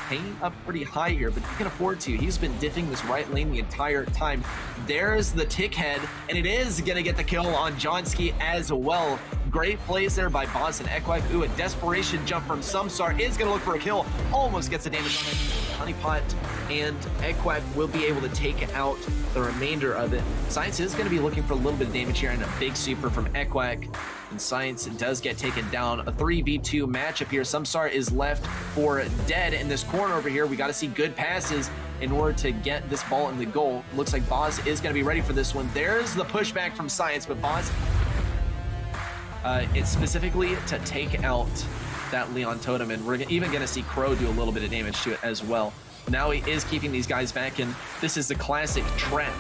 Paying up pretty high here, but he can afford to. He's been diffing this right lane the entire time. There's the tick head, and it is gonna get the kill on Jonski as well. Great plays there by Boss and Ekwak. Ooh, a desperation jump from Sumsar is gonna look for a kill. Almost gets the damage on it. Honeypot and Ekwak will be able to take out the remainder of it. Science is gonna be looking for a little bit of damage here and a big super from Ekwak. And Science does get taken down. A 3v2 matchup here. Sumsar is left for dead in this corner over here. We got to see good passes in order to get this ball in the goal. Looks like Boz is going to be ready for this one. There's the pushback from Science, but Boz, it's specifically to take out that Leon Totem, and we're even going to see Crow do a little bit of damage to it as well. Now he is keeping these guys back, and this is the classic trap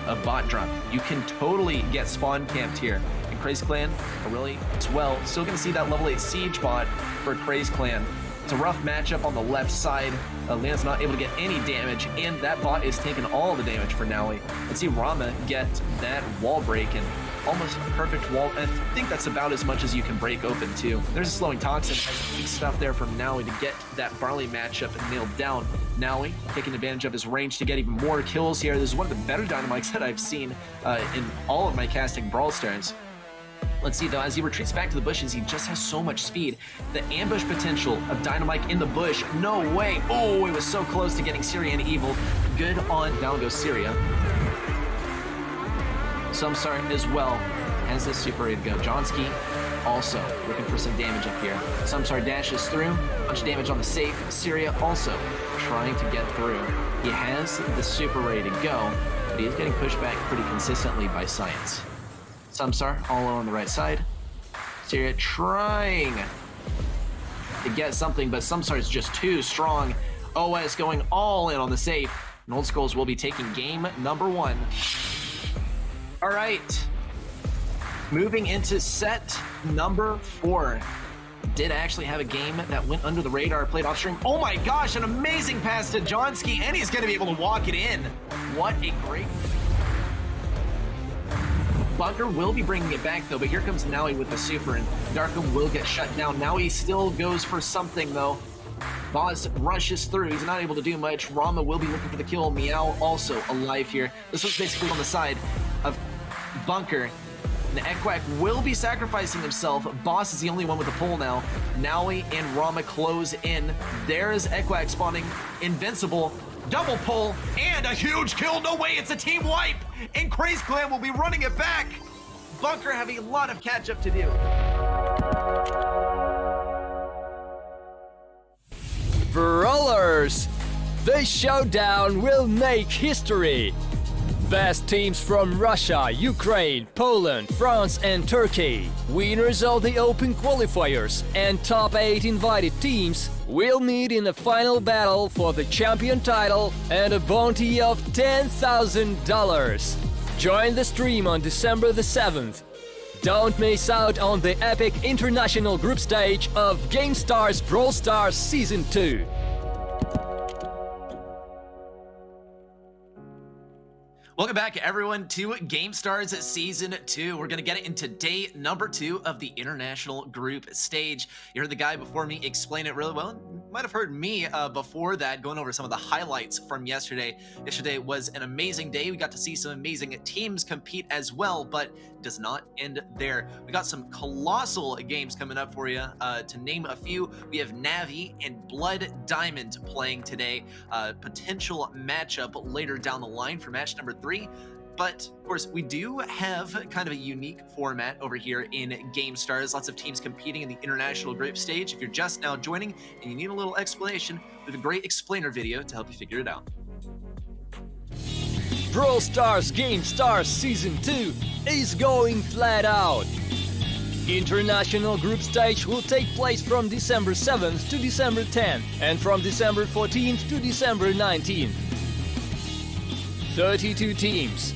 of bot drop. You can totally get spawn camped here. Craze Clan are really as well. Still going to see that level 8 siege bot for Craze Clan. It's a rough matchup on the left side. Leon's not able to get any damage, and that bot is taking all the damage for Navi. Let's see Rama get that wall break, and almost a perfect wall. And I think that's about as much as you can break open too. There's a slowing toxin. Big stuff there from Navi to get that Barley matchup nailed down. Navi taking advantage of his range to get even more kills here. This is one of the better dynamics that I've seen in all of my casting Brawl Stars. Let's see though, as he retreats back to the bushes, he just has so much speed. The ambush potential of Dynamite in the bush, no way. Oh, it was so close to getting Syria and Evil. Good on, down goes Syria. Sumsar as well has this super ready to go. Jonski also looking for some damage up here. Sumsar dashes through, bunch of damage on the safe. Syria also trying to get through. He has the super ready to go, but he is getting pushed back pretty consistently by Science. Sumsar all on the right side. Syria trying to get something, but Sumsar is just too strong. OS going all in on the safe. And Old Skulls will be taking game number 1. All right. Moving into set number 4. Did actually have a game that went under the radar, played off stream. Oh my gosh, an amazing pass to Jonski, and he's going to be able to walk it in. What a great... Bunker will be bringing it back though, but here comes Navi with the super, and Darkham will get shut down. Navi still goes for something though. Boz rushes through. He's not able to do much. Rama will be looking for the kill. Meow also alive here. This was basically on the side of Bunker. And Ekwak will be sacrificing himself. Boss is the only one with the pull now. Navi and Rama close in. There's Ekwak spawning. Invincible. Double pull and a huge kill. No way, it's a team wipe. And Craze Clan will be running it back. Bunker having a lot of catch up to do. players. The showdown will make history. Best teams from Russia, Ukraine, Poland, France and Turkey. Winners of the Open qualifiers and top 8 invited teams will meet in a final battle for the champion title and a bounty of $10,000. Join the stream on December the 7th. Don't miss out on the epic international group stage of GameStars Brawl Stars Season 2. Welcome back, everyone, to GameStars Season 2. We're going to get it into day number 2 of the international group stage. You heard the guy before me explain it really well. You might have heard me before that, going over some of the highlights from yesterday. Yesterday was an amazing day. We got to see some amazing teams compete as well, but it does not end there. We got some colossal games coming up for you. To name a few, we have Navi and Blood Diamond playing today. Potential matchup later down the line for match number 3. But of course, we do have kind of a unique format over here in GameStars. Lots of teams competing in the international group stage. If you're just now joining and you need a little explanation, we have a great explainer video to help you figure it out. Brawl Stars Gamestars Season 2 is going flat out. International group stage will take place from December 7th to December 10th and from December 14th to December 19th. 32 teams,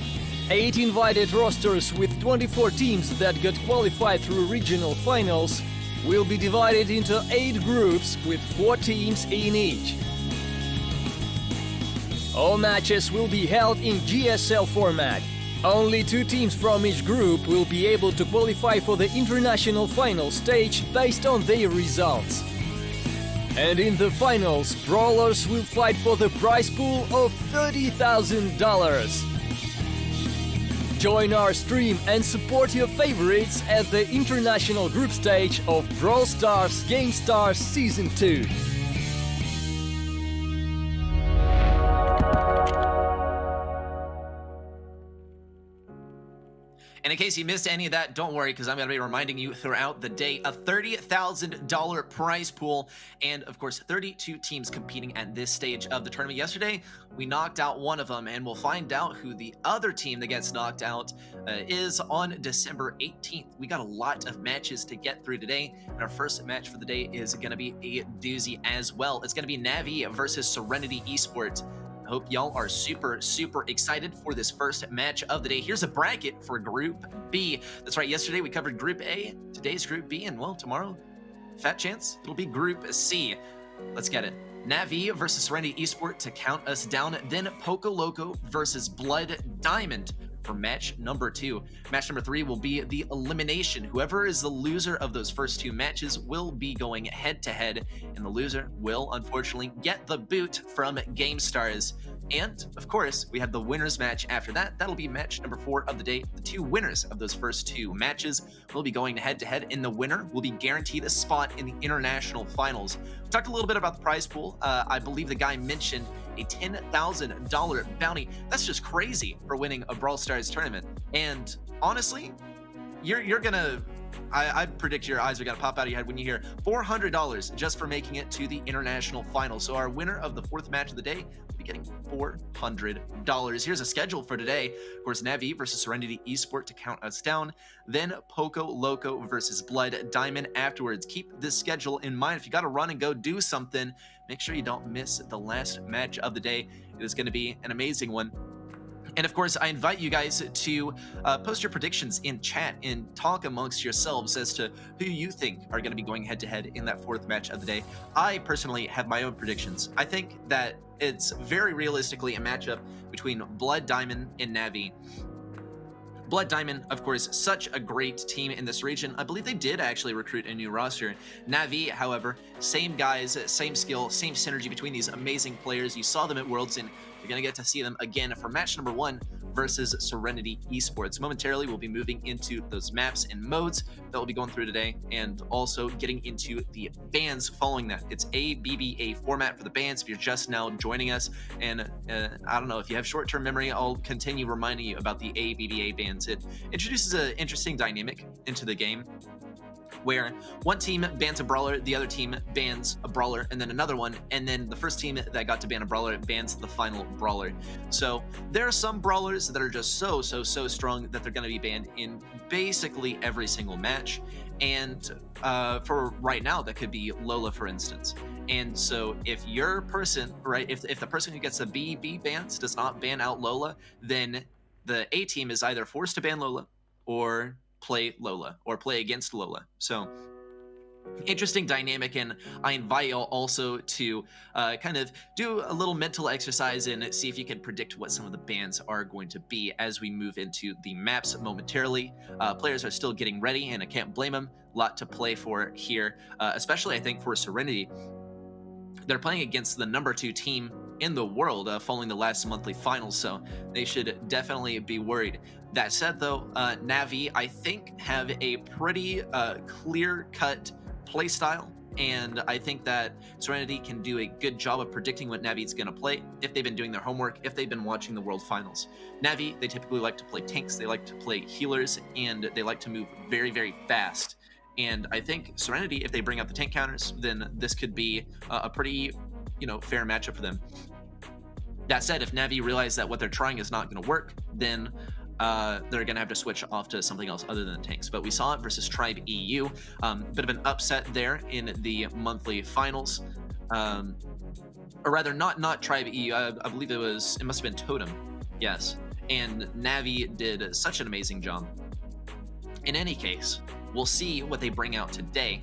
8 invited rosters with 24 teams that got qualified through regional finals will be divided into 8 groups with 4 teams in each. All matches will be held in GSL format. Only 2 teams from each group will be able to qualify for the international final stage based on their results. And in the finals, brawlers will fight for the prize pool of $30,000. Join our stream and support your favorites at the international group stage of Brawl Stars Gamestars Season 2. And in case you missed any of that, don't worry, because I'm going to be reminding you throughout the day. A $30,000 prize pool, and of course 32 teams competing at this stage of the tournament. Yesterday we knocked out one of them, and we'll find out who the other team that gets knocked out is on December 18th. We got a lot of matches to get through today, and our first match for the day is going to be a doozy as well. It's going to be Navi versus Serenity Esports. I hope y'all are super excited for this first match of the day. Here's a bracket for Group B. That's right, yesterday we covered Group A, today's Group B, and well, tomorrow, fat chance, it'll be Group C. Let's get it. Navi versus Serenity Esports to count us down, then Poco Loco versus Blood Diamond for match number 2. Match number 3 will be the elimination. Whoever is the loser of those first 2 matches will be going head-to-head, and the loser will unfortunately get the boot from GameStars. And of course, we have the winners match after that. That'll be match number 4 of the day. The 2 winners of those first 2 matches will be going head-to-head, and the winner will be guaranteed a spot in the international finals. We talked a little bit about the prize pool. I believe the guy mentioned a $10,000 bounty. That's just crazy for winning a Brawl Stars tournament. And honestly, you're gonna, I predict your eyes are gonna pop out of your head when you hear $400 just for making it to the international final. So our winner of the 4th match of the day will be getting $400. Here's a schedule for today. Of course, Navi versus Serenity Esports to count us down, then Poco Loco versus Blood Diamond afterwards. Keep this schedule in mind. If you gotta run and go do something, make sure you don't miss the last match of the day. It is going to be an amazing one. And of course, I invite you guys to post your predictions in chat and talk amongst yourselves as to who you think are going to be going head-to-head in that 4th match of the day. I personally have my own predictions. I think that it's very realistically a matchup between Blood Diamond and Navi. Blood Diamond, of course, such a great team in this region. I believe they did actually recruit a new roster. Navi, however, same guys, same skill, same synergy between these amazing players. You saw them at Worlds, and you're going to get to see them again for match number 1 versus Serenity Esports. Momentarily, we'll be moving into those maps and modes that we'll be going through today, and also getting into the bans following that. It's ABBA format for the bans if you're just now joining us. And I don't know, if you have short-term memory, I'll continue reminding you about the ABBA bans. It introduces an interesting dynamic into the game. where one team bans a brawler, the other team bans a brawler, and then another one, and then the first team that got to ban a brawler bans the final brawler. So there are some brawlers that are just so strong that they're going to be banned in basically every single match. And for right now, that could be Lola, for instance. And so if your person, right, if the person who gets the B bans does not ban out Lola, then the A team is either forced to ban Lola or play Lola or play against Lola. So interesting dynamic, and I invite y'all also to kind of do a little mental exercise and see if you can predict what some of the bans are going to be as we move into the maps momentarily. Players are still getting ready, and I can't blame them. A lot to play for here, especially I think for Serenity. They're playing against the #2 team in the world following the last monthly finals, so they should definitely be worried. That said, though, Navi, I think, have a pretty clear-cut play style, and I think that Serenity can do a good job of predicting what Navi's going to play if they've been doing their homework, if they've been watching the World Finals. Navi, they typically like to play tanks, they like to play healers, and they like to move very, very fast. And I think Serenity, if they bring out the tank counters, then this could be a pretty, fair matchup for them. That said, if Navi realize that what they're trying is not going to work, then they're going to have to switch off to something else other than tanks. But we saw it versus Tribe EU. Bit of an upset there in the monthly finals. Or rather, not Tribe EU. I believe it must have been Totem. Yes. And Navi did such an amazing job. In any case, we'll see what they bring out today.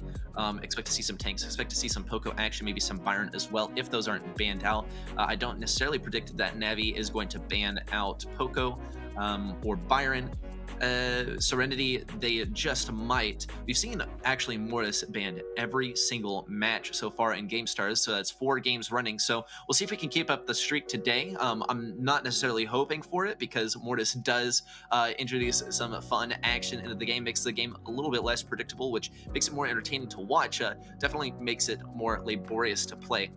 Expect to see some tanks, expect to see some Poco action, maybe some Byron as well, if those aren't banned out. I don't necessarily predict that Navi is going to ban out Poco or Byron. Serenity, they just might. We've seen actually Mortis banned every single match so far in GameStars, so that's 4 games running. So we'll see if we can keep up the streak today. I'm not necessarily hoping for it because Mortis does introduce some fun action into the game, makes the game a little bit less predictable, which makes it more entertaining to watch, definitely makes it more laborious to play.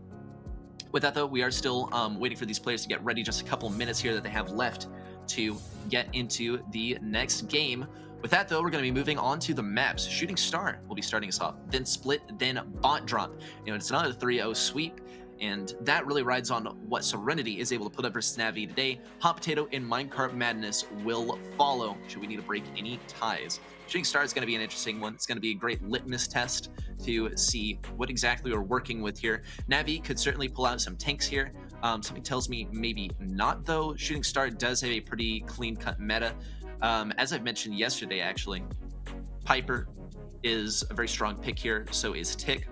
With that, though, we are still waiting for these players to get ready. Just a couple minutes here that they have left to get into the next game. With that, though, we're going to be moving on to the maps. Shooting Star will be starting us off, then Split, then Bot Drop. It's another 3-0 sweep, and that really rides on what Serenity is able to put up versus Navi today. Hot Potato and Minecart Madness will follow should we need to break any ties. Shooting Star is going to be an interesting one. It's going to be a great litmus test to see what exactly we're working with here. Navi could certainly pull out some tanks here. Something tells me maybe not, though. Shooting Star does have a pretty clean-cut meta. As I've mentioned yesterday, actually, Piper is a very strong pick here, so is Tick.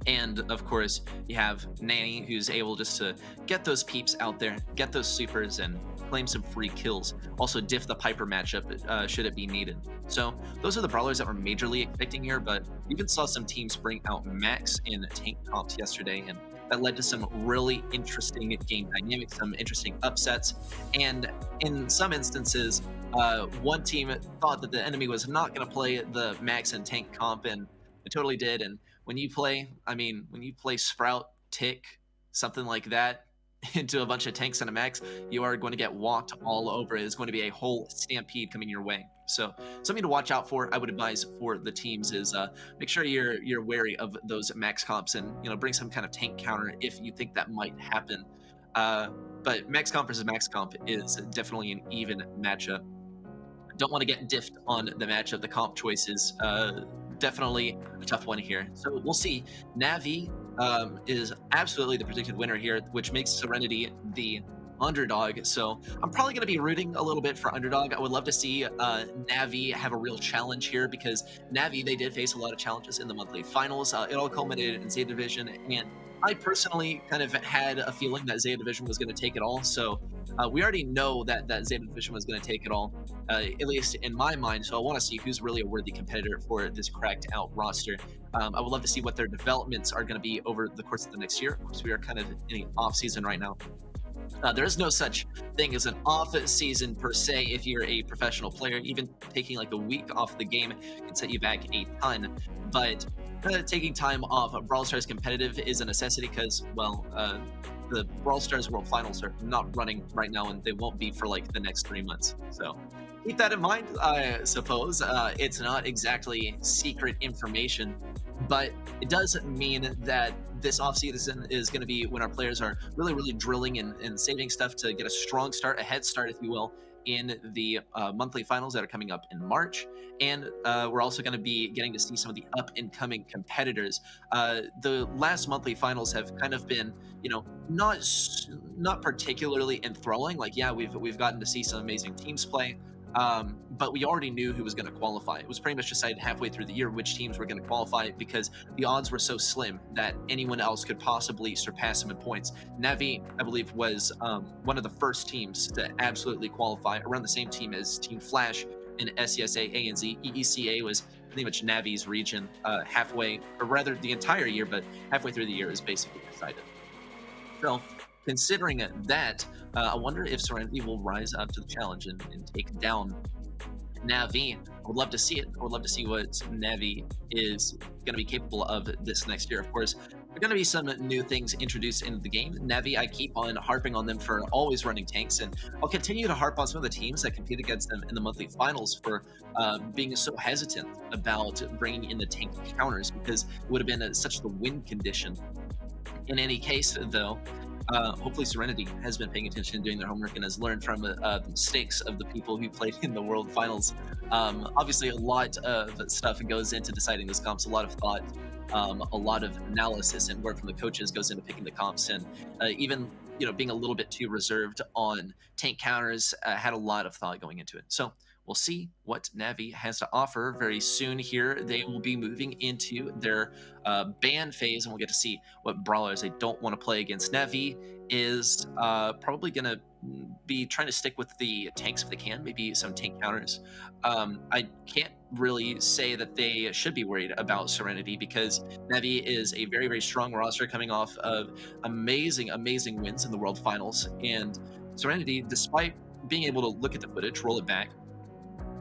And, of course, you have Nanny, who's able just to get those peeps out there, get those supers, and claim some free kills. Also diff the Piper matchup should it be needed. So those are the brawlers that we're majorly expecting here, but we even saw some teams bring out Max in tank comps yesterday, and that led to some really interesting game dynamics, some interesting upsets. And in some instances, one team thought that the enemy was not going to play the Max and tank comp, and it totally did. And when you play, Sprout, Tick, something like that, into a bunch of tanks and a Max, you are going to get walked all over. It's going to be a whole stampede coming your way. So something to watch out for, I would advise for the teams, is make sure you're wary of those Max comps and bring some kind of tank counter if you think that might happen. But Max comp versus Max comp is definitely an even matchup. Don't want to get diffed on the matchup. The comp choices definitely a tough one here. So we'll see. Navi is absolutely the predicted winner here, which makes Serenity the underdog. So I'm probably going to be rooting a little bit for underdog. I would love to see Navi have a real challenge here, because Navi, they did face a lot of challenges in the monthly finals. It all culminated in Zeta Division, and I personally kind of had a feeling that Zeta Division was going to take it all. So we already know that Zeta Division was going to take it all, at least in my mind. So I want to see who's really a worthy competitor for this cracked out roster. I would love to see what their developments are going to be over the course of the next year. Of course, we are kind of in the off season right now. There is no such thing as an off season per se if you're a professional player. Even taking like a week off the game can set you back a ton. But taking time off of Brawl Stars competitive is a necessity because, well, the Brawl Stars World Finals are not running right now, and they won't be for like the next 3 months. So keep that in mind, I suppose. It's not exactly secret information, but it does mean that this offseason is going to be when our players are really, really drilling and saving stuff to get a strong start, a head start, if you will, in the monthly finals that are coming up in March. And we're also going to be getting to see some of the up-and-coming competitors. The last monthly finals have kind of been, you know, not particularly enthralling. Like, yeah, we've gotten to see some amazing teams play, but we already knew who was going to qualify. It was pretty much decided halfway through the year which teams were going to qualify because the odds were so slim that anyone else could possibly surpass them in points. Navi, I believe, was one of the first teams to absolutely qualify, around the same team as Team Flash and SCSA, ANZ. EECA was pretty much Navi's region halfway, or rather the entire year, but halfway through the year is basically decided. So considering that, I wonder if Serenity will rise up to the challenge and take down Navi. I would love to see it. I would love to see what Navi is going to be capable of this next year. Of course, there are going to be some new things introduced into the game. Navi, I keep on harping on them for always running tanks, and I'll continue to harp on some of the teams that compete against them in the monthly finals for being so hesitant about bringing in the tank counters, because it would have been such the win condition. In any case, though, hopefully Serenity has been paying attention and doing their homework and has learned from the mistakes of the people who played in the World Finals. Obviously, a lot of stuff goes into deciding those comps, a lot of thought, a lot of analysis and work from the coaches goes into picking the comps, and even, you know, being a little bit too reserved on tank counters had a lot of thought going into it. So we'll see what Navi has to offer very soon here. They will be moving into their ban phase, and we'll get to see what brawlers they don't want to play against. Navi is probably going to be trying to stick with the tanks if they can, maybe some tank counters. I can't really say that they should be worried about Serenity, because Navi is a very, very strong roster coming off of amazing, amazing wins in the World Finals. And Serenity, despite being able to look at the footage, roll it back,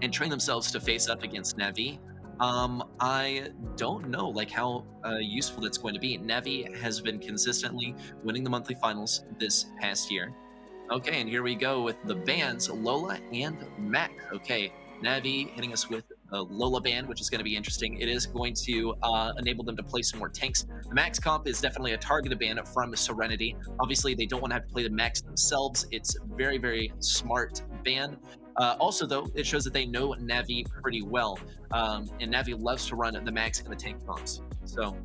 and train themselves to face up against Navi, I don't know like how useful that's going to be. Navi has been consistently winning the monthly finals this past year. Okay, and here we go with the bans, Lola and Max. Okay, Navi hitting us with a Lola ban, which is going to be interesting. It is going to enable them to play some more tanks. The Max comp is definitely a targeted ban from Serenity. Obviously, they don't want to have to play the Max themselves. It's very, very smart ban. Also, though, it shows that they know Navi pretty well, and Navi loves to run the Max and the tank comps. So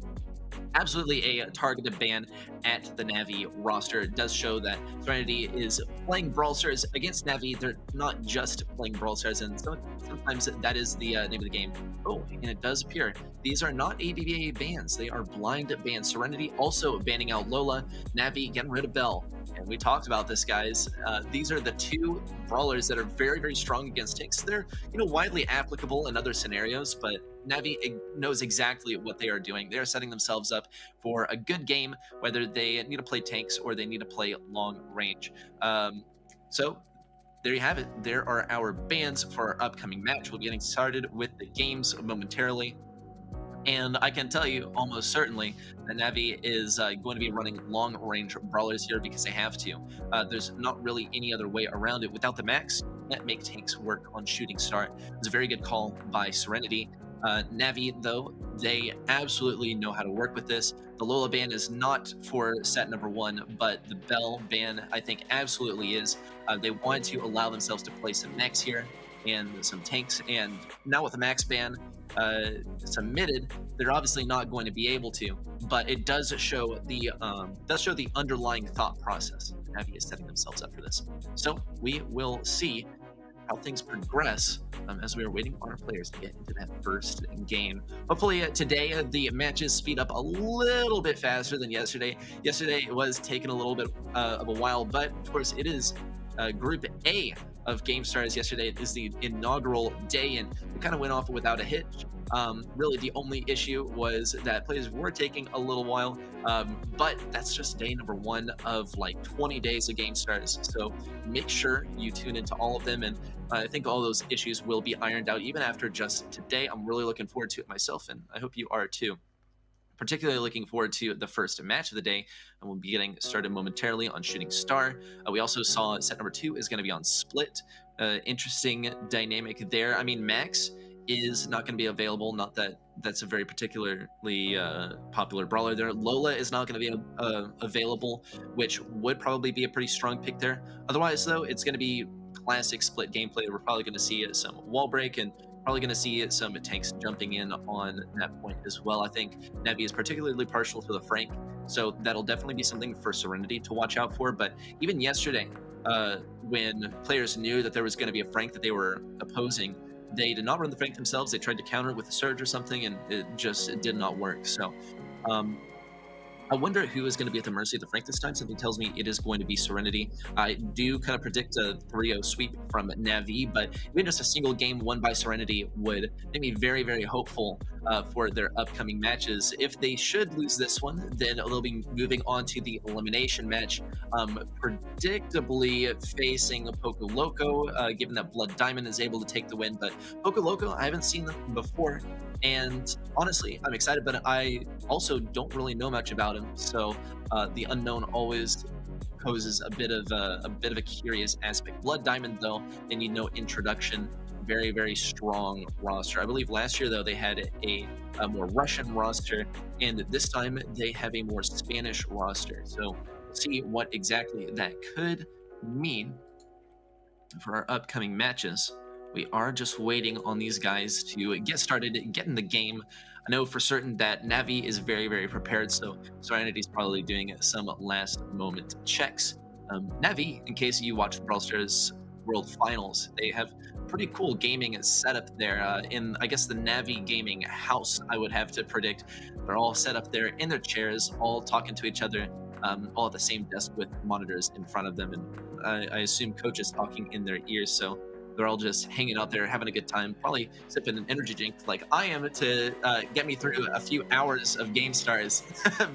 absolutely a targeted ban at the Navi roster. It does show that Serenity is playing Brawl Stars against Navi. They're not just playing Brawl Stars, and sometimes that is the name of the game. Oh, and it does appear these are not ABBA bans. They are blind bans. Serenity also banning out Lola. Navi getting rid of Belle. And we talked about this, guys. These are the two brawlers that are very, very strong against tanks. They're, you know, widely applicable in other scenarios, but Navi knows exactly what they are doing. They are setting themselves up for a good game, whether they need to play tanks or they need to play long range. So there you have it. There are our bans for our upcoming match. We'll be getting started with the games momentarily. And I can tell you almost certainly that Navi is going to be running long-range brawlers here because they have to. There's not really any other way around it. Without the Max, that make tanks work on Shooting Star. It's a very good call by Serenity. Navi, though, they absolutely know how to work with this. The Lola ban is not for set number 1, but the Belle ban, I think, absolutely is. They wanted to allow themselves to play some Max here and some tanks, and now with the Max ban submitted, they're obviously not going to be able to, but it does show the underlying thought process. Navi is setting themselves up for this. So we will see how things progress as we are waiting on our players to get into that first game. Hopefully today the matches speed up a little bit faster than yesterday. Yesterday it was taking a little bit of a while, but of course it is Group A of GameStars. Yesterday is the inaugural day, and we kind of went off without a hitch. Really, the only issue was that plays were taking a little while, but that's just day number 1 of like 20 days of GameStars. So make sure you tune into all of them, and I think all those issues will be ironed out even after just today. I'm really looking forward to it myself, and I hope you are too. particularly looking forward to the first match of the day, and we'll be getting started momentarily on Shooting Star. We also saw set number 2 is going to be on Split. Interesting dynamic there. I mean, Max is not going to be available. Not that that's a very particularly popular brawler there. Lola is not going to be available, which would probably be a pretty strong pick there. Otherwise, though, it's going to be classic Split gameplay. We're probably going to see some wall break and probably going to see some tanks jumping in on that point as well. I think Navi is particularly partial to the Frank, so that'll definitely be something for Serenity to watch out for. But even yesterday, when players knew that there was going to be a Frank that they were opposing, they did not run the Frank themselves. They tried to counter it with a Surge or something, and it did not work. So I wonder who is going to be at the mercy of the Frank this time. Something tells me it is going to be Serenity. I do kind of predict a 3-0 sweep from Navi, but even just a single game won by Serenity would make me very, very hopeful for their upcoming matches. If they should lose this one, then they'll be moving on to the elimination match, predictably facing Poco Loco, given that Blood Diamond is able to take the win. But Poco Loco, I haven't seen them before, and honestly, I'm excited, but I also don't really know much about him. So the unknown always poses a bit of a curious aspect. Blood Diamond, though, they need no introduction. Very, very strong roster. I believe last year, though, they had a more Russian roster, and this time they have a more Spanish roster. So we'll see what exactly that could mean for our upcoming matches. We are just waiting on these guys to get started, get in the game. I know for certain that Navi is very, very prepared, so Serenity's probably doing some last moment checks. Navi, in case you watch the Brawl Stars World Finals, they have pretty cool gaming setup there in, I guess, the Navi gaming house, I would have to predict. They're all set up there in their chairs, all talking to each other, all at the same desk with monitors in front of them, and I assume coaches talking in their ears, so they're all just hanging out there, having a good time, probably sipping an energy drink like I am to get me through a few hours of GameStars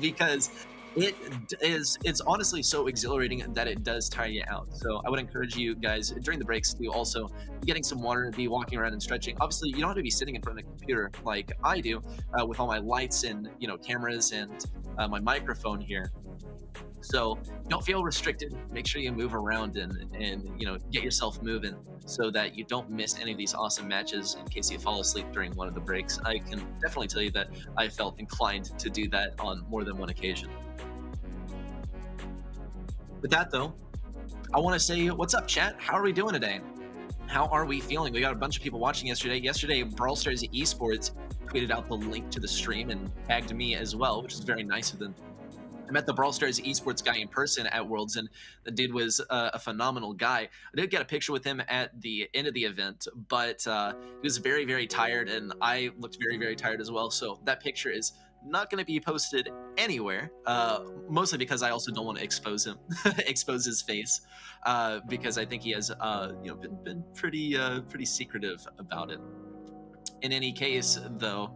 because it's honestly so exhilarating that it does tire you out. So I would encourage you guys during the breaks to also be getting some water, be walking around and stretching. Obviously, you don't have to be sitting in front of the computer like I do with all my lights and cameras and my microphone here. So don't feel restricted. Make sure you move around and get yourself moving so that you don't miss any of these awesome matches in case you fall asleep during one of the breaks. I can definitely tell you that I felt inclined to do that on more than one occasion. With that, though, I want to say, what's up, chat? How are we doing today? How are we feeling? We got a bunch of people watching yesterday. Yesterday, Brawl Stars Esports tweeted out the link to the stream and tagged me as well, which is very nice of them. I met the Brawl Stars Esports guy in person at Worlds, and the dude was a phenomenal guy. I did get a picture with him at the end of the event, but he was very, very tired, and I looked very, very tired as well. So that picture is not going to be posted anywhere, mostly because I also don't want to expose him, expose his face, because I think he has, been pretty secretive about it. In any case, though,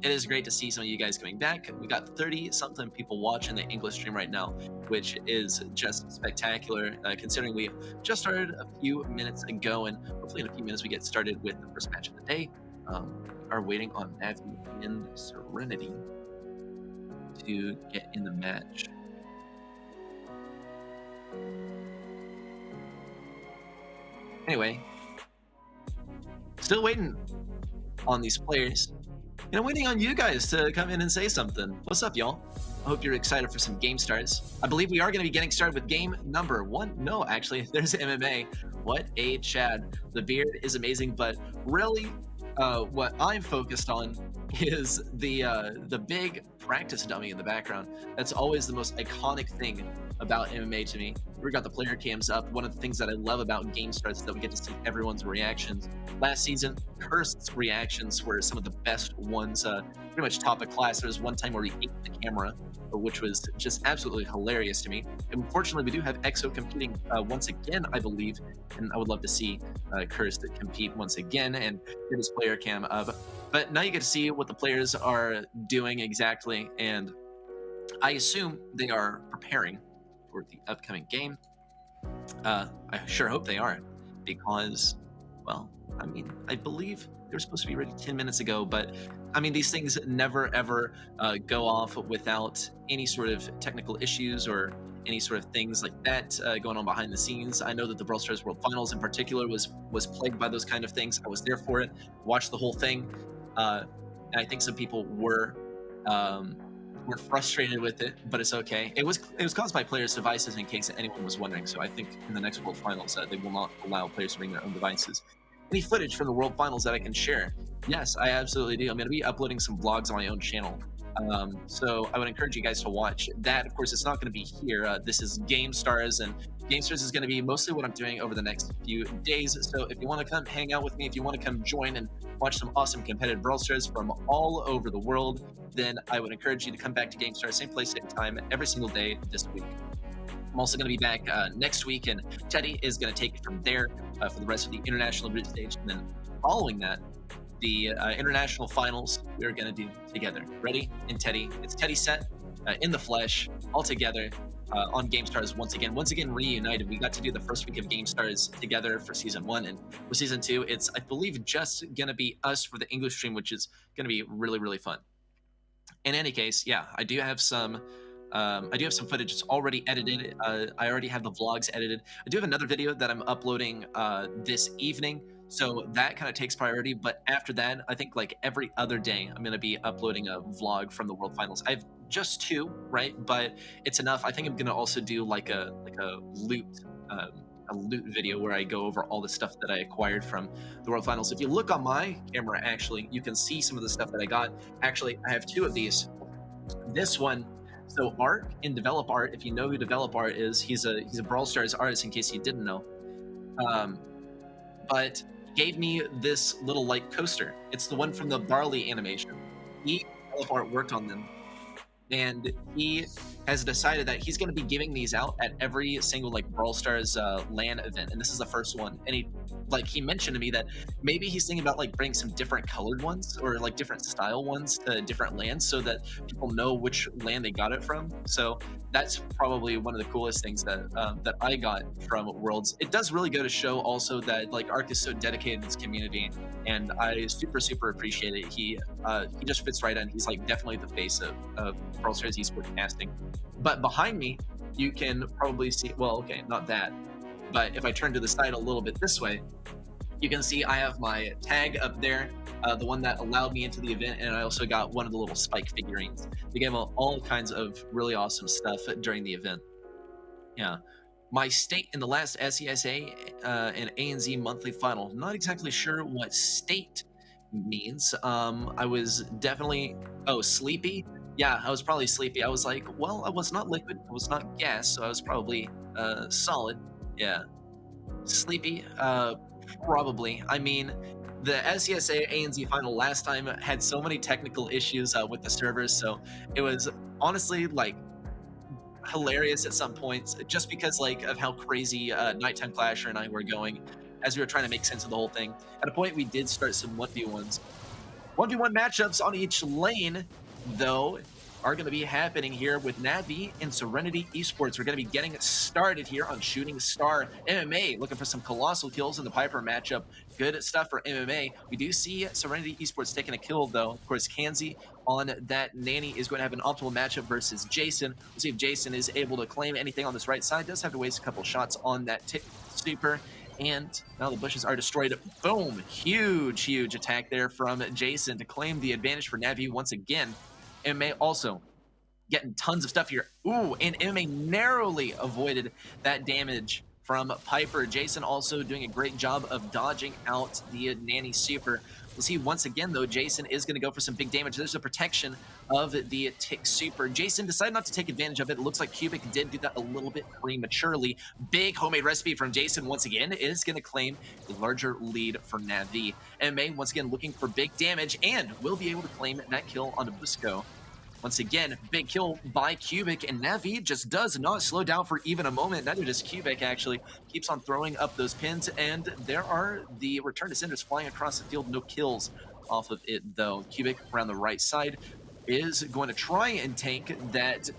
it is great to see some of you guys coming back. We got 30-something people watching the English stream right now, which is just spectacular, considering we just started a few minutes ago, and hopefully in a few minutes we get started with the first match of the day. Are waiting on Navi and Serenity to get in the match. Anyway, still waiting on these players. And I'm waiting on you guys to come in and say something. What's up, y'all? I hope you're excited for some game starts. I believe we are going to be getting started with game number 1. No, actually, there's MMA. What a Chad. The beard is amazing, but really, what I'm focused on is the big practice dummy in the background. That's always the most iconic thing about MMA to me. We got the player cams up. One of the things that I love about game starts is that we get to see everyone's reactions. Last season, Kirst's reactions were some of the best ones, pretty much top of class. There was one time where he ate the camera, which was just absolutely hilarious to me. And unfortunately, we do have EXO competing once again, I believe, and I would love to see Kirst compete once again and get his player cam up. But now you get to see what the players are doing exactly, and I assume they are preparing for the upcoming game. I sure hope they are, because, well, I mean, I believe they were supposed to be ready 10 minutes ago, but I mean, these things never ever go off without any sort of technical issues or any sort of things like that going on behind the scenes. I know that the Brawl Stars World Finals in particular was plagued by those kind of things. I was there for it, watched the whole thing, and I think some people were frustrated with it, but it's okay. It was caused by players' devices, in case anyone was wondering. So I think in the next World Finals, they will not allow players to bring their own devices. Any footage from the World Finals that I can share? Yes, I absolutely do. I'm going to be uploading some vlogs on my own channel. So I would encourage you guys to watch that. Of course, it's not going to be here. This is GameStars, and GameStars is going to be mostly what I'm doing over the next few days. So if you want to come hang out with me, if you want to come join and watch some awesome competitive Brawl Stars from all over the world, then I would encourage you to come back to GameStars, same place, same time, every single day this week. I'm also going to be back next week, and Teddy is going to take it from there for the rest of the international group stage. And then following that, the international finals we're going to do together. Ready? And Teddy. It's Teddy set in the flesh, all together on GameStars once again reunited. We got to do the first week of GameStars together for season 1, and for season 2, it's, I believe, just going to be us for the English stream, which is going to be really, really fun. In any case, yeah, I do have some footage. It's already edited. I already have the vlogs edited. I do have another video that I'm uploading this evening, so that kind of takes priority. But after that, I think like every other day, I'm going to be uploading a vlog from the World Finals. I have just 2, right? But it's enough. I think I'm going to also do like a loot video where I go over all the stuff that I acquired from the World Finals. If you look on my camera, actually, you can see some of the stuff that I got. Actually, I have 2 of these. This one. So Art in Develop Art, if you know who Develop Art is, he's a Brawl Stars artist, in case you didn't know. But gave me this little like coaster. It's the one from the Barley animation. He, Develop Art, worked on them, and he has decided that he's going to be giving these out at every single like Brawl Stars LAN event, and this is the first one. And he mentioned to me that maybe he's thinking about like bringing some different colored ones or like different style ones to different LANs so that people know which LAN they got it from. So that's probably one of the coolest things that that I got from Worlds. It does really go to show also that like Ark is so dedicated to his community, and I super appreciate it. He just fits right in. He's like definitely the face of Brawl Stars Esports casting. But behind me, you can probably see, well, okay, not that, but if I turn to the side a little bit this way, you can see I have my tag up there, the one that allowed me into the event, and I also got one of the little Spike figurines. They gave all kinds of really awesome stuff during the event. Yeah. My state in the last SESA and ANZ monthly final. Not exactly sure what state means. I was definitely, sleepy. Yeah, I was probably sleepy. I was like, well, I was not liquid, I was not gas, so I was probably solid. Yeah. Sleepy, probably. I mean, the SESA ANZ final last time had so many technical issues with the servers, so it was honestly like hilarious at some points, just because like of how crazy Nighttime Clasher and I were going as we were trying to make sense of the whole thing. At a point, we did start some 1v1s. 1v1 matchups on each lane, though, are going to be happening here with Navi and Serenity Esports. We're going to be getting started here on Shooting Star MMA, looking for some colossal kills in the Piper matchup. Good stuff for MMA. We do see Serenity Esports taking a kill, though. Of course, Kanzi on that Nanny is going to have an optimal matchup versus Jason. We'll see if Jason is able to claim anything on this right side. Does have to waste a couple shots on that tick super. And now the bushes are destroyed. Boom! Huge attack there from Jason to claim the advantage for Navi once again. MMA also getting tons of stuff here. Ooh, and MMA narrowly avoided that damage from Piper. Jason also doing a great job of dodging out the Nanny super. We'll see once again, though, Jason is going to go for some big damage. There's a protection of the tick super. Jason decided not to take advantage of it. It looks like Cubic did do that a little bit prematurely. Big homemade recipe from Jason once again is going to claim a larger lead for Navi. MMA once again looking for big damage and will be able to claim that kill on Busco. Once again, big kill by Cubic, and Navi just does not slow down for even a moment. Neither does Cubic, actually. Keeps on throwing up those pins, and there are the return to cinders flying across the field. No kills off of it, though. Cubic around the right side is going to try and tank that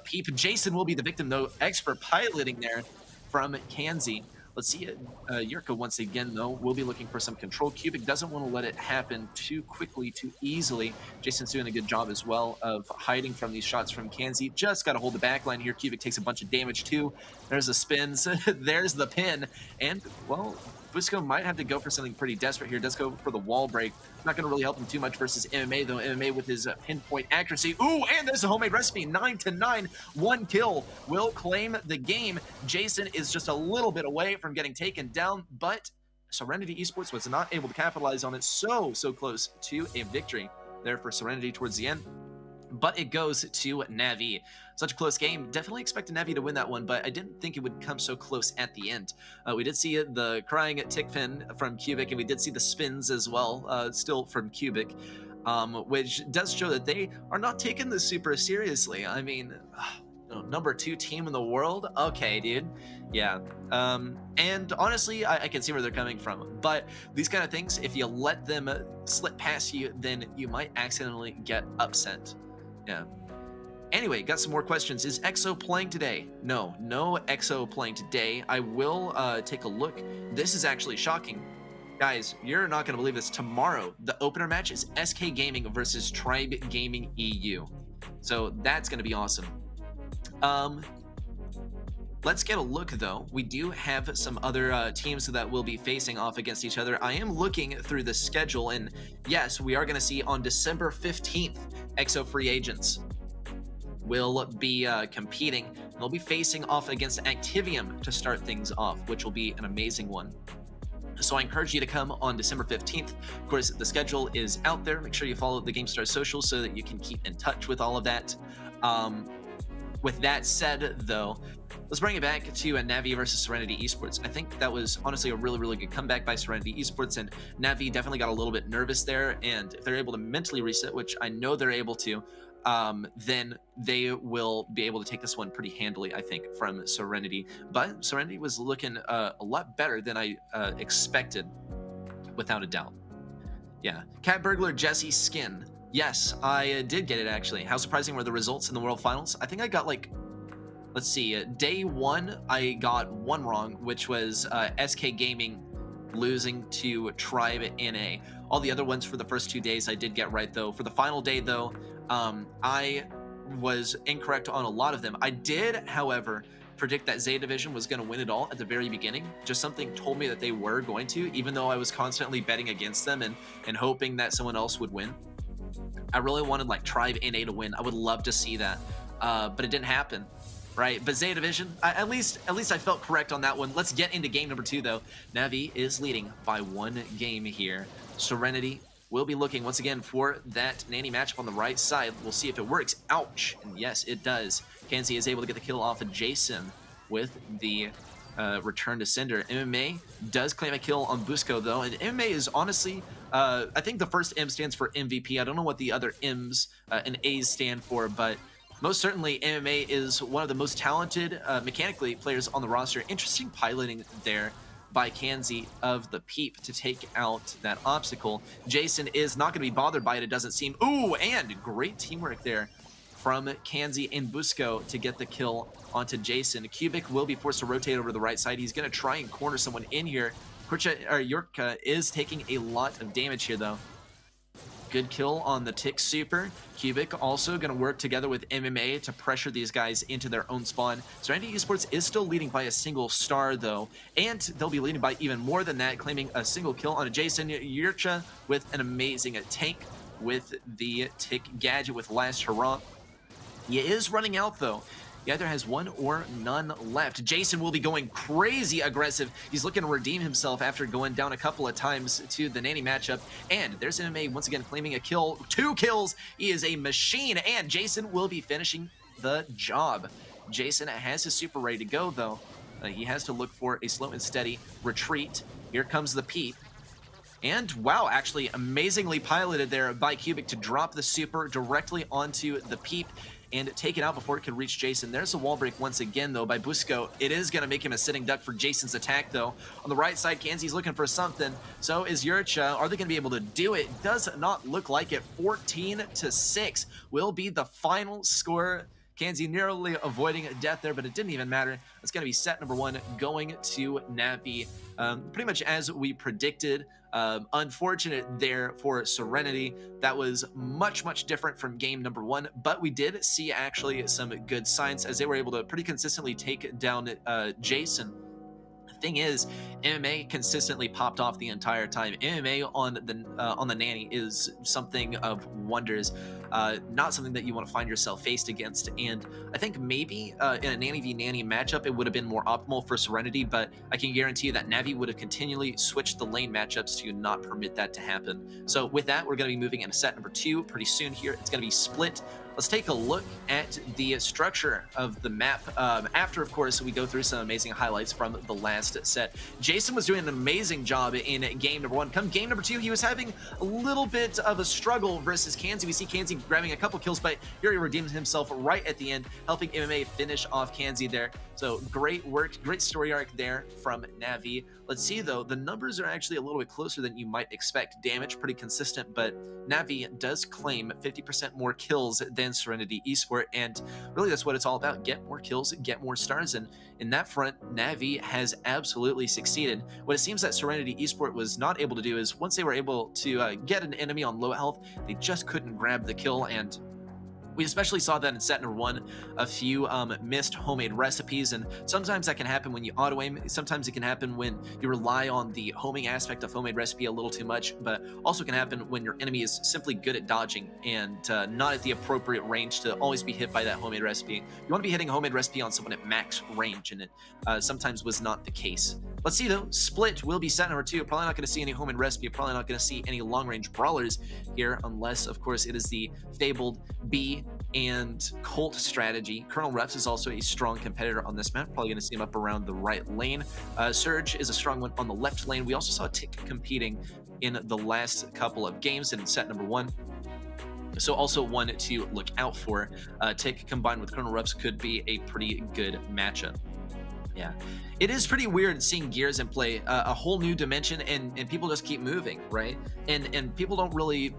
peep. Jason will be the victim, though. Expert piloting there from Kanzi. Let's see it. Yurka once again, though, will be looking for some control. Cubic doesn't want to let it happen too quickly, too easily. Jason's doing a good job as well of hiding from these shots from Kanzi. Just got to hold the back line here. Cubic takes a bunch of damage, too. There's the spins. There's the pin. And, well, Busco might have to go for something pretty desperate here. Does go for the wall break. Not going to really help him too much versus MMA, though. MMA with his pinpoint accuracy. Ooh, and there's a homemade recipe. 9-9. 1 kill will claim the game. Jason is just a little bit away from getting taken down, but Serenity Esports was not able to capitalize on it. So close to a victory there for Serenity towards the end. But it goes to Navi. Such a close game. Definitely expected Navi to win that one, but I didn't think it would come so close at the end. We did see the crying tick pin from Cubic, and we did see the spins as well, still from Cubic, which does show that they are not taking this super seriously. I mean, number 2 team in the world? Okay, dude. Yeah. And honestly, I can see where they're coming from. But these kind of things, if you let them slip past you, then you might accidentally get upset. Yeah. Anyway, got some more questions. Is EXO playing today? No EXO playing today. I will take a look. This is actually shocking. Guys, you're not going to believe this. Tomorrow, the opener match is SK Gaming versus Tribe Gaming EU. So that's going to be awesome. Let's get a look, though. We do have some other teams that will be facing off against each other. I am looking through the schedule, and yes, we are going to see on December 15th, EXO Free Agents will be competing. They'll be facing off against Activium to start things off, which will be an amazing one. So I encourage you to come on December 15th. Of course, the schedule is out there. Make sure you follow the GameStars socials so that you can keep in touch with all of that. With that said, though, let's bring it back to Navi versus Serenity Esports. I think that was honestly a really good comeback by Serenity Esports, and Navi definitely got a little bit nervous there, and if they're able to mentally reset, which I know they're able to, then they will be able to take this one pretty handily, I think, from Serenity. But Serenity was looking a lot better than I expected, without a doubt. Yeah. Cat Burglar Jesse Skin. Yes, I did get it, actually. How surprising were the results in the World Finals? I think I got, like, let's see, day 1, I got 1 wrong, which was SK Gaming losing to Tribe NA. All the other ones for the first 2 days I did get right, though. For the final day, though, I was incorrect on a lot of them. I did, however, predict that Zeta Division was going to win it all at the very beginning. Just something told me that they were going to, even though I was constantly betting against them and hoping that someone else would win. I really wanted, like, Tribe NA to win. I would love to see that, but it didn't happen. Right, but Zeta Division, at least I felt correct on that one. Let's get into game number 2, though. Navi is leading by 1 game here. Serenity will be looking once again for that nanny matchup on the right side. We'll see if it works. Ouch, and yes, it does. Kanzi is able to get the kill off of Jason with the return to sender. MMA does claim a kill on Busco, though, and MMA is honestly, I think the first M stands for MVP. I don't know what the other M's and A's stand for, but most certainly, MMA is one of the most talented mechanically players on the roster. Interesting piloting there by Kanzi of the Peep to take out that obstacle. Jason is not going to be bothered by it, it doesn't seem. Ooh, and great teamwork there from Kanzi and Busco to get the kill onto Jason. Cubic will be forced to rotate over to the right side. He's going to try and corner someone in here. Yurka is taking a lot of damage here, though. Good kill on the Tick Super. Cubic also going to work together with MMA to pressure these guys into their own spawn. Serenity Esports is still leading by a single star, though, and they'll be leading by even more than that, claiming a single kill on a Jason. Yurcha with an amazing tank with the Tick Gadget with Last Hurrah. He is running out, though. He either has 1 or none left. Jason will be going crazy aggressive. He's looking to redeem himself after going down a couple of times to the nanny matchup. And there's MMA once again claiming a kill. 2 kills. He is a machine. And Jason will be finishing the job. Jason has his super ready to go, though. He has to look for a slow and steady retreat. Here comes the Peep. And wow, actually amazingly piloted there by Cubic to drop the super directly onto the Peep and take it out before it could reach Jason. There's a wall break once again, though, by Busco. It is going to make him a sitting duck for Jason's attack, though. On the right side, Kanzi's looking for something. So is Yurcha. Are they going to be able to do it? Does not look like it. 14-6 will be the final score. Kanzi nearly avoiding death there, but it didn't even matter. It's going to be set number 1 going to Navi. Pretty much as we predicted. Unfortunate there for Serenity. That was much different from game number 1, but we did see actually some good signs as they were able to pretty consistently take down Jason. Thing is, MMA consistently popped off the entire time. MMA on the Nanny is something of wonders, not something that you want to find yourself faced against. And I think maybe in a Nanny v Nanny matchup, it would have been more optimal for Serenity, but I can guarantee you that Navi would have continually switched the lane matchups to not permit that to happen. So with that, we're going to be moving into set number 2 pretty soon here. It's going to be split. Let's take a look at the structure of the map after, of course, we go through some amazing highlights from the last set. Jason was doing an amazing job in game number 1. Come game number 2, he was having a little bit of a struggle versus Kanzi. We see Kanzi grabbing a couple kills, but here he redeems himself right at the end, helping MMA finish off Kanzi there. So great work, great story arc there from Navi. Let's see, though, the numbers are actually a little bit closer than you might expect. Damage pretty consistent, but Navi does claim 50% more kills than Serenity Esports, and really that's what it's all about. Get more kills, get more stars, and in that front, Navi has absolutely succeeded. What it seems that Serenity Esports was not able to do is once they were able to get an enemy on low health, they just couldn't grab the kill, and we especially saw that in set number 1, a few missed homemade recipes, and sometimes that can happen when you auto-aim. Sometimes it can happen when you rely on the homing aspect of homemade recipe a little too much, but also can happen when your enemy is simply good at dodging and not at the appropriate range to always be hit by that homemade recipe. You want to be hitting a homemade recipe on someone at max range, and it sometimes was not the case. Let's see, though. Split will be set number 2. Probably not going to see any homemade recipe. Probably not going to see any long-range brawlers here, unless, of course, it is the fabled B and Colt strategy. Colonel Refs is also a strong competitor on this map. Probably going to see him up around the right lane. Surge is a strong one on the left lane. We also saw Tick competing in the last couple of games in set number 1. So also one to look out for. Tick combined with Colonel Refs could be a pretty good matchup. Yeah, it is pretty weird seeing Gears in play, a whole new dimension, and people just keep moving, right? And people don't really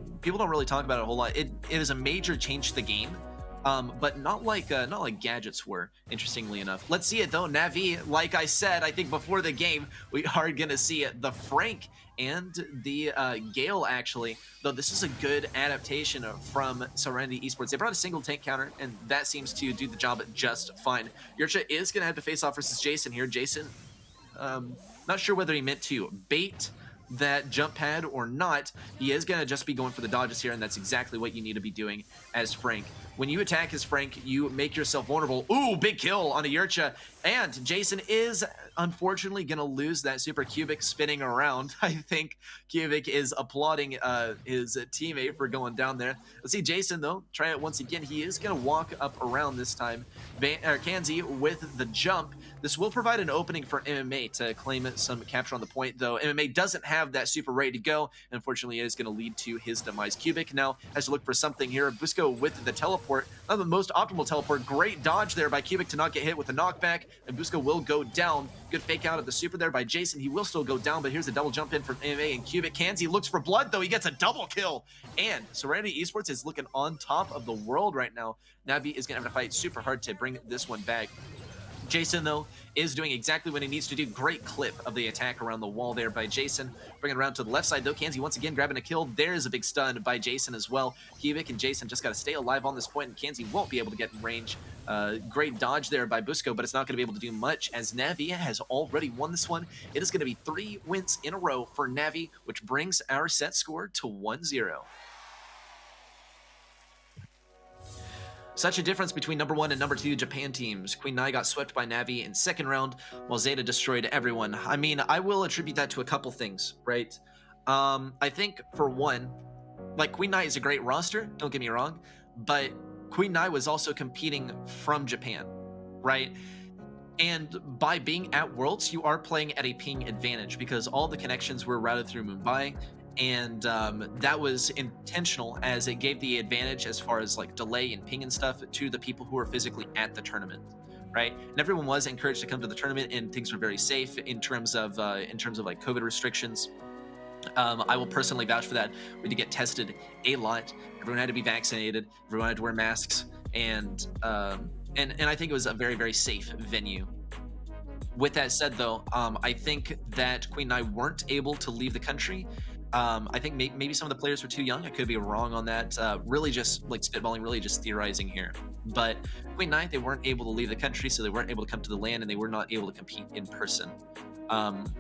talk about it a whole lot. It is a major change to the game, but not like gadgets were, interestingly enough. Let's see it though. Navi, like I said, I think before the game, we are gonna see it. The Frank and the Gale, actually, though this is a good adaptation from Serenity Esports. They brought a single tank counter, and that seems to do the job just fine. Yurcha is going to have to face off versus Jason here. Jason, not sure whether he meant to bait that jump pad or not. He is going to just be going for the dodges here, and that's exactly what you need to be doing as Frank. When you attack as Frank, you make yourself vulnerable. Ooh, big kill on a Yurcha. And Jason is unfortunately going to lose that super Cubic spinning around. I think Cubic is applauding his teammate for going down there. Let's see Jason, though, try it once again. He is going to walk up around this time. Kanzi with the jump. This will provide an opening for MMA to claim some capture on the point, though MMA doesn't have that super ready to go. Unfortunately, it is going to lead to his demise. Cubic now has to look for something here. Busco with the teleport. Not the most optimal teleport. Great dodge there by Cubic to not get hit with the knockback. And Busco will go down. Good fake out of the super there by Jason. He will still go down, but here's a double jump in from MMA and Cubic. Kanzi looks for blood, though. He gets a double kill. And Serenity Esports is looking on top of the world right now. Navi is going to have to fight super hard to bring this one back. Jason, though, is doing exactly what he needs to do. Great clip of the attack around the wall there by Jason. Bringing it around to the left side, though. Kanzi once again grabbing a kill. There's a big stun by Jason as well. Cubic and Jason just got to stay alive on this point, and Kanzi won't be able to get in range. Great dodge there by Busco, but it's not going to be able to do much as Navi has already won this one. It is going to be 3 wins in a row for Navi, which brings our set score to 1-0. Such a difference between number 1 and number 2 Japan teams. Queen Nai got swept by Navi in second round, while Zeta destroyed everyone. I mean, I will attribute that to a couple things, right? I think, for one, like, Queen Nai is a great roster, don't get me wrong, but Queen Nai was also competing from Japan, right? And by being at Worlds, you are playing at a ping advantage because all the connections were routed through Mumbai. And that was intentional, as it gave the advantage as far as like delay and ping and stuff to the people who were physically at the tournament, right? And everyone was encouraged to come to the tournament, and things were very safe in terms of like COVID restrictions. I will personally vouch for that. We had to get tested a lot. Everyone had to be vaccinated. Everyone had to wear masks. and I think it was a very, very safe venue. With that said, though, I think that Queen Nai weren't able to leave the country. I think maybe some of the players were too young. I could be wrong on that. Really just like spitballing, really just theorizing here. But Queen Nai, they weren't able to leave the country, so they weren't able to come to the land, and they were not able to compete in person.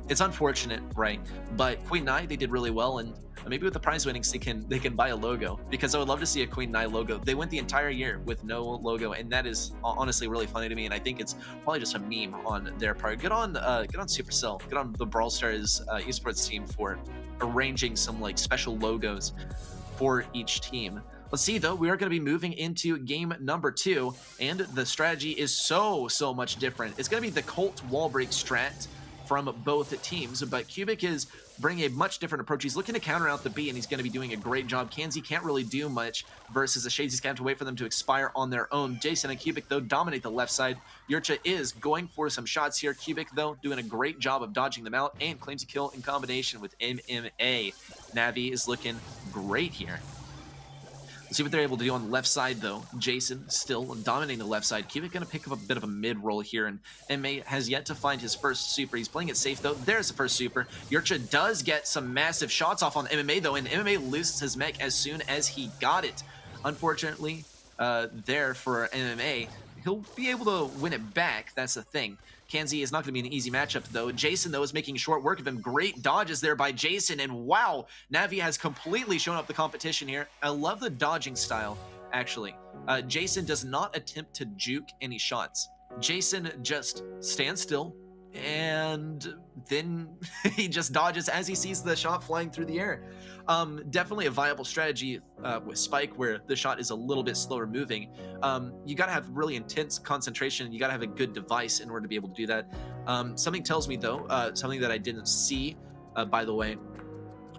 It's unfortunate, right? But Queen Nai, they did really well, and maybe with the prize winnings, they can buy a logo, because I would love to see a Queen Nai logo. They went the entire year with no logo, and that is honestly really funny to me. And I think it's probably just a meme on their part. Good on Supercell, good on the Brawl Stars Esports team for arranging some like special logos for each team. Let's see, though, we are going to be moving into game number 2, and the strategy is so much different. It's going to be the Colt wall break strat from both teams, but Cubic is bringing a much different approach. He's looking to counter out the B, and he's going to be doing a great job. Kanzi can't really do much versus the Shades. He's going to have to wait for them to expire on their own. Jason and Cubic, though, dominate the left side. Yurcha is going for some shots here. Cubic, though, doing a great job of dodging them out and claims a kill in combination with MMA. Navi is looking great here. Let's see what they're able to do on the left side, though. Jason still dominating the left side. Cubic going to pick up a bit of a mid-roll here, and MMA has yet to find his first super. He's playing it safe, though. There's the first super. Yurcha does get some massive shots off on MMA, though, and MMA loses his mech as soon as he got it. Unfortunately, there for MMA, he'll be able to win it back. That's the thing. Kanzi is not going to be an easy matchup, though. Jason, though, is making short work of him. Great dodges there by Jason, and wow, Navi has completely shown up the competition here. I love the dodging style, actually. Jason does not attempt to juke any shots. Jason just stands still, and then he just dodges as he sees the shot flying through the air. Definitely a viable strategy with Spike, where the shot is a little bit slower moving. You got to have really intense concentration. You got to have a good device in order to be able to do that. Something tells me, though, something that I didn't see, by the way,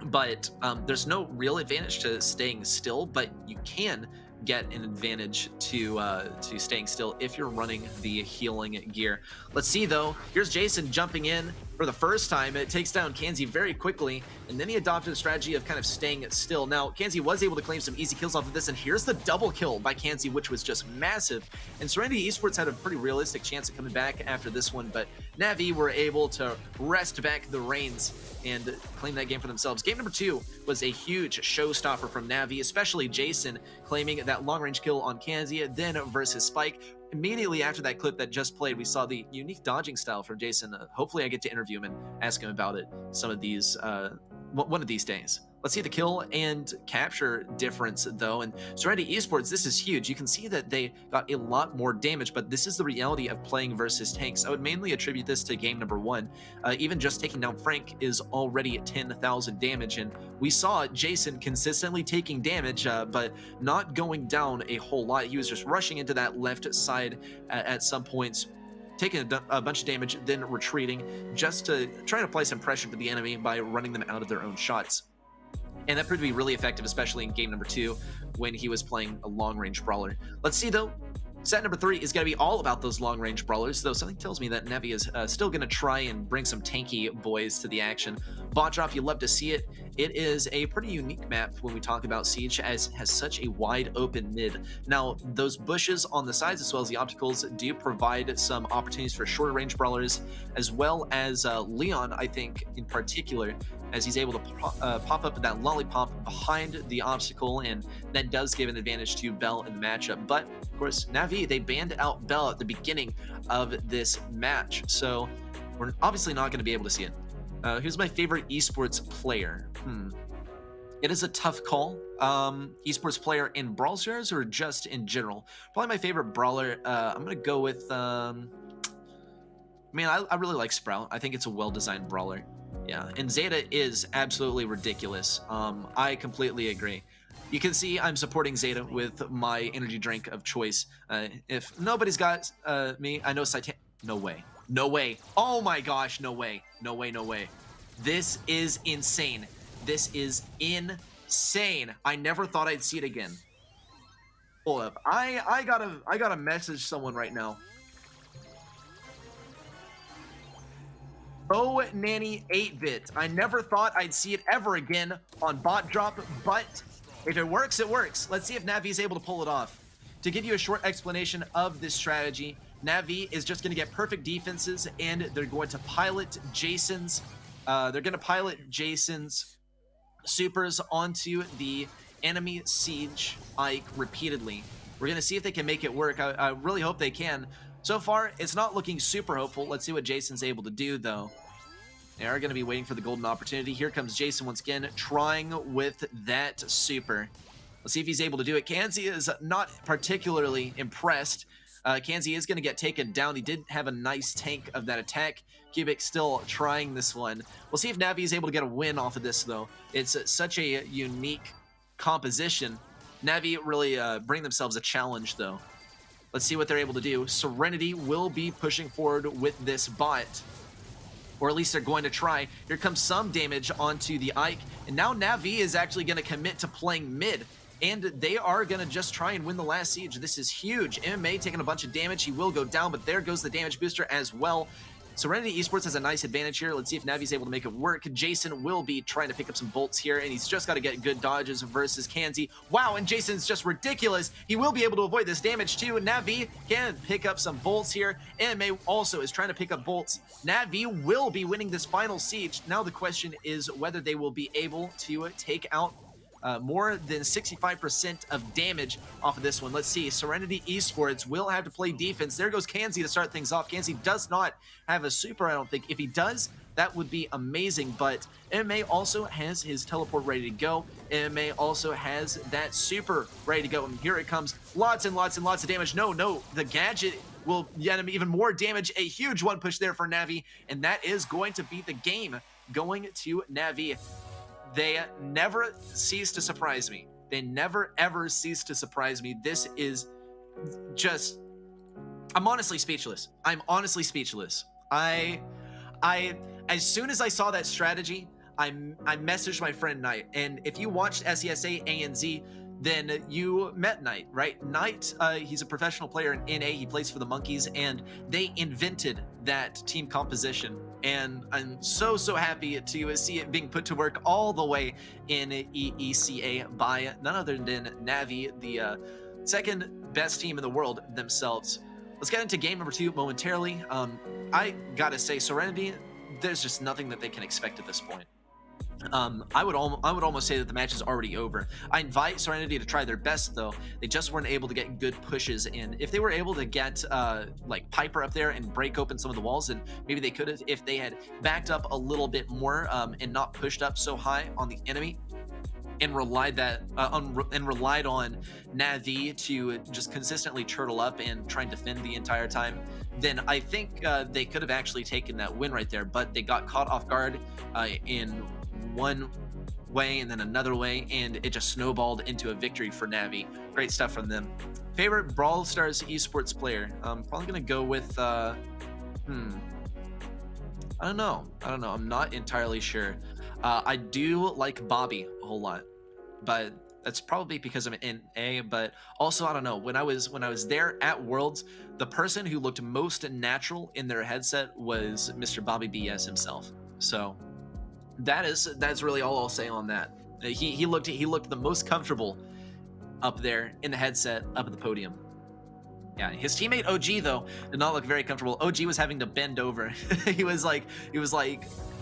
but there's no real advantage to staying still, but you can get an advantage to staying still if you're running the healing gear. Let's see, though. Here's Jason jumping in for the first time. It takes down Kanzi very quickly, and then he adopted a strategy of kind of staying still. Now, Kanzi was able to claim some easy kills off of this, and here's the double kill by Kanzi, which was just massive. And Serenity Esports had a pretty realistic chance of coming back after this one, but Navi were able to wrest back the reins and claim that game for themselves. Game number 2 was a huge showstopper from Navi, especially Jason claiming that long-range kill on Kanzi, then versus Spike. Immediately after that clip that just played, we saw the unique dodging style from Jason. Hopefully I get to interview him and ask him about it some of these, one of these days. Let's see the kill and capture difference, though. And Serenity Esports, this is huge. You can see that they got a lot more damage, but this is the reality of playing versus tanks. I would mainly attribute this to game number 1. Even just taking down Frank is already at 10,000 damage, and we saw Jason consistently taking damage, but not going down a whole lot. He was just rushing into that left side at some points, taking a bunch of damage, then retreating, just to try to apply some pressure to the enemy by running them out of their own shots. And that proved to be really effective, especially in game number 2 when he was playing a long-range brawler. Let's see, though. Set number 3 is going to be all about those long-range brawlers, though something tells me that Navi is still going to try and bring some tanky boys to the action. Bot drop, you love to see it. It is a pretty unique map when we talk about Siege, as has such a wide open mid. Now, those bushes on the sides as well as the obstacles do provide some opportunities for shorter range brawlers, as well as Leon, I think, in particular, as he's able to pop up with that lollipop behind the obstacle, and that does give an advantage to Bell in the matchup. But, of course, Navi, they banned out Bell at the beginning of this match, so we're obviously not going to be able to see it. Who's my favorite esports player? It is a tough call. Esports player in Brawl Stars or just in general? Probably my favorite brawler. I'm going to go with... I really like Sprout. I think it's a well-designed brawler. Yeah, and Zeta is absolutely ridiculous. I completely agree. You can see I'm supporting Zeta with my energy drink of choice. If nobody's got me, I know No way. No way. Oh my gosh, no way. No way, no way. This is insane. This is insane. I never thought I'd see it again. Hold up. I gotta message someone right now. Oh, Nanny 8-bit. I never thought I'd see it ever again on bot drop, but if it works, it works. Let's see if Navi's able to pull it off. to give you a short explanation of this strategy, Navi is just going to get perfect defenses, and they're going to pilot Jason's supers onto the enemy siege Ike repeatedly. We're going to see if they can make it work. I really hope they can. So far, it's not looking super hopeful. Let's see what Jason's able to do, though. They are going to be waiting for the golden opportunity. Here comes Jason once again, trying with that super. Let's see if he's able to do it. Kanzi is not particularly impressed. Kanzi is going to get taken down. He did have a nice tank of that attack. Cubic still trying this one. We'll see if Navi is able to get a win off of this, though. It's such a unique composition. Navi really bring themselves a challenge, though. Let's see what they're able to do. Serenity will be pushing forward with this bot. Or at least they're going to try. Here comes some damage onto the Ike. And now Navi is actually going to commit to playing mid. And they are going to just try and win the last siege. This is huge. MMA taking a bunch of damage. He will go down, but there goes the damage booster as well. Serenity Esports has a nice advantage here. Let's see if Navi's able to make it work. Jason will be trying to pick up some bolts here, and he's just got to get good dodges versus Kanzi. Wow, and Jason's just ridiculous. He will be able to avoid this damage too. Navi can pick up some bolts here. MMA also is trying to pick up bolts. Navi will be winning this final siege. Now the question is whether they will be able to take out more than 65% of damage off of this one. Let's see. Serenity Esports will have to play defense. There goes Kanzi to start things off. Kanzi does not have a super, I don't think. If he does, that would be amazing. But MMA also has his teleport ready to go. MMA also has that super ready to go. And here it comes. Lots and lots and lots of damage. No, the gadget will get him even more damage. A huge one push there for Navi. And that is going to be the game going to Navi. They never cease to surprise me. They never, ever cease to surprise me. This is just... I'm honestly speechless. I'm honestly speechless. As soon as I saw that strategy, I messaged my friend Knight. And if you watched SESA ANZ, then you met Knight, right? Knight, he's a professional player in NA. He plays for the Monkeys, and they invented that team composition. And I'm so happy to see it being put to work all the way in EECA by none other than Navi, the second best team in the world themselves. Let's get into game number 2 momentarily. I gotta say, Serenity, there's just nothing that they can expect at this point. I would almost say that the match is already over. I invite Serenity to try their best, though. They just weren't able to get good pushes in. If they were able to get like Piper up there and break open some of the walls, then maybe they could have, if they had backed up a little bit more and not pushed up so high on the enemy, and relied on Navi to just consistently turtle up and try and defend the entire time, then I think they could have actually taken that win right there. But they got caught off guard in one way and then another way, and it just snowballed into a victory for Navi. Great stuff from them. Favorite Brawl Stars Esports player? I'm probably gonna go with I don't know. I'm not entirely sure. I do like Bobby a whole lot, but that's probably because I'm in NA. But also, I don't know. When I was there at Worlds, the person who looked most natural in their headset was Mr. Bobby BS himself. So that's really all I'll say on that. He looked the most comfortable up there in the headset up at the podium. Yeah, his teammate OG though did not look very comfortable. OG was having to bend over. he was like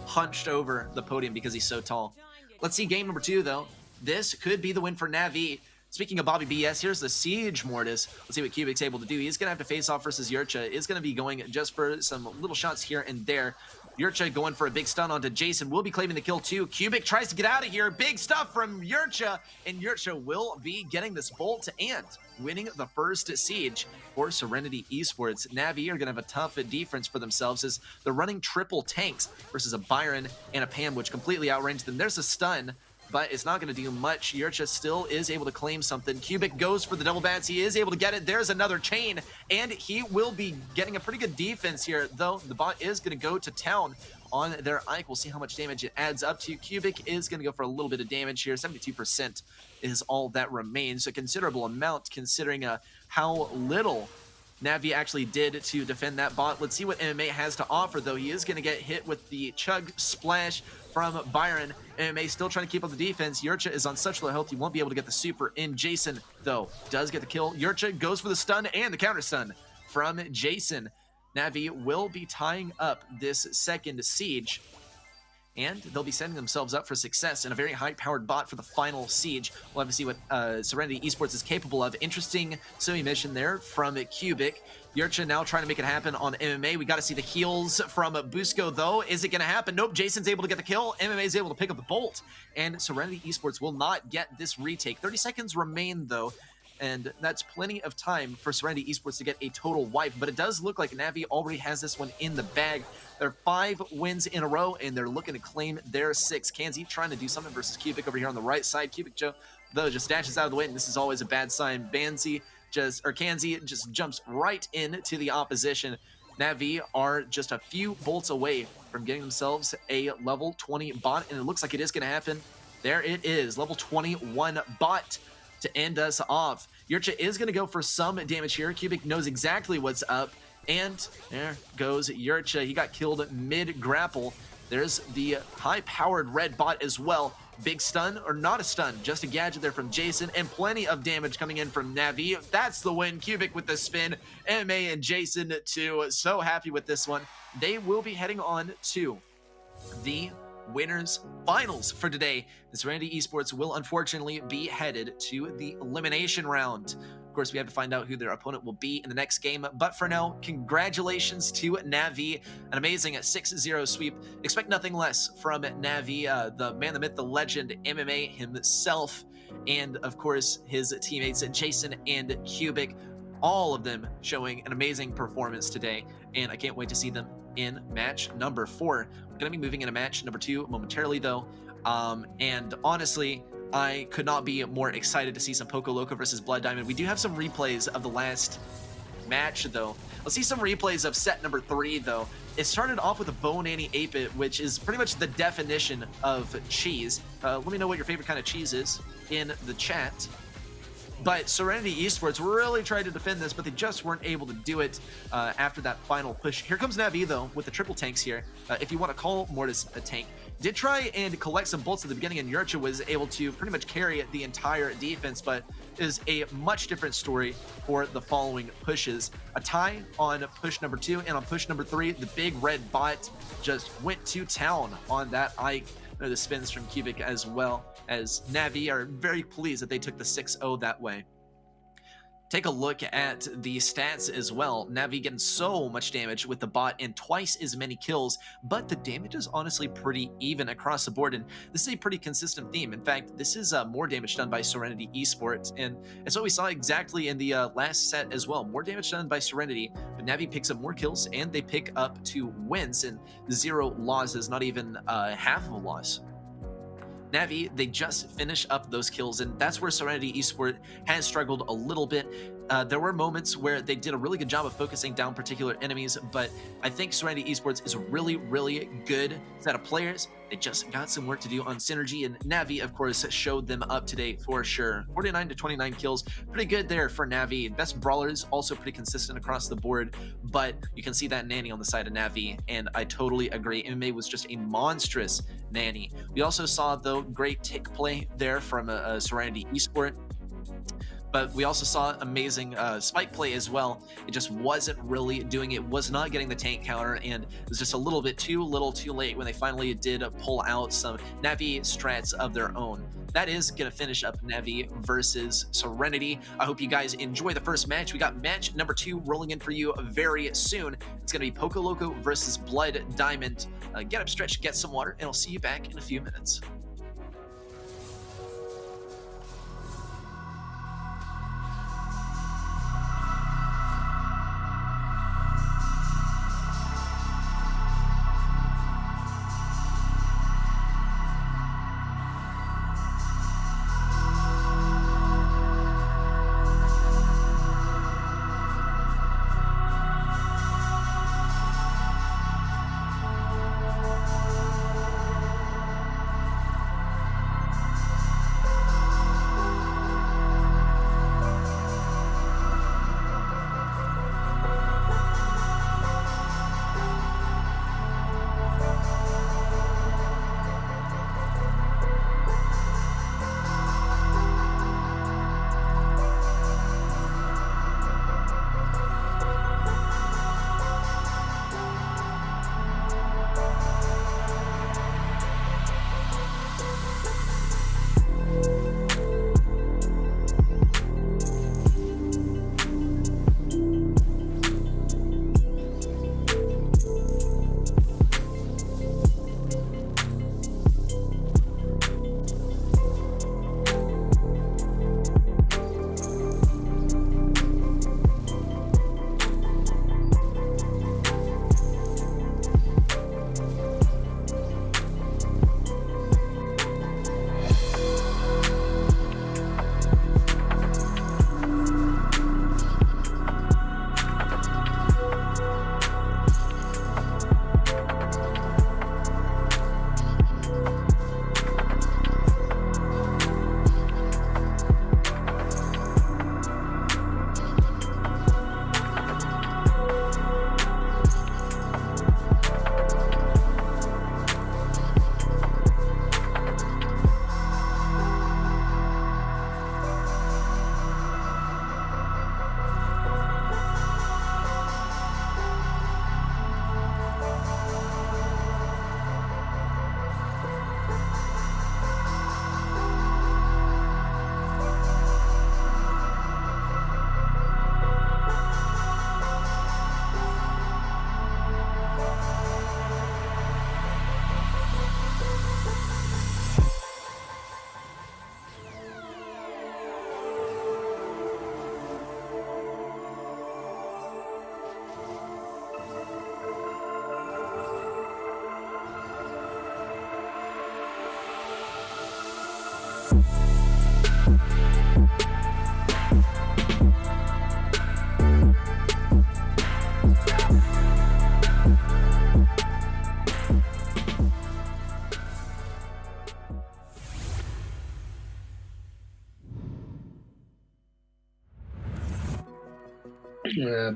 hunched over the podium because he's so tall. Let's see game number 2 though. This could be the win for Navi. Speaking of Bobby BS, here's the Siege Mortis. Let's see what Cubic's able to do. He's gonna have to face off versus Yurcha. Is gonna be going just for some little shots here and there. Yurcha going for a big stun onto Jason. Will be claiming the kill too. Cubic tries to get out of here. Big stuff from Yurcha, and Yurcha will be getting this bolt and winning the first siege for Serenity Esports. Navi are going to have a tough defense for themselves as they're running triple tanks versus a Byron and a Pam, which completely outranged them. There's a stun, but it's not going to do much. Yurcha still is able to claim something. Cubic goes for the double bats. He is able to get it. There's another chain, and he will be getting a pretty good defense here, though the bot is going to go to town on their Ike. We'll see how much damage it adds up to. Cubic is going to go for a little bit of damage here. 72% is all that remains. A considerable amount considering how little Navi actually did to defend that bot. Let's see what MMA has to offer, though. He is going to get hit with the Chug Splash from Byron. MMA still trying to keep up the defense. Yurcha is on such low health, he won't be able to get the super in. Jason, though, does get the kill. Yurcha goes for the stun and the counter stun from Jason. Navi will be tying up this second siege, and they'll be setting themselves up for success in a very high-powered bot for the final siege. We'll have to see what Serenity Esports is capable of. Interesting semi-mission there from Cubic. Yurcha now trying to make it happen on MMA. We got to see the heals from Busco, though. Is it going to happen? Nope, Jason's able to get the kill. MMA is able to pick up the bolt, and Serenity Esports will not get this retake. 30 seconds remain, though, and that's plenty of time for Serenity Esports to get a total wipe, but it does look like Navi already has this one in the bag. They're 5 wins in a row, and they're looking to claim their 6. Kanzi trying to do something versus Cubic over here on the right side. Cubic Joe, though, just dashes out of the way, and this is always a bad sign. Kanzi just jumps right into the opposition. Navi are just a few bolts away from getting themselves a level 20 bot, and it looks like it is going to happen. There it is, level 21 bot to end us off. Yurcha is going to go for some damage here. Cubic knows exactly what's up, and there goes Yurcha. He got killed mid-grapple. There's the high-powered red bot as well. Big stun, or not a stun, just a gadget there from Jason, and plenty of damage coming in from Navi. That's the win. Cubic with the spin. MMA and Jason too. So happy with this one. They will be heading on to the winners finals for today. The Serenity Esports will unfortunately be headed to the elimination round. Of course, we have to find out who their opponent will be in the next game, but for now, congratulations to Navi. An amazing 6-0 sweep. Expect nothing less from Navi, the man, the myth, the legend, MMA himself, and of course his teammates Jason and Cubic, all of them showing an amazing performance today, and I can't wait to see them in match number 4. We're going to be moving into match number 2 momentarily, though, and honestly, I could not be more excited to see some Poco Loco versus Blood Diamond. We do have some replays of the last match, though. Let's see some replays of set number 3, though. It started off with a Bo Nanny 8-bit, which is pretty much the definition of cheese. Let me know what your favorite kind of cheese is in the chat. But Serenity Esports really tried to defend this, but they just weren't able to do it after that final push. Here comes Navi, though, with the triple tanks here. If you want to call Mortis a tank. Did try and collect some bolts at the beginning, and Yurcha was able to pretty much carry the entire defense, but is a much different story for the following pushes. A tie on push number 2, and on push number 3, the big red bot just went to town on that Ike. The spins from Cubic, as well as Navi are very pleased that they took the 6-0 that way. Take a look at the stats as well. Navi getting so much damage with the bot and twice as many kills, but the damage is honestly pretty even across the board, and this is a pretty consistent theme. In fact, this is more damage done by Serenity Esports, and it's what we saw exactly in the last set as well. More damage done by Serenity, but Navi picks up more kills, and they pick up 2 wins and 0 losses, not even half of a loss. Navi, they just finish up those kills, and that's where Serenity Esports has struggled a little bit. There were moments where they did a really good job of focusing down particular enemies, but I think Serenity Esports is a really, really good set of players. They just got some work to do on synergy, and Navi, of course, showed them up today for sure. 49 to 29 kills, pretty good there for Navi. Best brawlers, also pretty consistent across the board, but you can see that nanny on the side of Navi, and I totally agree. MMA was just a monstrous nanny. We also saw, though, great tick play there from Serenity Esports. But we also saw amazing spike play as well. It just wasn't really doing it, was not getting the tank counter, and it was just a little bit too late when they finally did pull out some Navi strats of their own. That is going to finish up Navi versus Serenity. I hope you guys enjoy the first match. We got match number 2 rolling in for you very soon. It's going to be Poco Loco versus Blood Diamond. Get up, stretch, get some water, and I'll see you back in a few minutes.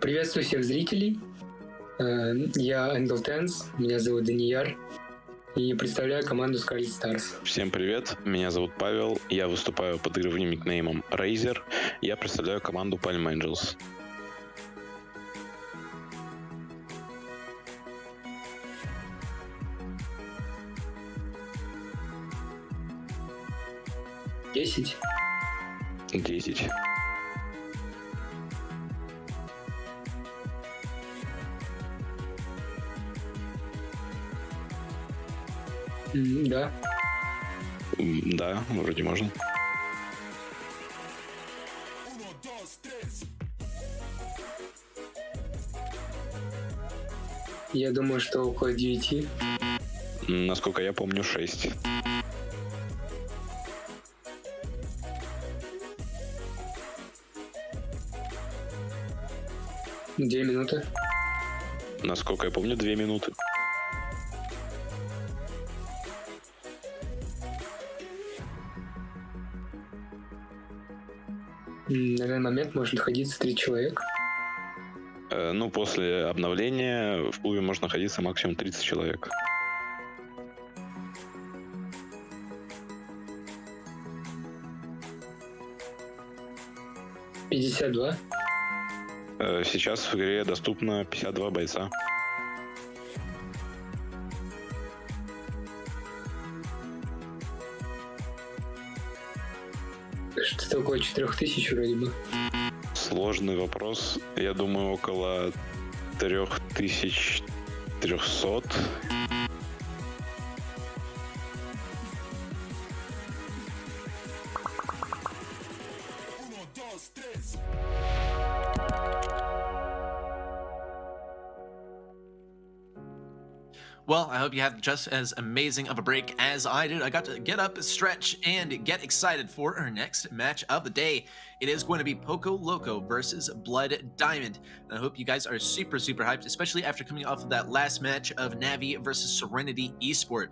Приветствую всех зрителей. Я Энглтенс, меня зовут Данияр, и представляю команду Scarlet Stars. Всем привет, меня зовут Павел, я выступаю под игровым никнеймом Razer, я представляю команду Palm Angels. Десять. 10. Да. Да, вроде можно. Я думаю, что около 9. Насколько я помню, 6. Две минуты. Насколько я помню, 2 минуты. На данный момент может находиться 3 человека. Ну, после обновления в клубе может находиться максимум 30 человек. — 52. Сейчас в игре доступно 52 бойца. Что-то около 4000 вроде бы. Сложный вопрос. Я думаю, около 3300. Well, I hope you had just as amazing of a break as I did. I got to get up, stretch, and get excited for our next match of the day. It is going to be Poco Loco versus Blood Diamond. And I hope you guys are super hyped, especially after coming off of that last match of Navi versus Serenity Esports.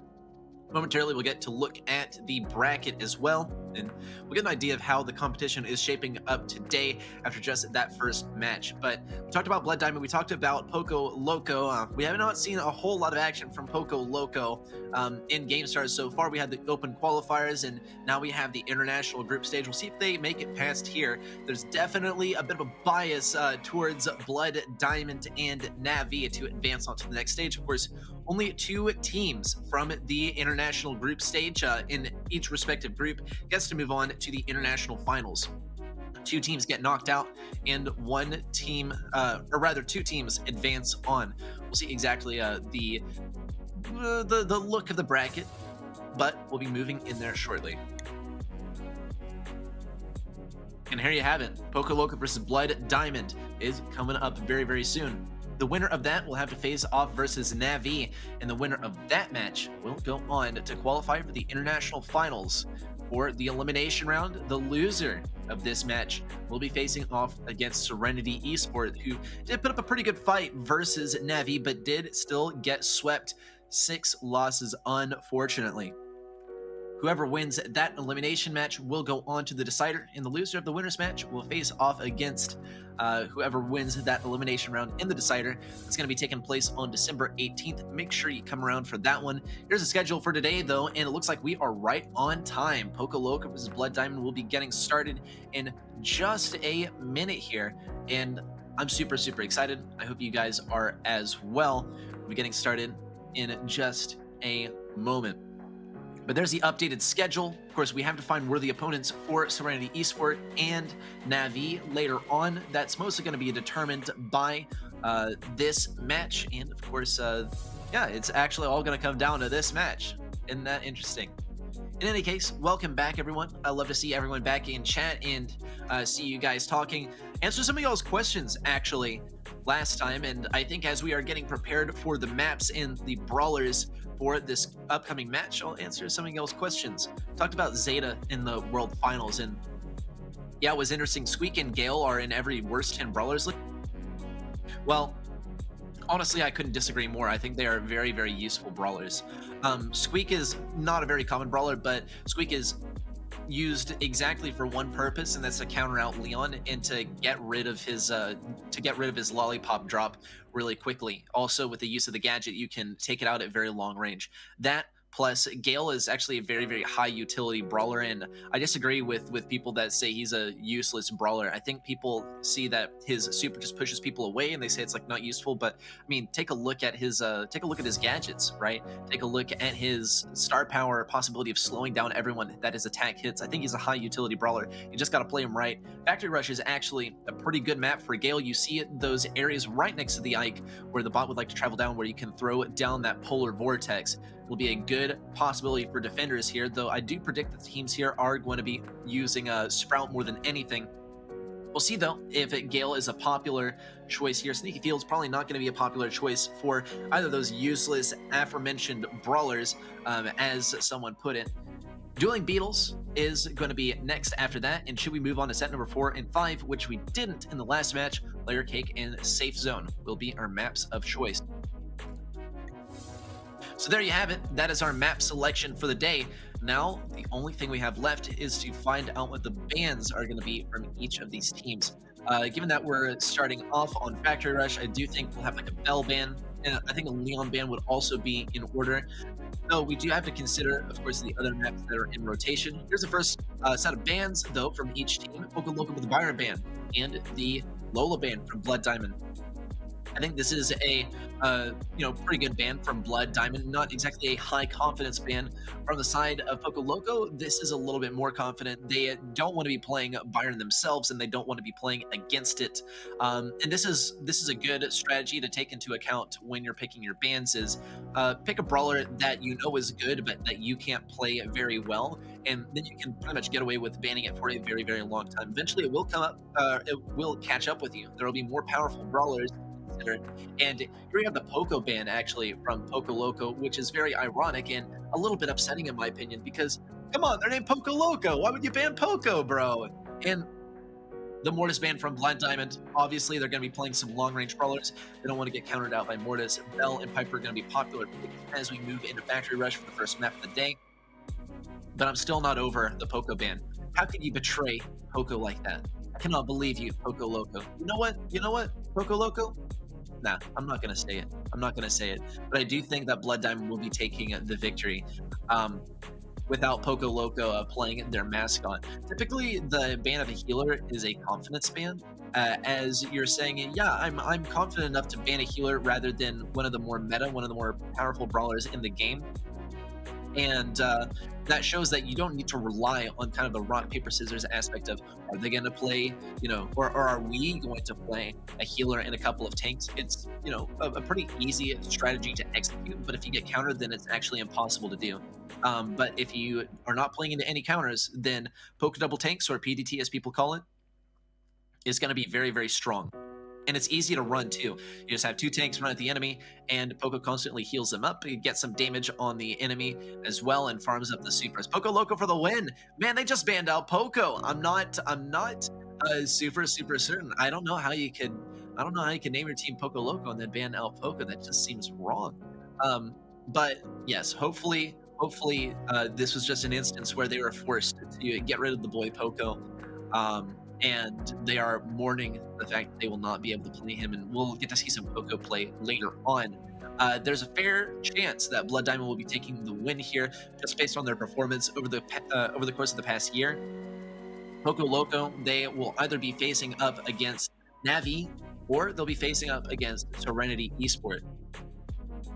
Momentarily, we'll get to look at the bracket as well, and we'll get an idea of how the competition is shaping up today after just that first match. But we talked about Blood Diamond, we talked about Poco Loco. We have not seen a whole lot of action from Poco Loco in GameStars so far. We had the open qualifiers, and now we have the international group stage. We'll see if they make it past here. There's definitely a bit of a bias towards Blood Diamond and Navi to advance on to the next stage. Of course, only 2 teams from the international group stage in each respective group gets to move on to the international finals. 2 teams get knocked out, and 1 team, or rather 2 teams advance on. We'll see exactly the look of the bracket, but we'll be moving in there shortly. And here you have it. Poco Loco versus Blood Diamond is coming up very soon. The winner of that will have to face off versus Navi, and the winner of that match will go on to qualify for the international finals. For the elimination round, the loser of this match will be facing off against Serenity Esports, who did put up a pretty good fight versus Navi, but did still get swept. 6 losses, unfortunately. Whoever wins that elimination match will go on to the decider, and the loser of the winner's match will face off against whoever wins that elimination round in the decider. It's going to be taking place on December 18th. Make sure you come around for that one. Here's the schedule for today, though, and it looks like we are right on time. Poco Loco versus Blood Diamond will be getting started in just a minute here, and I'm super excited. I hope you guys are as well. We'll be getting started in just a moment. But there's the updated schedule. Of course, we have to find worthy opponents for Serenity Esports and Navi later on. That's mostly going to be determined by this match. And of course, yeah, it's actually all going to come down to this match. Isn't that interesting? In any case, welcome back, everyone. I love to see everyone back in chat and see you guys talking. Answer some of y'all's questions, actually. last time. And I think as we are getting prepared for the maps and the brawlers for this upcoming match, I'll answer some of y'all's questions. Talked about Zeta in the World Finals, and yeah, it was interesting. Squeak and Gale are in every worst 10 brawlers list. Well, honestly, I couldn't disagree more. I think they are very, very useful brawlers. Squeak is not a very common brawler, but Squeak is used exactly for one purpose, and that's to counter out Leon and to get rid of his lollipop drop really quickly. Also, with the use of the gadget, you can take it out at very long range. That plus Gale is actually a very, very high utility brawler, and I disagree with people that say he's a useless brawler. I think people see that his super just pushes people away and they say it's like not useful, but I mean, take a look at his gadgets, right? Take a look at his star power possibility of slowing down everyone that his attack hits. I think he's a high utility brawler. You just got to play him right. Factory Rush is actually a pretty good map for Gale. You see those areas right next to the Ike where the bot would like to travel down, where you can throw down that polar vortex. Will be a good possibility for defenders here, though I do predict that the teams here are going to be using Sprout more than anything. We'll see, though, if Gale is a popular choice here. Sneaky Field's probably not going to be a popular choice for either of those useless aforementioned brawlers, as someone put it. Dueling Beetles is going to be next after that, and should we move on to set number 4 and 5, which we didn't in the last match, Layer Cake and Safe Zone will be our maps of choice. So there you have it. That is our map selection for the day. Now, the only thing we have left is to find out what the bans are going to be from each of these teams. Given that we're starting off on Factory Rush, I do think we'll have like a Bell ban, and I think a Leon ban would also be in order. So we do have to consider, of course, the other maps that are in rotation. Here's the first set of bans, though, from each team. Poco Loco with the Byron ban and the Lola ban from Blood Diamond. I think this is a pretty good ban from Blood Diamond. Not exactly a high confidence ban from the side of Poco Loco. This is a little bit more confident. They don't want to be playing Byron themselves, and they don't want to be playing against it. And this is a good strategy to take into account when you're picking your bans. Is pick a brawler that you know is good, but that you can't play very well, and then you can pretty much get away with banning it for a very, very long time. Eventually, it will come up. It will catch up with you. There will be more powerful brawlers. And here we have the Poco ban actually from Poco Loco, which is very ironic and a little bit upsetting in my opinion, because come on, they're named Poco Loco. Why would you ban Poco, bro? And the Mortis ban from Blood Diamond. Obviously, they're going to be playing some long-range brawlers. They don't want to get countered out by Mortis. Bell and Piper are going to be popular as we move into Factory Rush for the first map of the day. But I'm still not over the Poco ban. How could you betray Poco like that? I cannot believe you, Poco Loco. You know what, Poco Loco? Nah, I'm not going to say it. But I do think that Blood Diamond will be taking the victory without Poco Loco playing their mascot. Typically, the ban of a healer is a confidence ban. As you're saying, yeah, I'm confident enough to ban a healer rather than one of the more powerful brawlers in the game. And that shows that you don't need to rely on kind of the rock, paper, scissors aspect of, are they going to play, or are we going to play a healer and a couple of tanks? It's, a pretty easy strategy to execute, but if you get countered, then it's actually impossible to do. But if you are not playing into any counters, then Poke Double Tanks, or PDT as people call it, is going to be very, very strong. And it's easy to run too. You just have 2 tanks run at the enemy, and Poco constantly heals them up. You get some damage on the enemy as well, and farms up the supers. Poco Loco for the win. Man, they just banned out Poco. I'm not super certain. I don't know how you can name your team Poco Loco and then ban out Poco. That just seems wrong. But yes, hopefully this was just an instance where they were forced to get rid of the boy Poco. And they are mourning the fact that they will not be able to play him, and we'll get to see some Poco play later on. There's a fair chance that Blood Diamond will be taking the win here, just based on their performance over the course of the past year. Poco Loco, they will either be facing up against Navi, or they'll be facing up against Serenity Esports.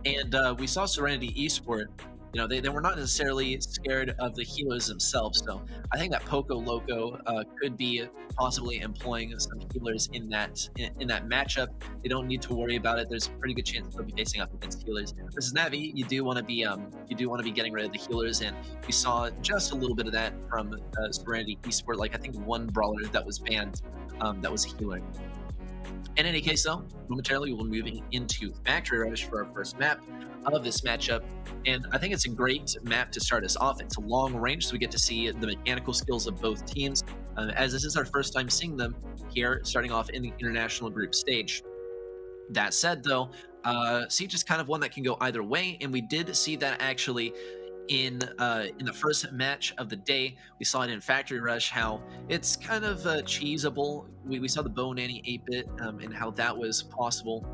And we saw Serenity Esports. They were not necessarily scared of the healers themselves, so I think that Poco Loco could be possibly employing some healers in that matchup. They don't need to worry about it. There's a pretty good chance they'll be facing up against healers. Versus Navi, you do want to be getting rid of the healers, and we saw just a little bit of that from Serenity Esports. Like I think one brawler that was banned that was a healer. In any case, though, momentarily we'll be moving into Factory Rush for our first map of this matchup. And I think it's a great map to start us off. It's a long range, so we get to see the mechanical skills of both teams, as this is our first time seeing them here, starting off in the international group stage. That said, though, Siege is kind of one that can go either way, and we did see that actually in the first match of the day. We saw it in Factory Rush, how it's kind of cheesable. We saw the Bo Nanny 8-bit and how that was possible.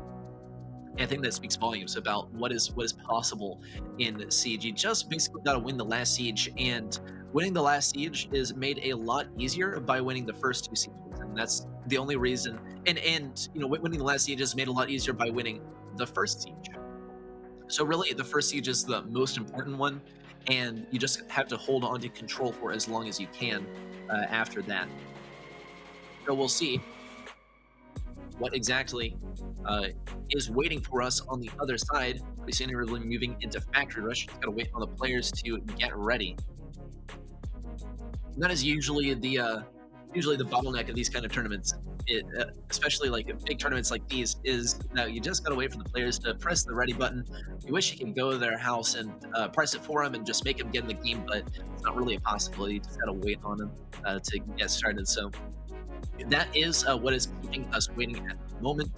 And I think that speaks volumes about what is possible in Siege. You just basically got to win the last siege, and winning the last siege is made a lot easier by winning the first 2 sieges, and that's the only reason. And you know, winning the last siege is made a lot easier by winning the first siege. So really, the first siege is the most important one, and you just have to hold on to control for as long as you can after that. So we'll see what exactly is waiting for us on the other side. We see we're really moving into Factory Rush. Just gotta wait on the players to get ready. And that is usually the bottleneck of these kind of tournaments. Especially like big tournaments like these, is that you just gotta wait for the players to press the ready button. You wish you could go to their house and press it for them and just make them get in the game, but it's not really a possibility. You just gotta wait on them to get started. So that is what is keeping us waiting at the moment.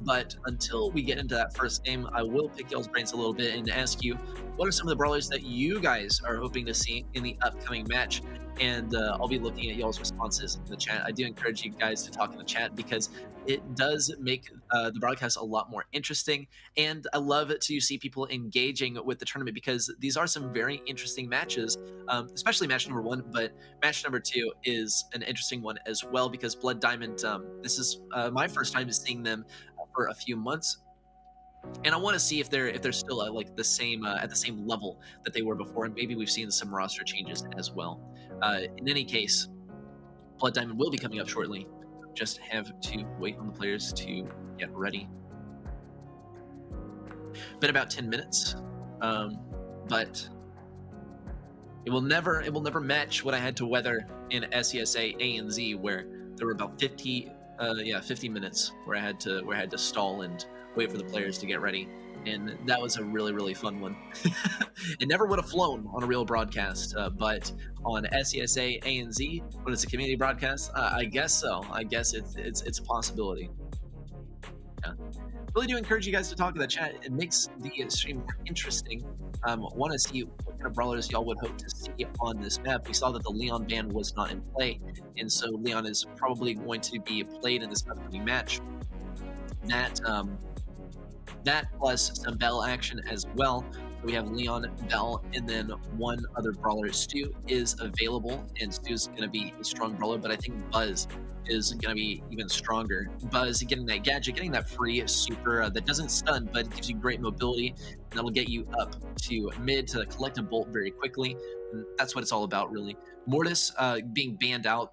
But until we get into that first game, I will pick y'all's brains a little bit and ask you, what are some of the brawlers that you guys are hoping to see in the upcoming match? And I'll be looking at y'all's responses in the chat. I do encourage you guys to talk in the chat, because it does make the broadcast a lot more interesting. And I love to see people engaging with the tournament, because these are some very interesting matches, especially match number 1. But match number 2 is an interesting one as well, because Blood Diamond, this is my first time seeing them for a few months. And I want to see if they're still like the same at the same level that they were before, and maybe we've seen some roster changes as well. In any case, Blood Diamond will be coming up shortly. Just have to wait on the players to get ready. Been about 10 minutes, but it will never match what I had to weather in SESA ANZ, where there were about 50 minutes where I had to stall and wait for the players to get ready, and that was a really fun one. It never would have flown on a real broadcast, but on SESA ANZ, when it's a community broadcast, I guess so. I guess it's a possibility. Yeah. Really do encourage you guys to talk in the chat. It makes the stream more interesting. Want to see what kind of brawlers y'all would hope to see on this map. We saw that the Leon ban was not in play, and so Leon is probably going to be played in this upcoming match. That plus some Bell action as well. So we have Leon, Bell, and then one other brawler. Stu is available, and Stu's going to be a strong brawler, but I think Buzz is going to be even stronger. Buzz getting that gadget, getting that free super that doesn't stun, but it gives you great mobility, and that'll get you up to mid to collect a bolt very quickly. And that's what it's all about, really. Mortis being banned out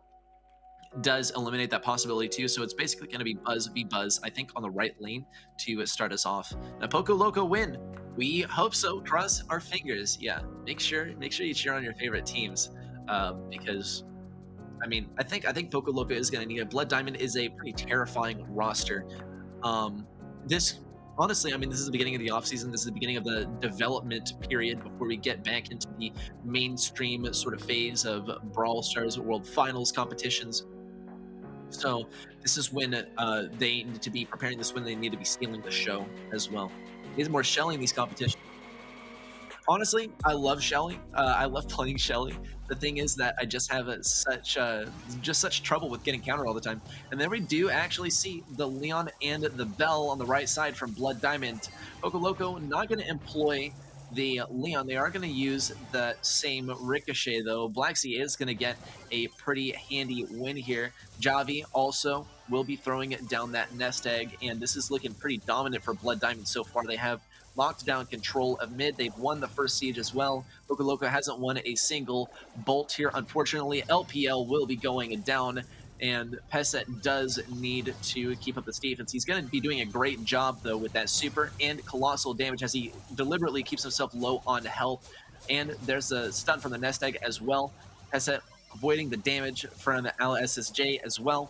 does eliminate that possibility too, so it's basically going to be Buzz v Buzz, I think, on the right lane to start us off. Now, Poco Loco win. We hope so. Cross our fingers. Yeah, make sure you cheer on your favorite teams, because I mean, I think Poco Loco is going to need it. Blood Diamond is a pretty terrifying roster. This honestly, I mean, this is the beginning of the offseason. This is the beginning of the development period before we get back into the mainstream sort of phase of Brawl Stars World Finals competitions. So this is when they need to be preparing this, when they need to be stealing the show as well. Need more Shelly in these competitions. Honestly, I love Shelly. I love playing Shelly. The thing is that I just have such trouble with getting countered all the time. And then we do actually see the Leon and the Bell on the right side from Blood Diamond. Poco Loco not going to employ the Leon. They are going to use the same Ricochet, though. Black Sea is going to get a pretty handy win here. Javi also will be throwing down that nest egg, and this is looking pretty dominant for Blood Diamond so far. They have locked down control of mid. They've won the first siege as well. Poco Loco hasn't won a single bolt here, unfortunately. LPL will be going down, and Peset does need to keep up this defense. He's going to be doing a great job, though, with that super and colossal damage as he deliberately keeps himself low on health. And there's a stun from the nest egg as well. Peset avoiding the damage from the SSJ as well.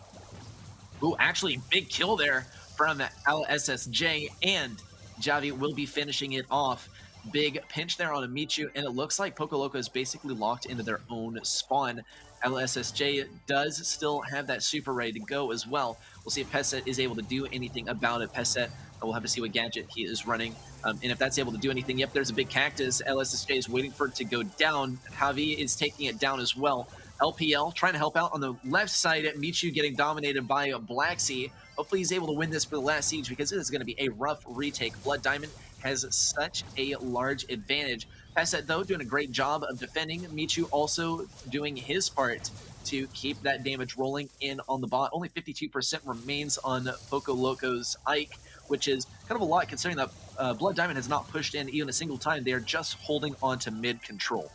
Ooh, actually, big kill there from LSSJ, and Javi will be finishing it off. Big pinch there on a Michu, and it looks like Poco Loco is basically locked into their own spawn. LSSJ does still have that super ready to go as well. We'll see if Pesset is able to do anything about it. Pesset, we'll have to see what gadget he is running. And if that's able to do anything, yep, there's a big cactus. LSSJ is waiting for it to go down. Javi is taking it down as well. LPL trying to help out on the left side. Michu getting dominated by Black Sea. Hopefully he's able to win this for the last siege, because it is going to be a rough retake. Blood Diamond has such a large advantage. Pesset, though, doing a great job of defending. Michu also doing his part to keep that damage rolling in on the bot. Only 52% remains on Poco Loco's Ike, which is kind of a lot considering that Blood Diamond has not pushed in even a single time. They are just holding on to mid control.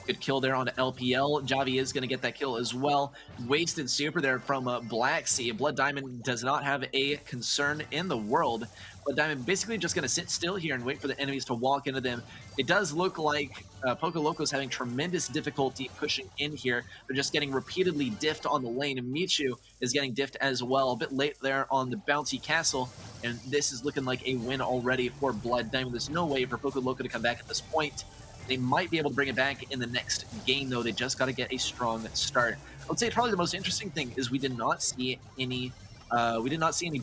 Good kill there on LPL. Javi is going to get that kill as well. Wasted super there from Black Sea. Blood Diamond does not have a concern in the world. Blood Diamond basically just going to sit still here and wait for the enemies to walk into them. It does look like Poco Loco is having tremendous difficulty pushing in here. They're just getting repeatedly diffed on the lane, and Michu is getting diffed as well. A bit late there on the bouncy castle, and this is looking like a win already for Blood Diamond. There's no way for Poco Loco to come back at this point. They might be able to bring it back in the next game, though. They just got to get a strong start. I would say probably the most interesting thing is we did not see any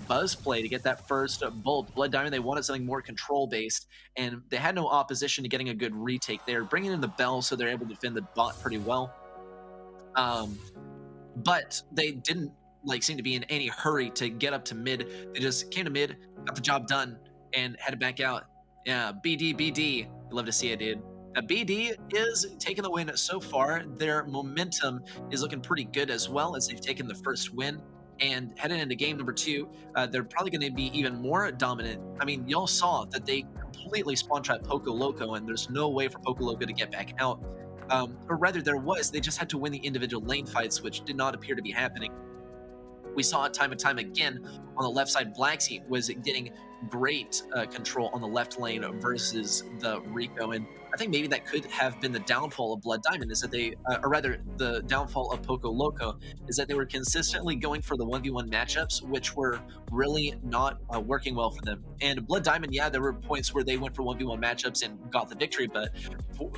buzz play to get that first bolt. Blood Diamond, they wanted something more control based, and they had no opposition to getting a good retake. They're bringing in the bell, so they're able to defend the bot pretty well. But they didn't seem to be in any hurry to get up to mid. They just came to mid, got the job done, and headed back out. Yeah, BD. I'd love to see it, dude. BD is taking the win so far. Their momentum is looking pretty good as well, as they've taken the first win. And heading into game number 2, they're probably going to be even more dominant. I mean, y'all saw that they completely spawn trapped Poco Loco, and there's no way for Poco Loco to get back out. Or rather, there was. They just had to win the individual lane fights, which did not appear to be happening. We saw it time and time again on the left side. Black Sea was getting great control on the left lane versus the Rico, and I think maybe that could have been the downfall of Blood Diamond, is that they, or rather the downfall of Poco Loco, is that they were consistently going for the 1v1 matchups, which were really not working well for them. And Blood Diamond, yeah, there were points where they went for 1v1 matchups and got the victory, but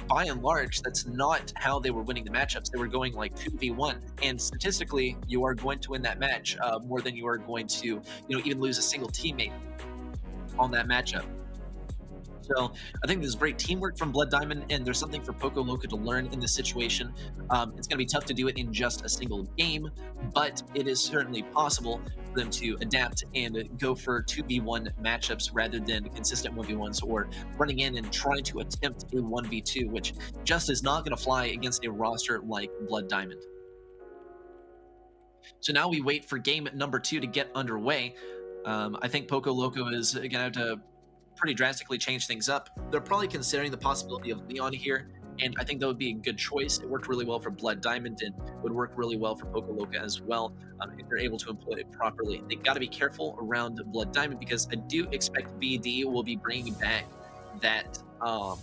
by and large, that's not how they were winning the matchups. They were going like 2v1, and statistically, you are going to win that match more than you are going to, even lose a single teammate on that matchup. So I think there's great teamwork from Blood Diamond, and there's something for Poco Loco to learn in this situation. It's going to be tough to do it in just a single game, but it is certainly possible for them to adapt and go for 2v1 matchups rather than consistent 1v1s, or running in and trying to attempt a 1v2, which just is not going to fly against a roster like Blood Diamond. So now we wait for game number 2 to get underway. I think Poco Loco is going to have to pretty drastically change things up. They're probably considering the possibility of Leon here, and I think that would be a good choice. It worked really well for Blood Diamond, and would work really well for Poco Loco as well, if they're able to employ it properly. They've got to be careful around Blood Diamond, because I do expect BD will be bringing back that, I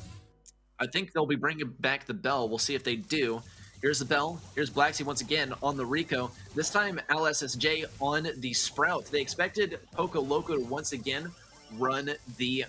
think they'll be bringing back the bell. We'll see if they do. Here's the bell. Here's Black Sea once again on the Rico. This time, LSSJ on the Sprout. They expected Poco Loco to once again run the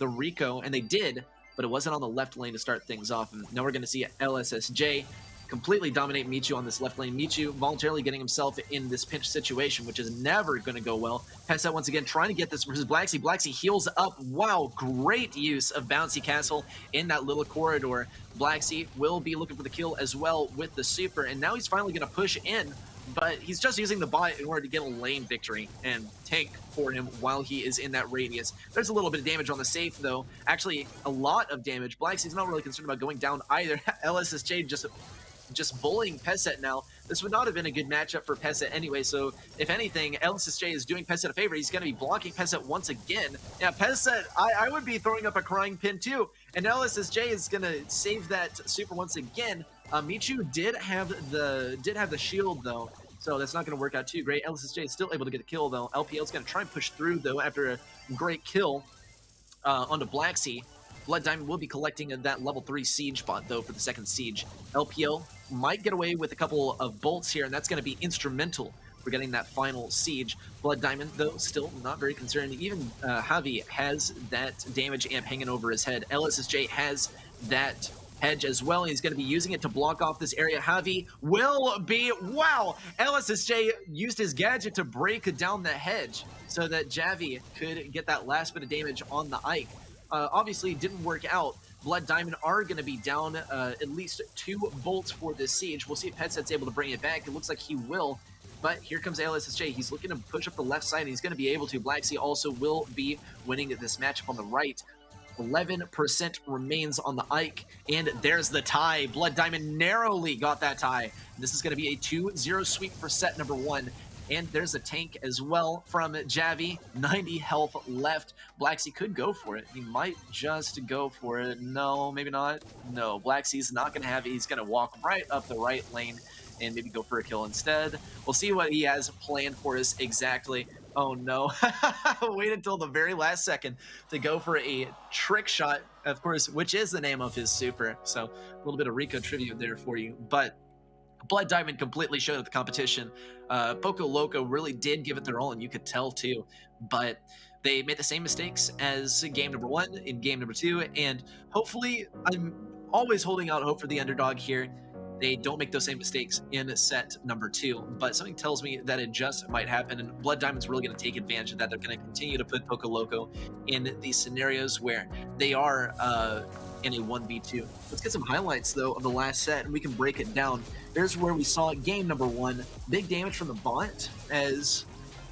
Rico, and they did, but it wasn't on the left lane to start things off. And now we're going to see LSSJ completely dominate Michu on this left lane. Michu voluntarily getting himself in this pinch situation, which is never going to go well. Pesset once again trying to get this versus Black Sea. Black Sea heals up. Wow, great use of Bouncy Castle in that little corridor. Black Sea will be looking for the kill as well with the super, and now he's finally going to push in, but he's just using the bot in order to get a lane victory and tank for him while he is in that radius. There's a little bit of damage on the safe, though. Actually, a lot of damage. Black Sea's not really concerned about going down either. LSSJ just bullying Pesset now. This would not have been a good matchup for Pesset anyway, so if anything, LSSJ is doing Pesset a favor. He's going to be blocking Pesset once again. Yeah, Pesset, I would be throwing up a crying pin too, and LSSJ is going to save that super once again. Michu did have the shield, though, so that's not going to work out too great. LSSJ is still able to get a kill, though. LPL is going to try and push through, though, after a great kill onto Black Sea. Blood Diamond will be collecting that level 3 siege bot, though, for the second siege. LPL might get away with a couple of bolts here, and that's going to be instrumental for getting that final siege. Blood Diamond, though, still not very concerned. Even Javi has that damage amp hanging over his head. LSSJ has that hedge as well, and he's going to be using it to block off this area. Javi will be, wow, LSSJ used his gadget to break down the hedge so that Javi could get that last bit of damage on the Ike. Obviously, it didn't work out. Blood Diamond are going to be down at least 2 bolts for this siege. We'll see if Headset's able to bring it back. It looks like he will, but here comes LSSJ. He's looking to push up the left side, and he's going to be able to. Black Sea also will be winning this matchup on the right. 11% remains on the Ike, and there's the tie. Blood Diamond narrowly got that tie. This is going to be a 2-0 sweep for set number 1. And there's a tank as well from Javi. 90 health left. Black Sea could go for it. He might just go for it. No, maybe not. No, Black Sea's not going to have it. He's going to walk right up the right lane and maybe go for a kill instead. We'll see what he has planned for us exactly. Oh no, wait until the very last second to go for a trick shot, of course, which is the name of his super. So a little bit of Rico trivia there for you. But Blood Diamond completely showed up the competition. Poco Loco really did give it their all, and you could tell too. But they made the same mistakes as game number 1 in game number 2, and hopefully, I'm always holding out hope for the underdog here. They don't make those same mistakes in set number 2, but something tells me that it just might happen, and Blood Diamond's really going to take advantage of that. They're going to continue to put Poco Loco in these scenarios where they are in a 1v2. Let's get some highlights, though, of the last set, and we can break it down. There's where we saw game number 1. Big damage from the bot, as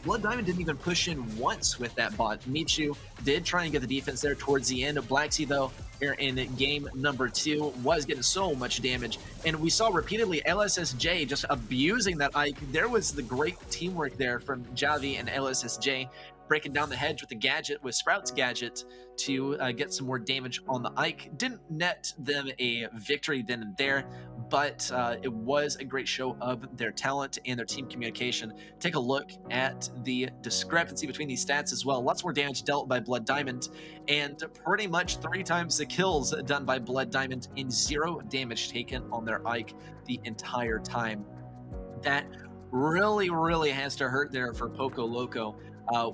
Blood Diamond didn't even push in once with that bot. Michu did try and get the defense there towards the end. Black Sea, though, here in game number 2 was getting so much damage, and we saw repeatedly LSSJ just abusing that Ike. There was the great teamwork there from Javi and LSSJ, breaking down the hedge with the gadget, with Sprout's gadget, to get some more damage on the Ike. Didn't net them a victory then and there, but it was a great show of their talent and their team communication. Take a look at the discrepancy between these stats as well. Lots more damage dealt by Blood Diamond, and pretty much 3 times the kills done by Blood Diamond, and 0 damage taken on their Ike the entire time. That really has to hurt there for Poco Loco.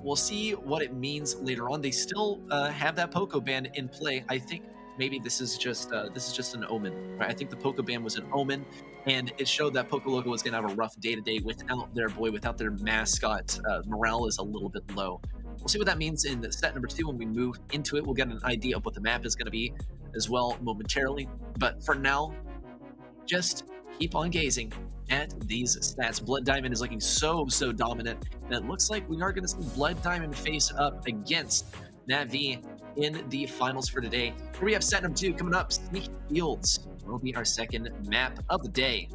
We'll see what it means later on. They still have that Poco ban in play. I think maybe this is just an omen, right? I think the Poco ban was an omen, and it showed that Poco Loco was going to have a rough day-to-day without their boy, without their mascot. Morale is a little bit low. We'll see what that means in set number 2 when we move into it. We'll get an idea of what the map is going to be as well momentarily. But for now, just keep on gazing at these stats. Blood Diamond is looking so dominant, and it looks like we are going to see Blood Diamond face up against Navi in the finals for today. Here we have set number 2 coming up. Sneaky Fields will be our second map of the day.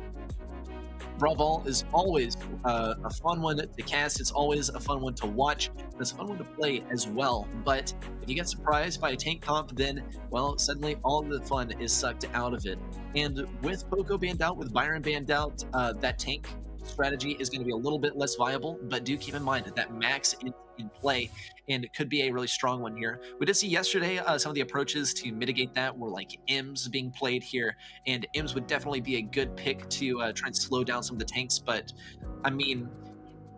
Brawl Ball is always a fun one to cast. It's always a fun one to watch. It's a fun one to play as well. But if you get surprised by a tank comp, then, well, suddenly all the fun is sucked out of it. And with Poco banned out, with Byron banned out, that tank strategy is going to be a little bit less viable. But do keep in mind that Max is in play, and it could be a really strong one here. We did see yesterday some of the approaches to mitigate that were like Ims being played here, and Ims would definitely be a good pick to try and slow down some of the tanks. But I mean,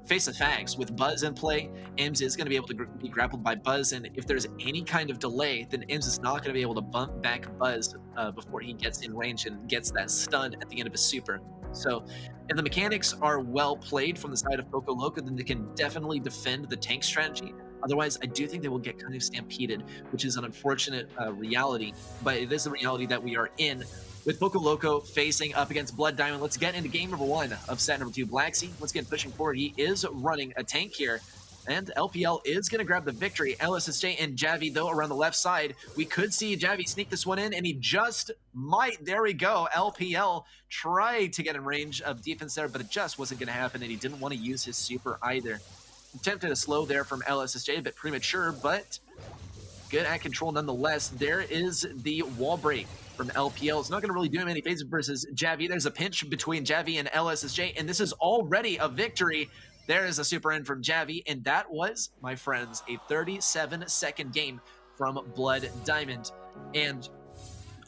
face the facts, with Buzz in play, Ims is going to be able to be grappled by Buzz, and if there's any kind of delay, then Ims is not going to be able to bump back Buzz before he gets in range and gets that stun at the end of his super. So if the mechanics are well played from the side of Poco Loco, then they can definitely defend the tank strategy. Otherwise, I do think they will get kind of stampeded, which is an unfortunate reality, but it is the reality that we are in. With Poco Loco facing up against Blood Diamond, let's get into game number 1 of set number 2. Black Sea, let's get pushing forward. He is running a tank here, and LPL is going to grab the victory. LSSJ and Javi, though, around the left side. We could see Javi sneak this one in, and he just might. There we go. LPL tried to get in range of defense there, but it just wasn't going to happen, and he didn't want to use his super either. Attempted a slow there from LSSJ, a bit premature, but good at control nonetheless. There is the wall break from LPL. It's not going to really do him any favors versus Javi. There's a pinch between Javi and LSSJ, and this is already a victory. There is a super end from Javi, and that was, my friends, a 37-second game. from Blood Diamond. And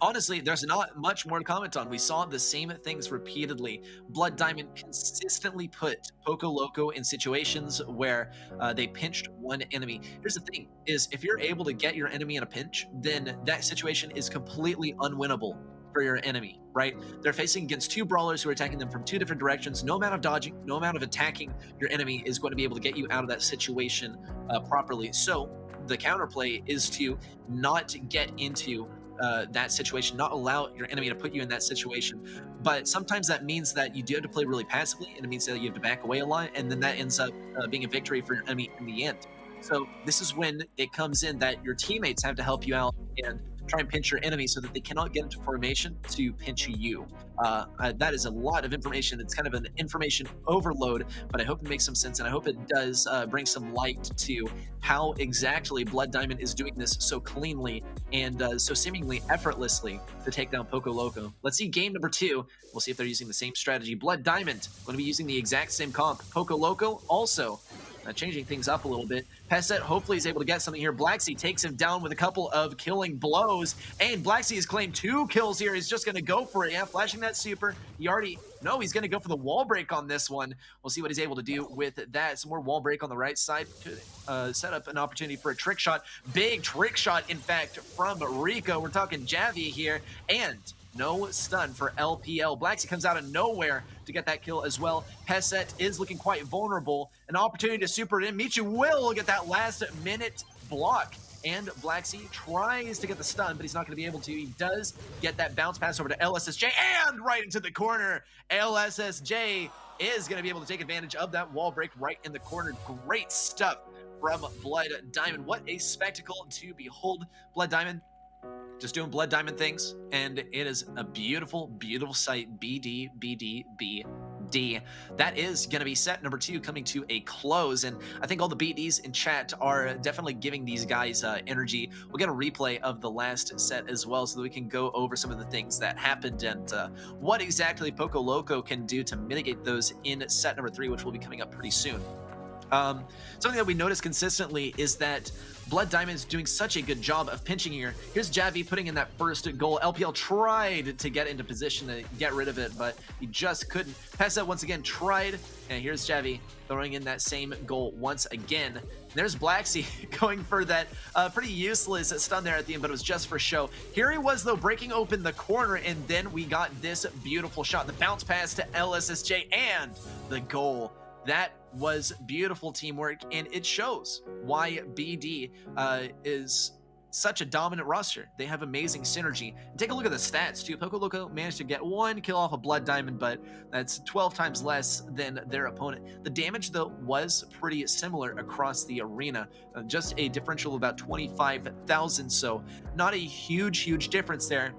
honestly, there's not much more to comment on. We saw the same things repeatedly. Blood Diamond consistently put Poco Loco in situations where they pinched one enemy. Here's the thing, is if you're able to get your enemy in a pinch, then that situation is completely unwinnable for your enemy, right? They're facing against two brawlers who are attacking them from two different directions. No amount of dodging, no amount of attacking your enemy is going to be able to get you out of that situation properly. So the counterplay is to not get into that situation, not allow your enemy to put you in that situation. But sometimes that means that you do have to play really passively, and it means that you have to back away a lot, and then that ends up being a victory for your enemy in the end. So this is when it comes in that your teammates have to help you out and try and pinch your enemy so that they cannot get into formation to pinch you. That is a lot of information. It's kind of an information overload, but I hope it makes some sense, and I hope it does bring some light to how exactly Blood Diamond is doing this so cleanly and so seemingly effortlessly to take down Poco Loco. Let's see game number 2. We'll see if they're using the same strategy. Blood Diamond going to be using the exact same comp. Poco Loco also changing things up a little bit. Pesset hopefully is able to get something here. Blacksea takes him down with a couple of killing blows, and Blacksea has claimed 2 kills here. He's just going to go for it. Yeah, flashing that super. He's going to go for the wall break on this one. We'll see what he's able to do with that. Some more wall break on the right side to set up an opportunity for a trick shot. Big trick shot, in fact, from Rico. We're talking Javi here, and no stun for LPL. Blacksea comes out of nowhere to get that kill as well. Pesset is looking quite vulnerable. An opportunity to super it in. Michu will get that last minute block. And Blacksea tries to get the stun, but he's not going to be able to. He does get that bounce pass over to LSSJ and right into the corner. LSSJ is going to be able to take advantage of that wall break right in the corner. Great stuff from Blood Diamond. What a spectacle to behold. Blood Diamond just doing Blood Diamond things, and it is a beautiful, beautiful sight. BD, BD, BD. That is going to be set number 2 coming to a close, and I think all the BDs in chat are definitely giving these guys energy. We'll get a replay of the last set as well so that we can go over some of the things that happened and what exactly Poco Loco can do to mitigate those in set number 3, which will be coming up pretty soon. Something that we notice consistently is that Blood Diamond is doing such a good job of pinching here. Here's Javi putting in that first goal. LPL tried to get into position to get rid of it, but he just couldn't. Pesset once again tried, and here's Javi throwing in that same goal once again. There's Blacksea going for that pretty useless stun there at the end, but it was just for show. Here he was, though, breaking open the corner, and then we got this beautiful shot. The bounce pass to LSSJ and the goal. That was beautiful teamwork, and it shows why BD is such a dominant roster. They have amazing synergy. And take a look at the stats, too. Poco Loco managed to get 1 kill off of Blood Diamond, but that's 12 times less than their opponent. The damage, though, was pretty similar across the arena. Just a differential of about 25,000, so not a huge difference there.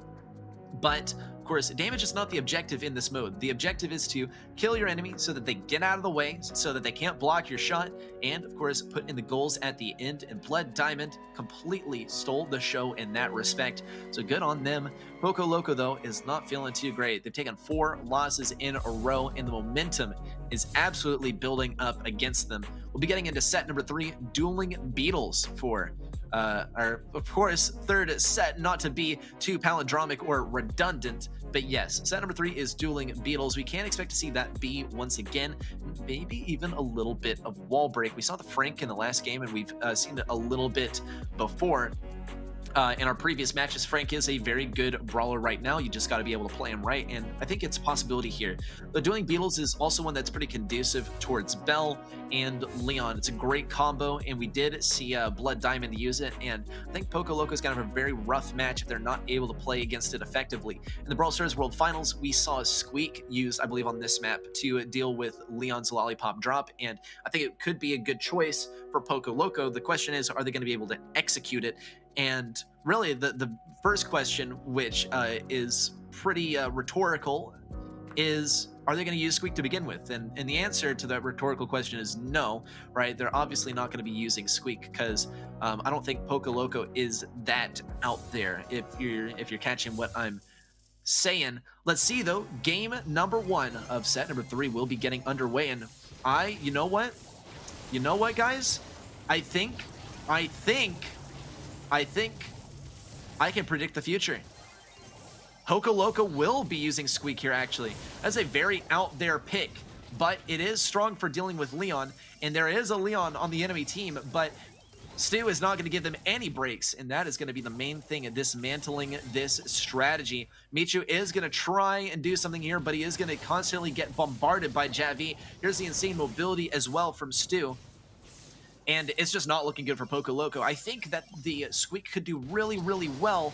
But of course, damage is not the objective in this mode. The objective is to kill your enemy so that they get out of the way, so that they can't block your shot, and of course, put in the goals at the end. And Blood Diamond completely stole the show in that respect, so good on them. Poco Loco, though, is not feeling too great. They've taken 4 losses in a row, and the momentum is absolutely building up against them. We'll be getting into set number 3, Dueling Beetles for our, of course, third set, not to be too palindromic or redundant, but yes, set number 3 is Dueling Beetles. We can expect to see that be once again, maybe even a little bit of wall break. We saw the Frank in the last game, and we've seen it a little bit before. In our previous matches, Frank is a very good brawler right now. You just got to be able to play him right, and I think it's a possibility here. The Dueling Beetles is also one that's pretty conducive towards Bell and Leon. It's a great combo, and we did see Blood Diamond use it, and I think Poco Loco is going to have a very rough match if they're not able to play against it effectively. In the Brawl Stars World Finals, we saw Squeak used, I believe, on this map to deal with Leon's Lollipop Drop, and I think it could be a good choice for Poco Loco. The question is, are they going to be able to execute it? And really, the first question, which is pretty rhetorical, is, are they going to use Squeak to begin with? And the answer to that rhetorical question is no, right? They're obviously not going to be using Squeak because I don't think Poco Loco is that out there, if you're catching what I'm saying. Let's see, though. Game number 1 of set number 3 will be getting underway, and you know what, guys? I think I think I can predict the future. Poco Loco will be using Squeak here, actually. That's a very out there pick, but it is strong for dealing with Leon, and there is a Leon on the enemy team, but Stu is not going to give them any breaks, and that is going to be the main thing in dismantling this strategy. Michu is going to try and do something here, but he is going to constantly get bombarded by Javi. Here's the insane mobility as well from Stu. And it's just not looking good for Poco Loco. I think that the Squeak could do really, really well,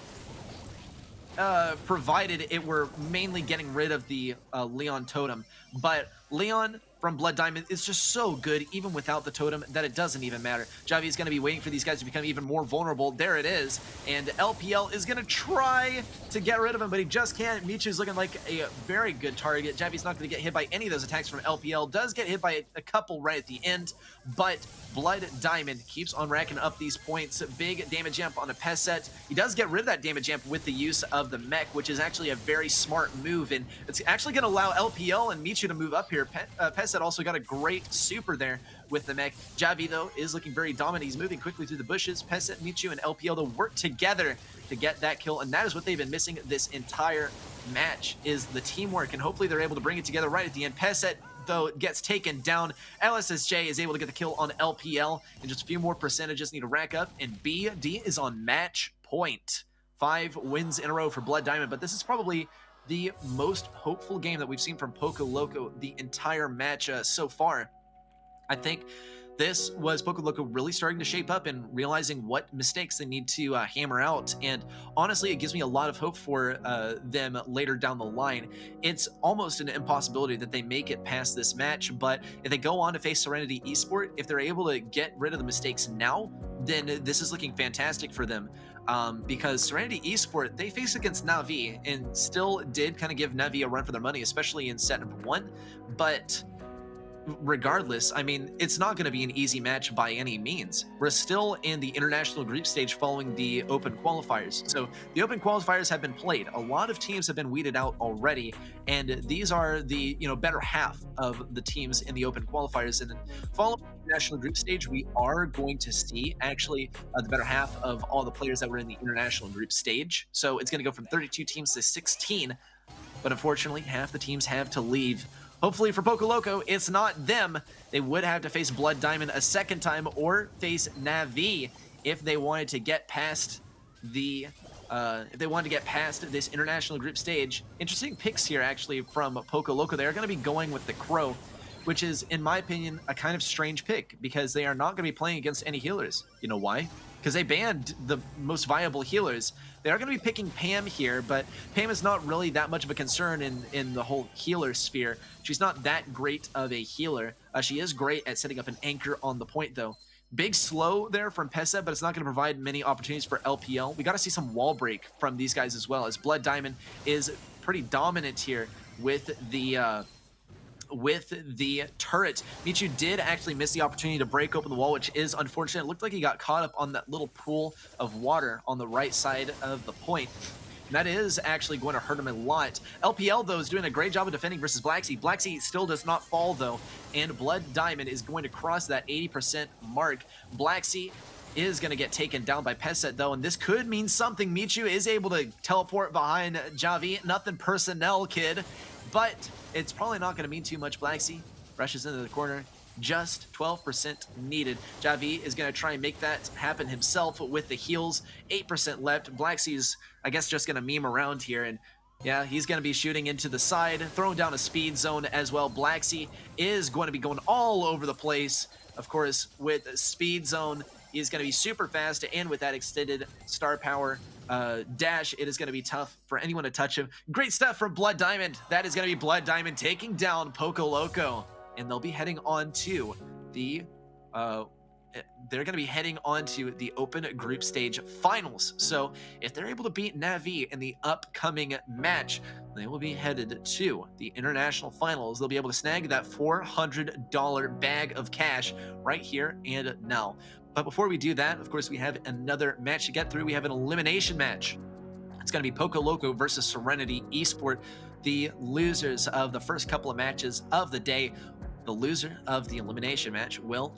provided it were mainly getting rid of the Leon totem. But Leon from Blood Diamond is just so good, even without the totem, that it doesn't even matter. Javi is going to be waiting for these guys to become even more vulnerable. There it is. And LPL is going to try to get rid of him, but he just can't. Michu's looking like a very good target. Javi's not going to get hit by any of those attacks from LPL. Does get hit by a couple right at the end, but Blood Diamond keeps on racking up these points. Big damage jump on a Peset. He does get rid of that damage jump with the use of the mech, which is actually a very smart move, and it's actually going to allow LPL and Michu to move up here. Peset also got a great super there with the mech. Javi, though, is looking very dominant. He's moving quickly through the bushes. Peset, Michu, and LPL to work together to get that kill, and that is what they've been missing this entire match, is the teamwork, and hopefully they're able to bring it together right at the end. Peset, though, gets taken down. LSSJ is able to get the kill on LPL, and just a few more percentages need to rack up, and BD is on match point. 5 wins in a row for Blood Diamond, but this is probably the most hopeful game that we've seen from Poco Loco the entire match so far. I think this was Poco Loco really starting to shape up and realizing what mistakes they need to hammer out. And honestly, it gives me a lot of hope for them later down the line. It's almost an impossibility that they make it past this match, but if they go on to face Serenity Esports, if they're able to get rid of the mistakes now, then this is looking fantastic for them. Because Serenity Esports, they faced against Navi and still did kind of give Navi a run for their money, especially in set number 1. But regardless, I mean, it's not going to be an easy match by any means. We're still in the international group stage following the open qualifiers. So the open qualifiers have been played. A lot of teams have been weeded out already, and these are the better half of the teams in the open qualifiers. And then following the national group stage, we are going to see actually the better half of all the players that were in the international group stage. So it's going to go from 32 teams to 16, but unfortunately, half the teams have to leave. Hopefully for Poco Loco, it's not them. They would have to face Blood Diamond a second time or face Navi if they wanted to get past the this international group stage. Interesting picks here actually from Poco Loco. They are going to be going with the Crow, which is, in my opinion, a kind of strange pick because they are not going to be playing against any healers. You know why? Because they banned the most viable healers. They are going to be picking Pam here, but Pam is not really that much of a concern in the whole healer sphere. She's not that great of a healer. She is great at setting up an anchor on the point, though. Big slow there from Pesa, but it's not going to provide many opportunities for LPL. We got to see some wall break from these guys as well, as Blood Diamond is pretty dominant here with the turret. Michu did actually miss the opportunity to break open the wall, which is unfortunate. It looked like he got caught up on that little pool of water on the right side of the point. And that is actually going to hurt him a lot. LPL, though, is doing a great job of defending versus Blacksea. Blacksea still does not fall, though, and Blood Diamond is going to cross that 80% mark. Blacksea is going to get taken down by Peset, though, and this could mean something. Michu is able to teleport behind Javi. Nothing personnel, kid. But it's probably not going to mean too much. Blacksea rushes into the corner. Just 12% needed. Javi is going to try and make that happen himself with the heals. 8% left. Blacksea's, I guess, just going to meme around here. And yeah, he's going to be shooting into the side, throwing down a speed zone as well. Blacksea is going to be going all over the place. Of course, with speed zone, he's going to be super fast. And with that extended star power dash, it is going to be tough for anyone to touch him. Great stuff from Blood Diamond. That is going to be Blood Diamond taking down Poco Loco, and they'll be heading on to the they're going to be heading on to the open group stage finals. So if they're able to beat Navi in the upcoming match, they will be headed to the international finals. They'll be able to snag that $400 bag of cash right here and now. But before we do that, of course, we have another match to get through. We have an elimination match. It's going to be Poco Loco versus Serenity Esports. The losers of the first couple of matches of the day, the loser of the elimination match will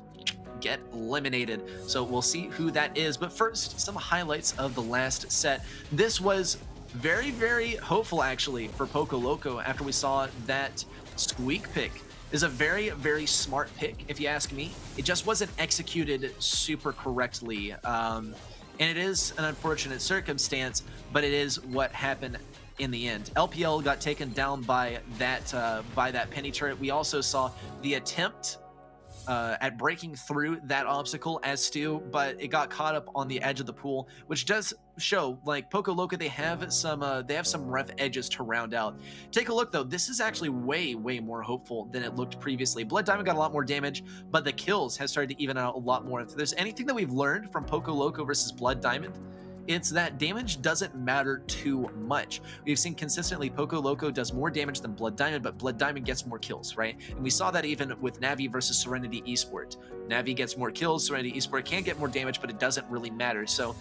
get eliminated. So we'll see who that is. But first, some highlights of the last set. This was very, very hopeful actually for Poco Loco after we saw that Squeak pick. Is a very, very smart pick, if you ask me. It just wasn't executed super correctly. And it is an unfortunate circumstance, but it is what happened in the end. LPL got taken down by that penny turret. We also saw the attempt at breaking through that obstacle as Stu, but it got caught up on the edge of the pool, which does show like Poco Loco, they have some rough edges to round out. Take a look though, this is actually way more hopeful than it looked previously. Blood Diamond got a lot more damage, but the kills has started to even out a lot more. If there's anything that we've learned from Poco Loco versus Blood Diamond, it's that damage doesn't matter too much. We've seen consistently Poco Loco does more damage than Blood Diamond, but Blood Diamond gets more kills, right? And we saw that even with Navi versus Serenity Esports. Navi gets more kills, Serenity Esports can get more damage, but it doesn't really matter. So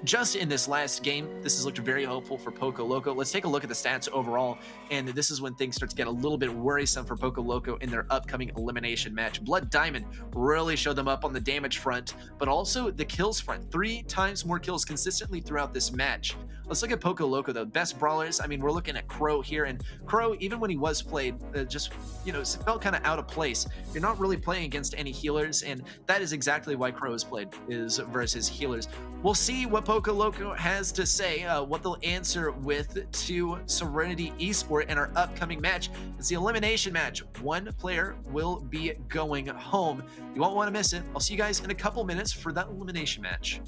just in this last game, this has looked very hopeful for Poco Loco. Let's take a look at the stats overall, and this is when things start to get a little bit worrisome for Poco Loco in their upcoming elimination match. Blood Diamond really showed them up on the damage front, but also the kills front. 3 times more kills consistently throughout this match. Let's look at Poco Loco though. Best brawlers, I mean, we're looking at Crow here, and Crow, even when he was played, just, you know, felt kind of out of place. You're not really playing against any healers, and that is exactly why Crow is played, is versus healers. We'll see what Poco Loco has to say, what they'll answer with to Serenity Esports in our upcoming match. It's the elimination match. 1 player will be going home. You won't want to miss it. I'll see you guys in a couple minutes for that elimination match.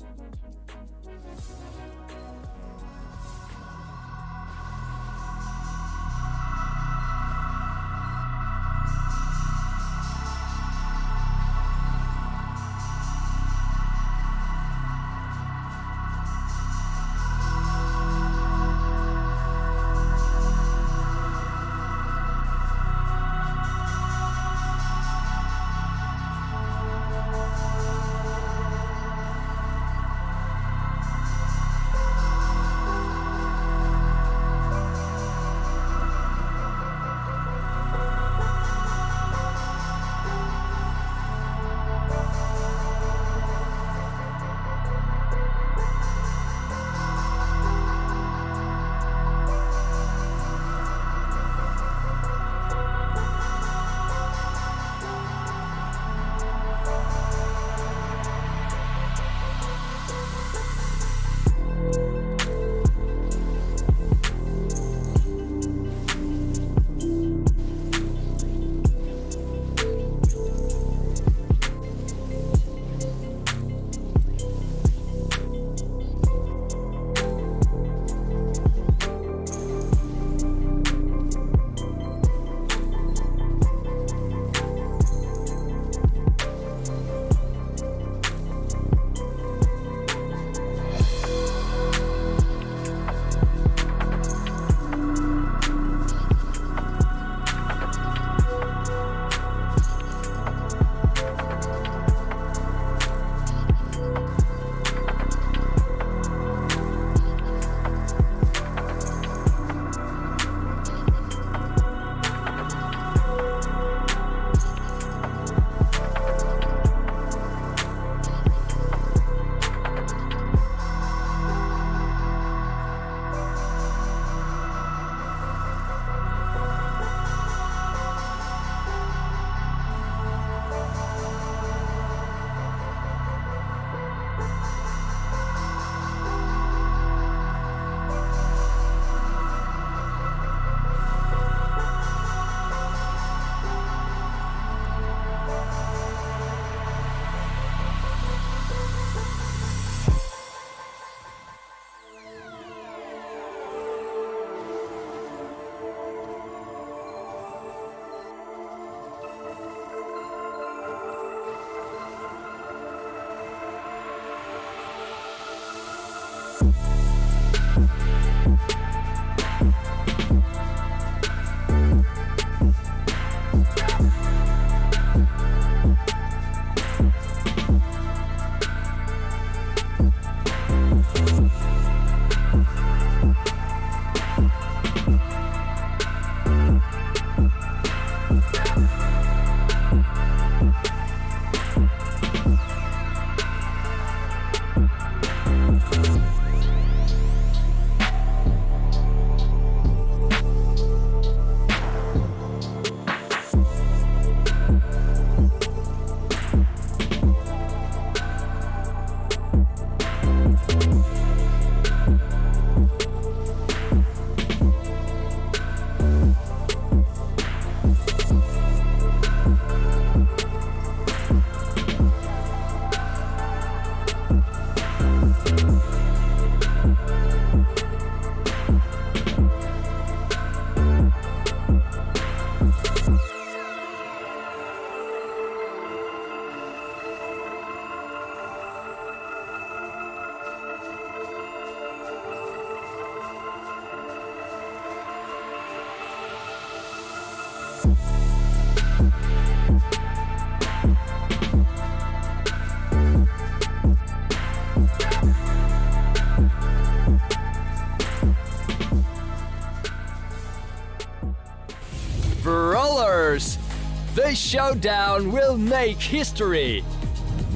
showdown will make history.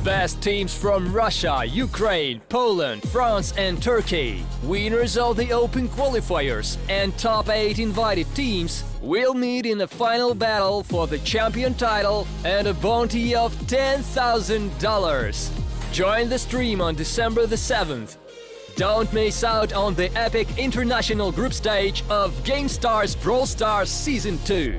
Best teams from Russia, Ukraine, Poland, France and Turkey, winners of the Open qualifiers and top 8 invited teams will meet in a final battle for the champion title and a bounty of $10,000. Join the stream on December the 7th. Don't miss out on the epic international group stage of GameStars Brawl Stars Season 2.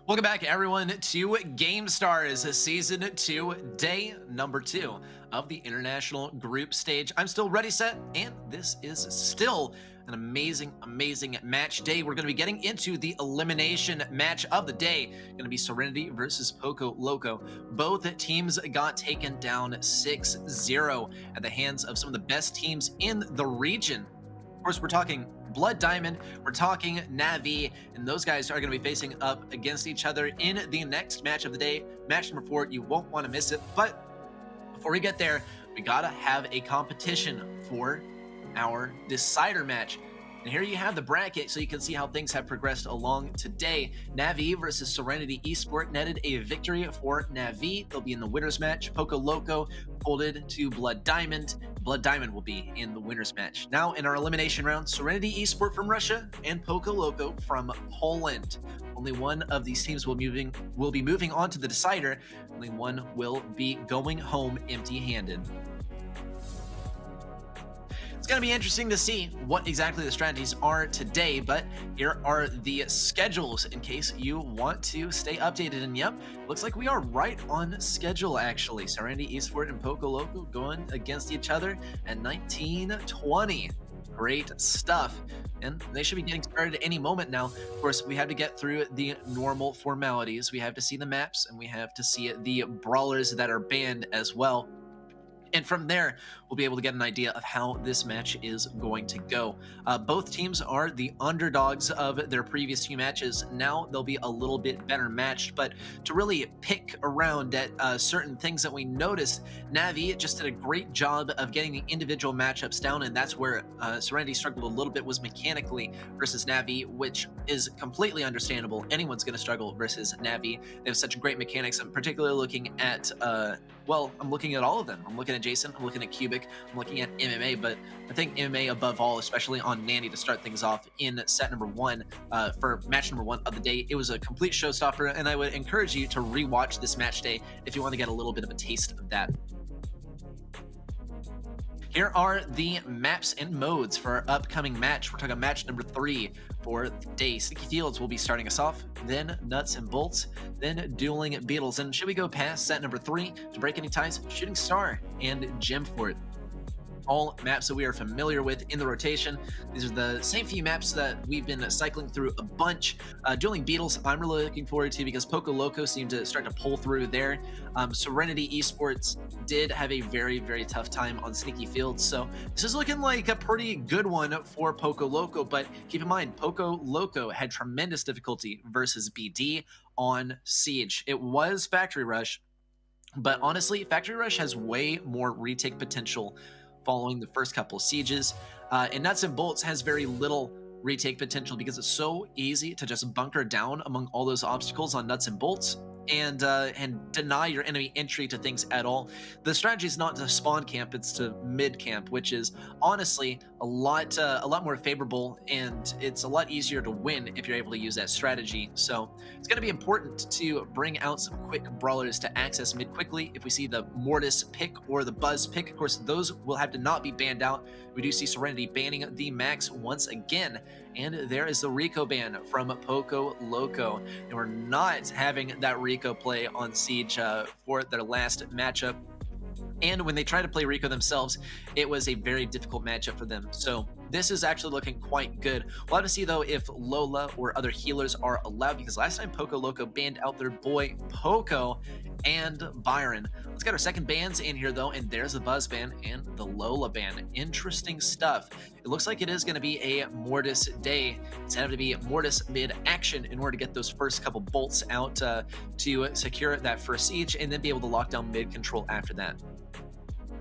Welcome back, everyone, to GameStars Season 2, Day number 2 of the International Group Stage. I'm still ready, set, and this is still an amazing, amazing match day. We're going to be getting into the elimination match of the day. Going to be Serenity versus Poco Loco. Both teams got taken down 6-0 at the hands of some of the best teams in the region. Of course, we're talking Blood Diamond, we're talking Navi, and those guys are going to be facing up against each other in the next match of the day, match number 4. You won't want to miss it. But before we get there, we gotta have a competition for our decider match. And here you have the bracket so you can see how things have progressed along today. Navi versus Serenity Esports netted a victory for Navi. They'll be in the winner's match. Poco Loco folded to Blood Diamond. Blood Diamond will be in the winner's match. Now in our elimination round, Serenity Esports from Russia and Poco Loco from Poland. Only one of these teams will be moving on to the decider. Only one will be going home empty-handed. It's going to be interesting to see what exactly the strategies are today, but here are the schedules in case you want to stay updated. And yep, looks like we are right on schedule actually. Serenity Esports and Poco Loco going against each other at 19:20. Great stuff. And they should be getting started at any moment now. Of course, we have to get through the normal formalities. We have to see the maps and we have to see the brawlers that are banned as well. And from there, we'll be able to get an idea of how this match is going to go. Both teams are the underdogs of their previous 2 matches. Now they'll be a little bit better matched, but to really pick around at certain things that we noticed, Navi just did a great job of getting the individual matchups down, and that's where Serenity struggled a little bit, was mechanically versus Navi, which is completely understandable. Anyone's going to struggle versus Navi. They have such great mechanics. I'm particularly looking at, well, I'm looking at all of them. I'm looking at Jason, I'm looking at Cubic, I'm looking at MMA, but I think MMA above all, especially on Nanny to start things off in set number 1 for match number 1 of the day. It was a complete showstopper, and I would encourage you to rewatch this match day if you want to get a little bit of a taste of that. Here are the maps and modes for our upcoming match. We're talking match number 3 for the day. Sticky Fields will be starting us off, then Nuts and Bolts, then Dueling Beetles. And should we go past set number 3 to break any ties? Shooting Star and Gem Fort. All maps that we are familiar with in the rotation. These are the same few maps that we've been cycling through a bunch. Dueling Beetles, I'm really looking forward to because Poco Loco seemed to start to pull through there. Serenity Esports did have a very, very tough time on Sneaky Fields, so this is looking like a pretty good one for Poco Loco, but keep in mind, Poco Loco had tremendous difficulty versus BD on Siege. It was Factory Rush, but honestly, Factory Rush has way more retake potential following the first couple of sieges, and Nuts and Bolts has very little retake potential because it's so easy to just bunker down among all those obstacles on Nuts and Bolts and deny your enemy entry to things at all. The strategy is not to spawn camp, it's to mid camp, which is honestly a lot more favorable, and it's a lot easier to win if you're able to use that strategy. So it's going to be important to bring out some quick brawlers to access mid quickly. If we see the Mortis pick or the Buzz pick, of course those will have to not be banned out. We do see Serenity banning the Max once again, and there is the Rico ban from Poco Loco, and we're not having that Rico play on Siege for their last matchup. And when they tried to play Rico themselves, it was a very difficult matchup for them. So this is actually looking quite good. We'll have to see, though, if Lola or other healers are allowed, because last time Poco Loco banned out their boy Poco and Byron. Let's get our second bans in here, though, and there's the Buzz ban and the Lola ban. Interesting stuff. It looks like it is going to be a Mortis day. It's going to have to be Mortis mid-action in order to get those first couple bolts out to secure that first siege, and then be able to lock down mid-control after that.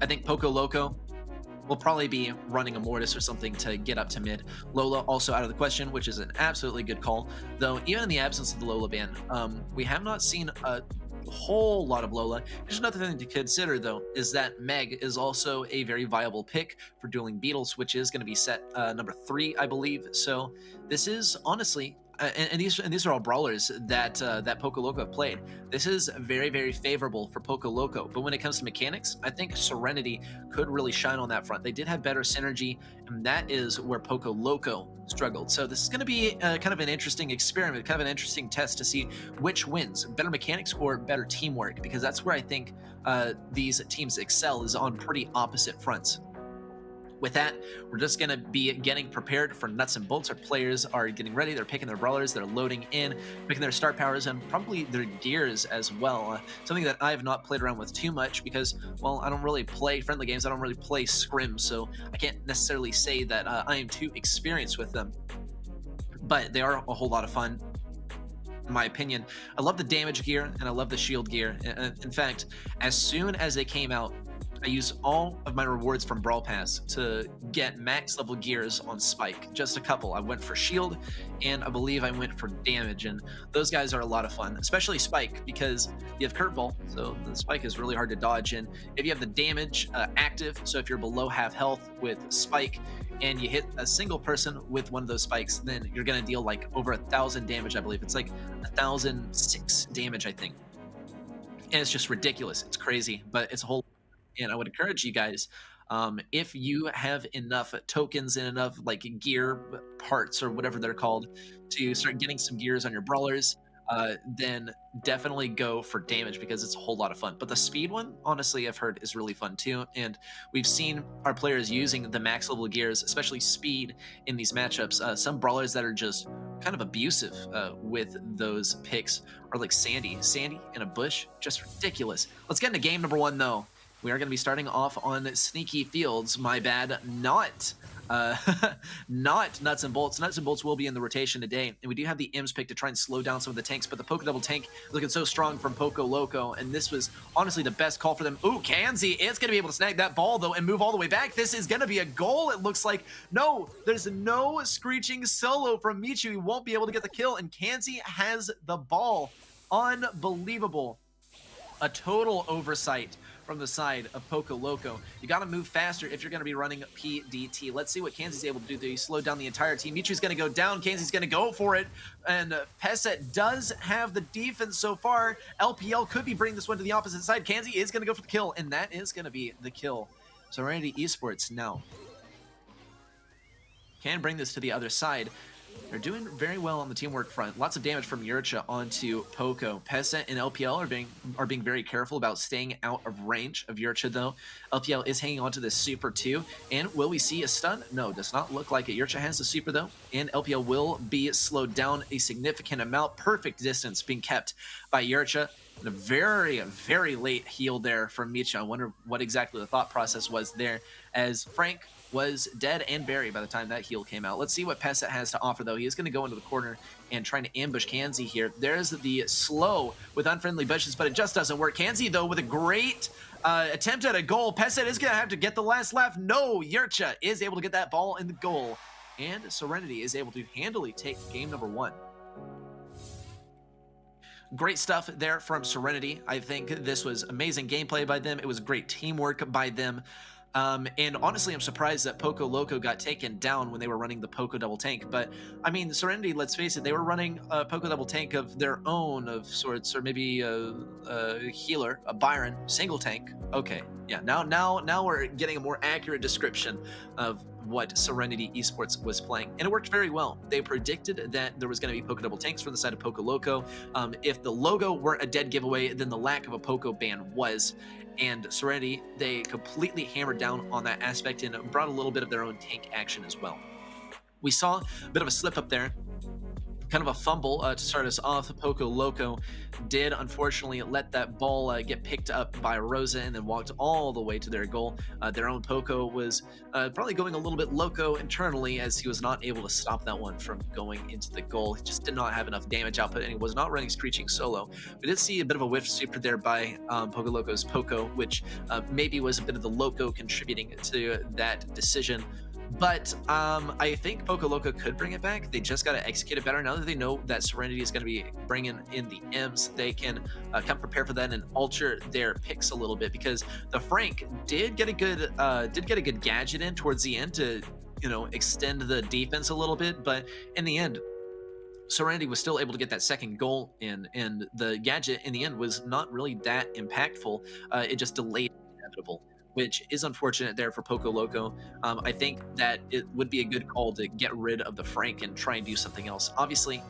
I think Poco Loco will probably be running a Mortis or something to get up to mid. Lola also out of the question, which is an absolutely good call. Though even in the absence of the Lola ban, we have not seen a whole lot of Lola. There's another thing to consider though, is that Meg is also a very viable pick for dueling Beetles, which is going to be set number 3, I believe. So this is honestly, and these are all brawlers that that Poco Loco have played. This is very, very favorable for Poco Loco. But when it comes to mechanics, I think Serenity could really shine on that front. They did have better synergy, and that is where Poco Loco struggled. So this is going to be kind of an interesting experiment, kind of an interesting test to see which wins, better mechanics or better teamwork, because that's where I think these teams excel, is on pretty opposite fronts. With that, we're just going to be getting prepared for nuts and bolts. Our players are getting ready. They're picking their brawlers. They're loading in, picking their start powers, and probably their gears as well. Something that I have not played around with too much because, well, I don't really play friendly games. I don't really play scrim, so I can't necessarily say that I am too experienced with them. But they are a whole lot of fun, in my opinion. I love the damage gear, and I love the shield gear. In fact, as soon as they came out, I used all of my rewards from Brawl Pass to get max level gears on Spike. Just a couple. I went for shield, and I believe I went for damage, and those guys are a lot of fun, especially Spike, because you have Curveball, so the Spike is really hard to dodge. And if you have the damage active, so if you're below half health with Spike and you hit a single person with one of those spikes, then you're going to deal like over 1,000 damage, I believe. It's like 1,006 damage, I think. And it's just ridiculous. It's crazy, but it's a whole. And I would encourage you guys, if you have enough tokens and enough like gear parts or whatever they're called to start getting some gears on your brawlers, then definitely go for damage, because it's a whole lot of fun. But the speed one, honestly, I've heard is really fun too. And we've seen our players using the max level gears, especially speed, in these matchups. Some brawlers that are just kind of abusive with those picks are like Sandy in a bush, just ridiculous. Let's get into game number 1 though. We are going to be starting off on Sneaky Fields. My bad, not Nuts and Bolts. Nuts and Bolts will be in the rotation today, and we do have the Imps pick to try and slow down some of the tanks, but the Poco Double Tank looking so strong from Poco Loco, and this was honestly the best call for them. Ooh, Kanzi is going to be able to snag that ball, though, and move all the way back. This is going to be a goal, it looks like. No, there's no screeching solo from Michu. He won't be able to get the kill, and Kanzi has the ball. Unbelievable. A total oversight from the side of Poco Loco. You got to move faster if you're going to be running PDT. Let's see what Kanzi's able to do. He slowed down the entire team. Michu's going to go down. Kanzi's going to go for it. And Peset does have the defense so far. LPL could be bringing this one to the opposite side. Kanzi is going to go for the kill, and that is going to be the kill. Serenity Esports now can bring this to the other side. They're doing very well on the teamwork front. Lots of damage from Yurcha onto Poco. Peset and LPL are being very careful about staying out of range of Yurcha, though. LPL is hanging on to this super too. And will we see a stun? No, does not look like it. Yurcha has the super though, and LPL will be slowed down a significant amount. Perfect distance being kept by Yurcha. And a very, very late heal there from Micha. I wonder what exactly the thought process was there, as Frank was dead and buried by the time that heal came out. Let's see what Peset has to offer, though. He is going to go into the corner and trying to ambush Kanzi here. There's the slow with unfriendly bushes, but it just doesn't work. Kanzi, though, with a great attempt at a goal. Peset is going to have to get the last laugh. No, Yurcha is able to get that ball in the goal. And Serenity is able to handily take game number 1. Great stuff there from Serenity. I think this was amazing gameplay by them. It was great teamwork by them. And honestly, I'm surprised that Poco Loco got taken down when they were running the Poco Double Tank. But, I mean, Serenity, let's face it, they were running a Poco Double Tank of their own of sorts, or maybe a healer, a Byron, single tank. Okay, yeah, now we're getting a more accurate description of what Serenity Esports was playing, and it worked very well. They predicted that there was going to be Poco Double Tanks from the side of Poco Loco. If the logo weren't a dead giveaway, then the lack of a Poco ban was. And Serenity, they completely hammered down on that aspect and brought a little bit of their own tank action as well. We saw a bit of a slip up there kind of a fumble to start us off. Poco Loco did unfortunately let that ball get picked up by Rosa and then walked all the way to their goal. Their own Poco was probably going a little bit loco internally, as he was not able to stop that one from going into the goal. He just did not have enough damage output, and he was not running Screeching solo. We did see a bit of a whiff super there by Poco Loco's Poco, which maybe was a bit of the loco contributing to that decision. But I think Poco Loco could bring it back. They just got to execute it better. Now that they know that Serenity is going to be bringing in the M's, they can come prepare for that and alter their picks a little bit, because the Frank did get a good gadget in towards the end to, you know, extend the defense a little bit. But in the end, Serenity was still able to get that second goal in, and the gadget in the end was not really that impactful. It just delayed the inevitable, which is unfortunate there for Poco Loco. I think that it would be a good call to get rid of the Frank and try and do something else. Obviously,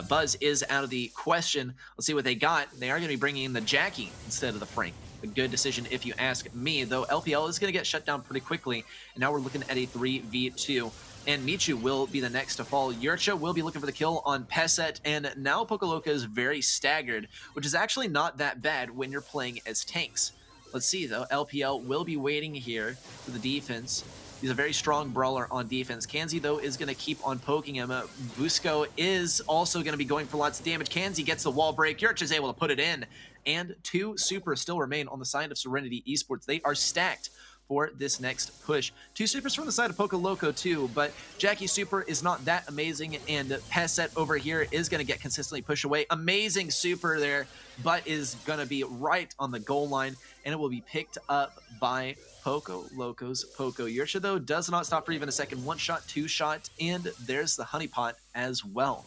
Buzz is out of the question. Let's see what they got. They are going to be bringing in the Jackie instead of the Frank. A good decision if you ask me, though LPL is going to get shut down pretty quickly, and now we're looking at a 3v2. And Michu will be the next to fall. Yurcha will be looking for the kill on Peset, and now Poco Loco is very staggered, which is actually not that bad when you're playing as tanks. Let's see, though. LPL will be waiting here for the defense. He's a very strong brawler on defense. Kanzi, though, is going to keep on poking him. Busco is also going to be going for lots of damage. Kanzi gets the wall break. Yurch is able to put it in. And 2 supers still remain on the side of Serenity Esports. They are stacked for this next push. 2 supers from the side of Poco Loco too, but Jackie's super is not that amazing, and Passet over here is going to get consistently pushed away. Amazing super there, but is going to be right on the goal line, and it will be picked up by Poco Loco's Poco. Yurcha, though, does not stop for even a second. 1 shot, 2 shot, and there's the honeypot as well.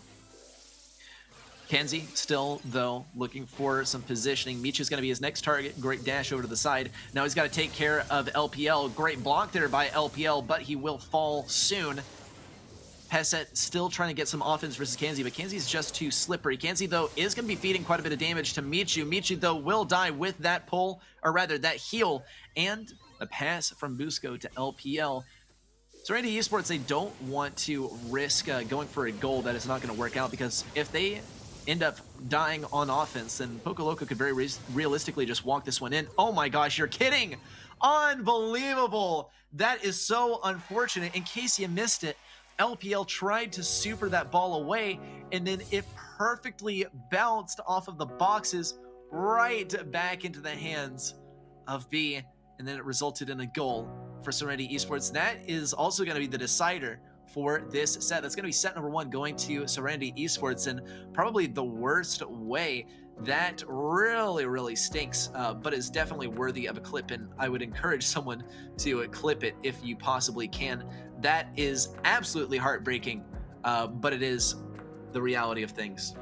Kanzi still, though, looking for some positioning. Michu's going to be his next target. Great dash over to the side. Now he's got to take care of LPL. Great block there by LPL, but he will fall soon. Peset still trying to get some offense versus Kanzi, but Kanzi's just too slippery. Kanzi, though, is going to be feeding quite a bit of damage to Michu. Michu, though, will die with that pull, or rather, that heal, and a pass from Busco to LPL. Serenity Esports, they don't want to risk going for a goal that is not going to work out, because if they end up dying on offense, then Poco Loco could very realistically just walk this one in. Oh my gosh, you're kidding! Unbelievable! That is so unfortunate. In case you missed it, LPL tried to super that ball away, and then it perfectly bounced off of the boxes right back into the hands of B, and then it resulted in a goal for Serenity Esports. That is also going to be the decider for this set. That's going to be set number 1 going to Serenity Esports, and probably the worst way. That really stinks, but is definitely worthy of a clip, and I would encourage someone to clip it if you possibly can. That is absolutely heartbreaking, but it is the reality of things.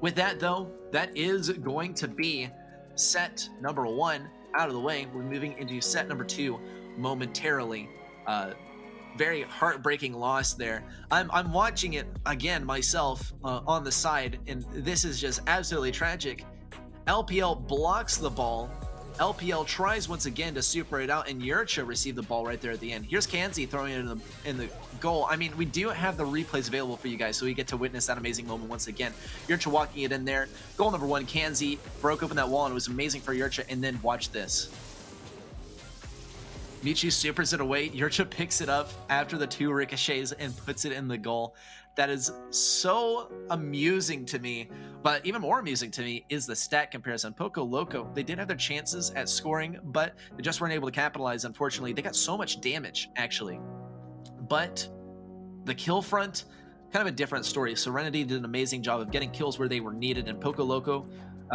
With that, though, that is going to be set number 1 out of the way. We're moving into set number 2 momentarily. Very heartbreaking loss there. I'm watching it again myself on the side, and this is just absolutely tragic. LPL blocks the ball. LPL tries once again to super it out, and Yurcha received the ball right there at the end. Here's Kanzi throwing it in the goal. I mean, we do have the replays available for you guys, so we get to witness that amazing moment once again. Yurcha walking it in there. Goal number 1, Kanzi broke open that wall, and it was amazing for Yurcha. And then watch this. Michu supers it away. Yurcha picks it up after the 2 ricochets and puts it in the goal. That is so amusing to me, but even more amusing to me is the stat comparison. Poco Loco, they did have their chances at scoring, but they just weren't able to capitalize, unfortunately. They got so much damage, actually. But the kill front, kind of a different story. Serenity did an amazing job of getting kills where they were needed, and Poco Loco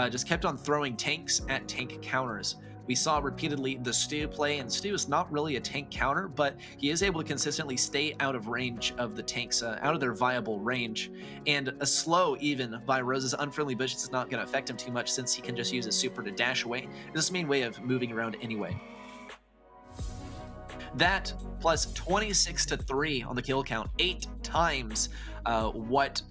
just kept on throwing tanks at tank counters. We saw repeatedly the Stu play, and Stu is not really a tank counter, but he is able to consistently stay out of range of the tanks, out of their viable range. And a slow, even, by Rose's unfriendly bushes is not going to affect him too much, since he can just use his super to dash away. This is the main way of moving around anyway. That plus 26-3 on the kill count, 8 times what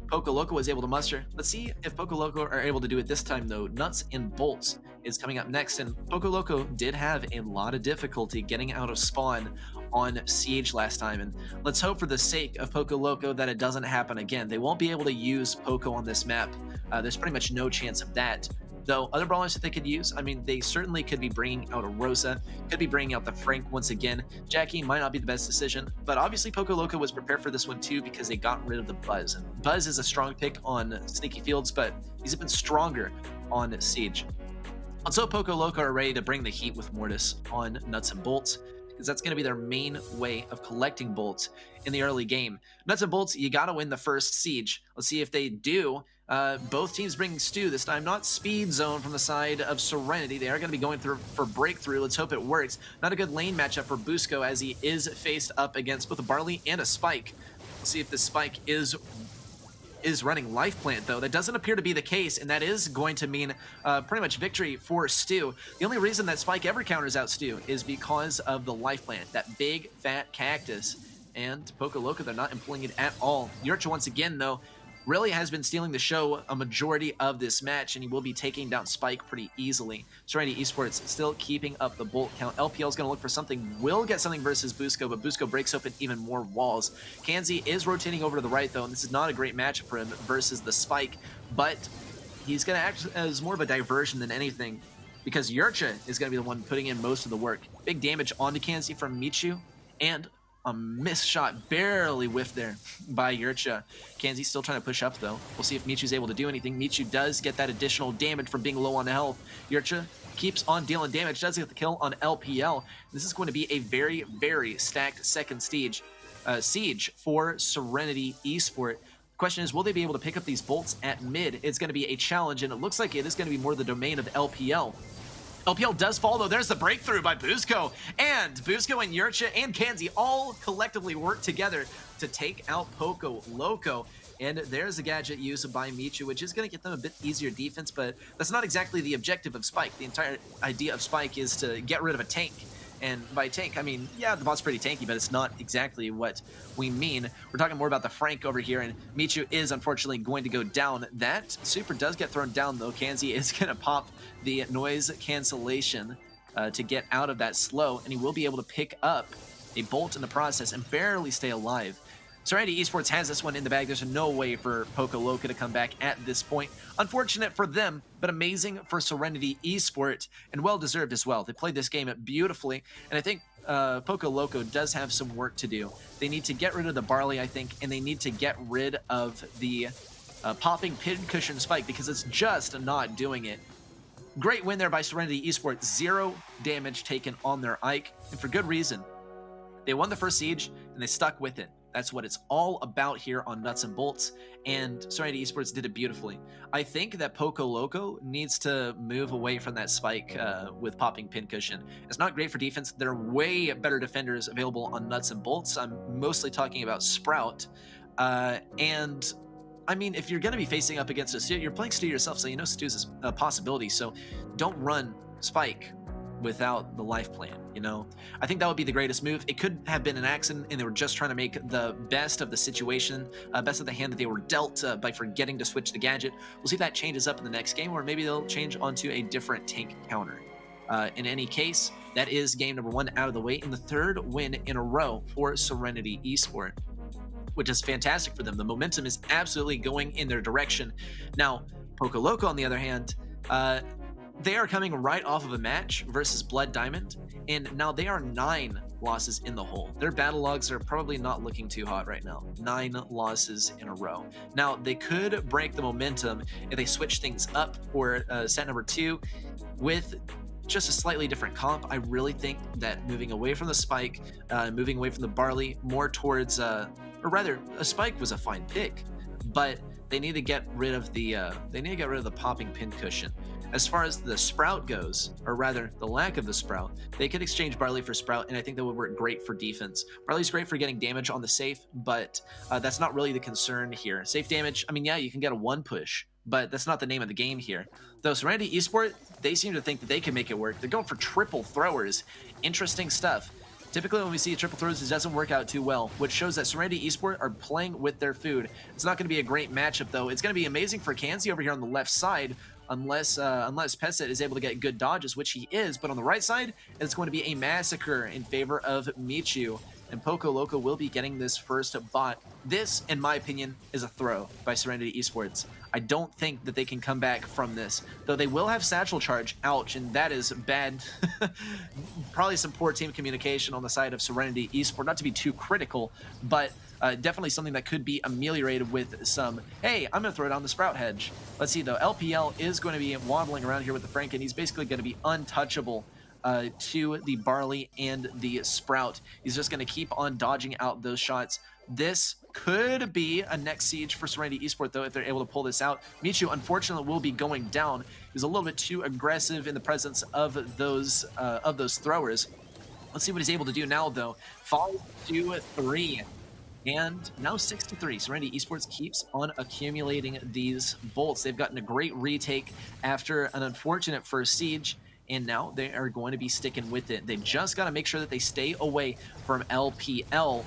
Poco Loco was able to muster. Let's see if Poco Loco are able to do it this time, though. Nuts and bolts is coming up next, and Poco Loco did have a lot of difficulty getting out of spawn on Siege last time, and let's hope for the sake of Poco Loco that it doesn't happen again. They won't be able to use Poco on this map. There's pretty much no chance of that. Though other brawlers that they could use, I mean, they certainly could be bringing out a Rosa, could be bringing out the Frank once again. Jackie might not be the best decision, but obviously Poco Loco was prepared for this one too because they got rid of the Buzz. And Buzz is a strong pick on Sneaky Fields, but he's even stronger on Siege. Also, Poco Loco are ready to bring the heat with Mortis on Nuts and Bolts, because that's going to be their main way of collecting bolts in the early game. Nuts and Bolts, you got to win the first Siege. Let's see if they do. Both teams bringing Stu this time, not Speed Zone from the side of Serenity. They are going to be going through for Breakthrough. Let's hope it works. Not a good lane matchup for Busco as he is faced up against both a Barley and a Spike. We'll see if the Spike is running Life Plant, though. That doesn't appear to be the case, and that is going to mean pretty much victory for Stu. The only reason that Spike ever counters out Stu is because of the Life Plant, that big, fat cactus. And Poco Loco, they're not employing it at all. Yurcha, once again, though, really has been stealing the show a majority of this match, and he will be taking down Spike pretty easily. Serenity Esports still keeping up the bolt count. LPL is going to look for something, will get something versus Busco, but Busco breaks open even more walls. Kanzi is rotating over to the right, though, and this is not a great matchup for him versus the Spike, but he's going to act as more of a diversion than anything, because Yurcha is going to be the one putting in most of the work. Big damage onto Kanzi from Michu, and a missed shot, barely whiffed there by Yurcha. Kanzi's still trying to push up, though. We'll see if Michu's able to do anything. Michu does get that additional damage from being low on health. Yurcha keeps on dealing damage, does get the kill on LPL. This is going to be a very, very stacked second siege for Serenity Esports. Question is, will they be able to pick up these bolts at mid? It's going to be a challenge, and it looks like it is going to be more the domain of LPL. LPL does fall, though. There's the breakthrough by Busco. And Busco and Yurcha and Kanzi all collectively work together to take out Poco Loco. And there's a gadget used by Michu, which is going to get them a bit easier defense, but that's not exactly the objective of Spike. The entire idea of Spike is to get rid of a tank. And by tank, I mean, yeah, the bot's pretty tanky, but it's not exactly what we mean. We're talking more about the Frank over here, and Michu is unfortunately going to go down. That super does get thrown down, though. Kanzi is going to pop the noise cancellation to get out of that slow, and he will be able to pick up a bolt in the process and barely stay alive. Serenity Esports has this one in the bag. There's no way for Poco Loco to come back at this point. Unfortunate for them, but amazing for Serenity Esports, and well-deserved as well. They played this game beautifully, and I think Poco Loco does have some work to do. They need to get rid of the Barley, I think, and they need to get rid of the popping pincushion Spike, because it's just not doing it. Great win there by Serenity Esports. 0 damage taken on their Ike, and for good reason. They won the first siege, and they stuck with it. That's what it's all about here on Nuts and Bolts, and Serenity Esports did it beautifully. I think that Poco Loco needs to move away from that Spike with popping pincushion. It's not great for defense. There are way better defenders available on Nuts and Bolts. I'm mostly talking about Sprout. And, I mean, if you're going to be facing up against a Stu, you're playing Stu yourself, so you know Stu's a possibility, so don't run Spike without the life plan, you know? I think that would be the greatest move. It could have been an accident, and they were just trying to make the best of the situation, best of the hand that they were dealt by forgetting to switch the gadget. We'll see if that changes up in the next game, or maybe they'll change onto a different tank counter. In any case, that is game number 1 out of the way, and the 3rd win in a row for Serenity Esports, which is fantastic for them. The momentum is absolutely going in their direction. Now, Poco Loco, on the other hand, they are coming right off of a match versus Blood Diamond, and now they are 9 losses in the hole. Their battle logs are probably not looking too hot right now. 9 losses in a row. Now, they could break the momentum if they switch things up for set number 2 with just a slightly different comp. I really think that moving away from the Spike, moving away from the Barley, more towards, or rather, a Spike was a fine pick, but they need to get rid of the popping pincushion. As far as the Sprout goes, or rather the lack of the Sprout, they could exchange Barley for Sprout, and I think that would work great for defense. Barley's great for getting damage on the safe, but that's not really the concern here. Safe damage, I mean, yeah, you can get a 1 push, but that's not the name of the game here. Though Serenity Esports, they seem to think that they can make it work. They're going for triple throwers. Interesting stuff. Typically, when we see triple throws, it doesn't work out too well, which shows that Serenity Esports are playing with their food. It's not going to be a great matchup, though. It's going to be amazing for Kanzi over here on the left side, unless Peset is able to get good dodges, which he is. But on the right side, it's going to be a massacre in favor of Michu. And Poco Loco will be getting this first bot. This, in my opinion, is a throw by Serenity Esports. I don't think that they can come back from this, though they will have Satchel Charge. Ouch, and that is bad. Probably some poor team communication on the side of Serenity Esports, not to be too critical, but definitely something that could be ameliorated with some, hey, I'm going to throw down the Sprout Hedge. Let's see, though. LPL is going to be waddling around here with the Frank, and he's basically going to be untouchable to the Barley and the Sprout. He's just going to keep on dodging out those shots. This could be a next siege for Serenity Esports, though, if they're able to pull this out. Michu, unfortunately, will be going down. He's a little bit too aggressive in the presence of those throwers. Let's see what he's able to do now, though. 5-2-3. And now 6-3. Serenity Esports keeps on accumulating these bolts. They've gotten a great retake after an unfortunate first siege, and now they are going to be sticking with it. They just got to make sure that they stay away from LPL.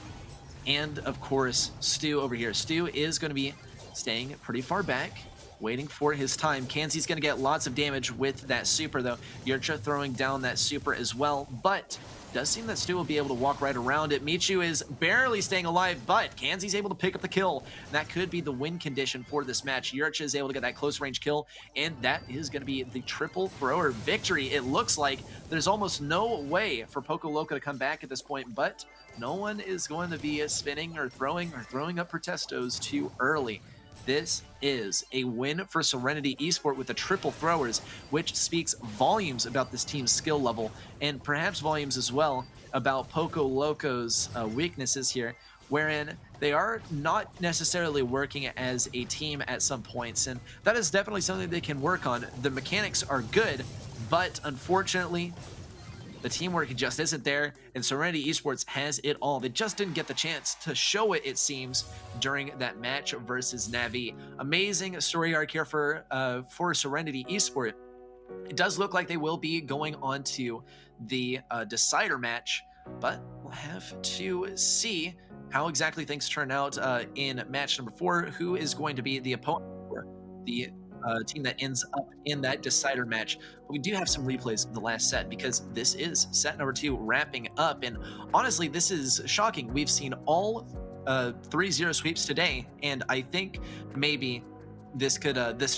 And, of course, Stu over here. Stu is going to be staying pretty far back, waiting for his time. Kanzi's going to get lots of damage with that super, though. Yurcha throwing down that super as well, but does seem that Stu will be able to walk right around it. Michu is barely staying alive, but Kanzi's able to pick up the kill. That could be the win condition for this match. Yurcha is able to get that close range kill, and that is going to be the triple thrower victory. It looks like there's almost no way for Poco Loco to come back at this point, but no one is going to be spinning or throwing up protestos too early. This is a win for Serenity Esports with the triple throwers, which speaks volumes about this team's skill level, and perhaps volumes as well about Poco Loco's weaknesses here, wherein they are not necessarily working as a team at some points, and that is definitely something they can work on. The mechanics are good, but unfortunately, the teamwork just isn't there, and Serenity Esports has it all. They just didn't get the chance to show it, it seems, during that match versus Navi. Amazing story arc here for Serenity Esports. It does look like they will be going on to the decider match, but we'll have to see how exactly things turn out in match number 4. Who is going to be the opponent for the team that ends up in that decider match. But we do have some replays of the last set, because this is set number 2 wrapping up, and honestly, this is shocking. We've seen all 3-0 sweeps today, and I think maybe this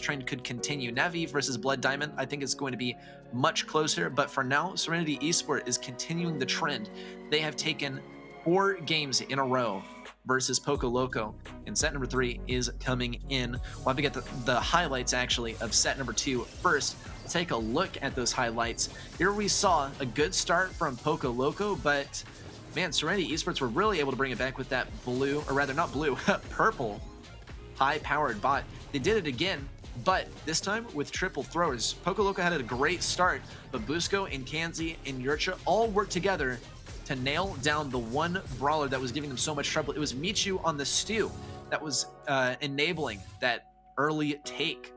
trend could continue. Navi versus Blood Diamond, I think it's going to be much closer, but for now, Serenity Esports is continuing the trend. They have taken 4 games in a row versus Poco Loco, and set number 3 is coming in. We'll have to get the highlights, actually, of set number 2 first. Let's take a look at those highlights. Here we saw a good start from Poco Loco, but man, Serenity Esports were really able to bring it back with that blue, or rather not blue, purple high-powered bot. They did it again, but this time with triple throwers. Poco Loco had a great start, but Busco and Kanzi and Yurcha all worked together to nail down the one brawler that was giving them so much trouble. It was Michu on the Stu that was enabling that early take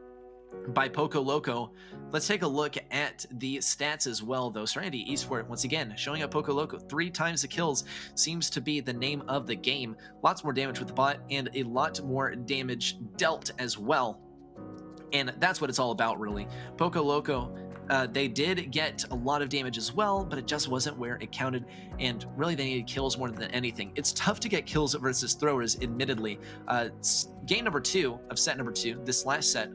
by Poco Loco. Let's take a look at the stats as well, though. Serenity Esports, once again, showing up Poco Loco 3 times the kills seems to be the name of the game. Lots more damage with the bot, and a lot more damage dealt as well. And that's what it's all about, really. Poco Loco, they did get a lot of damage as well, but it just wasn't where it counted, and really they needed kills more than anything. It's tough to get kills versus throwers, admittedly. Game number 2 of set number 2, this last set,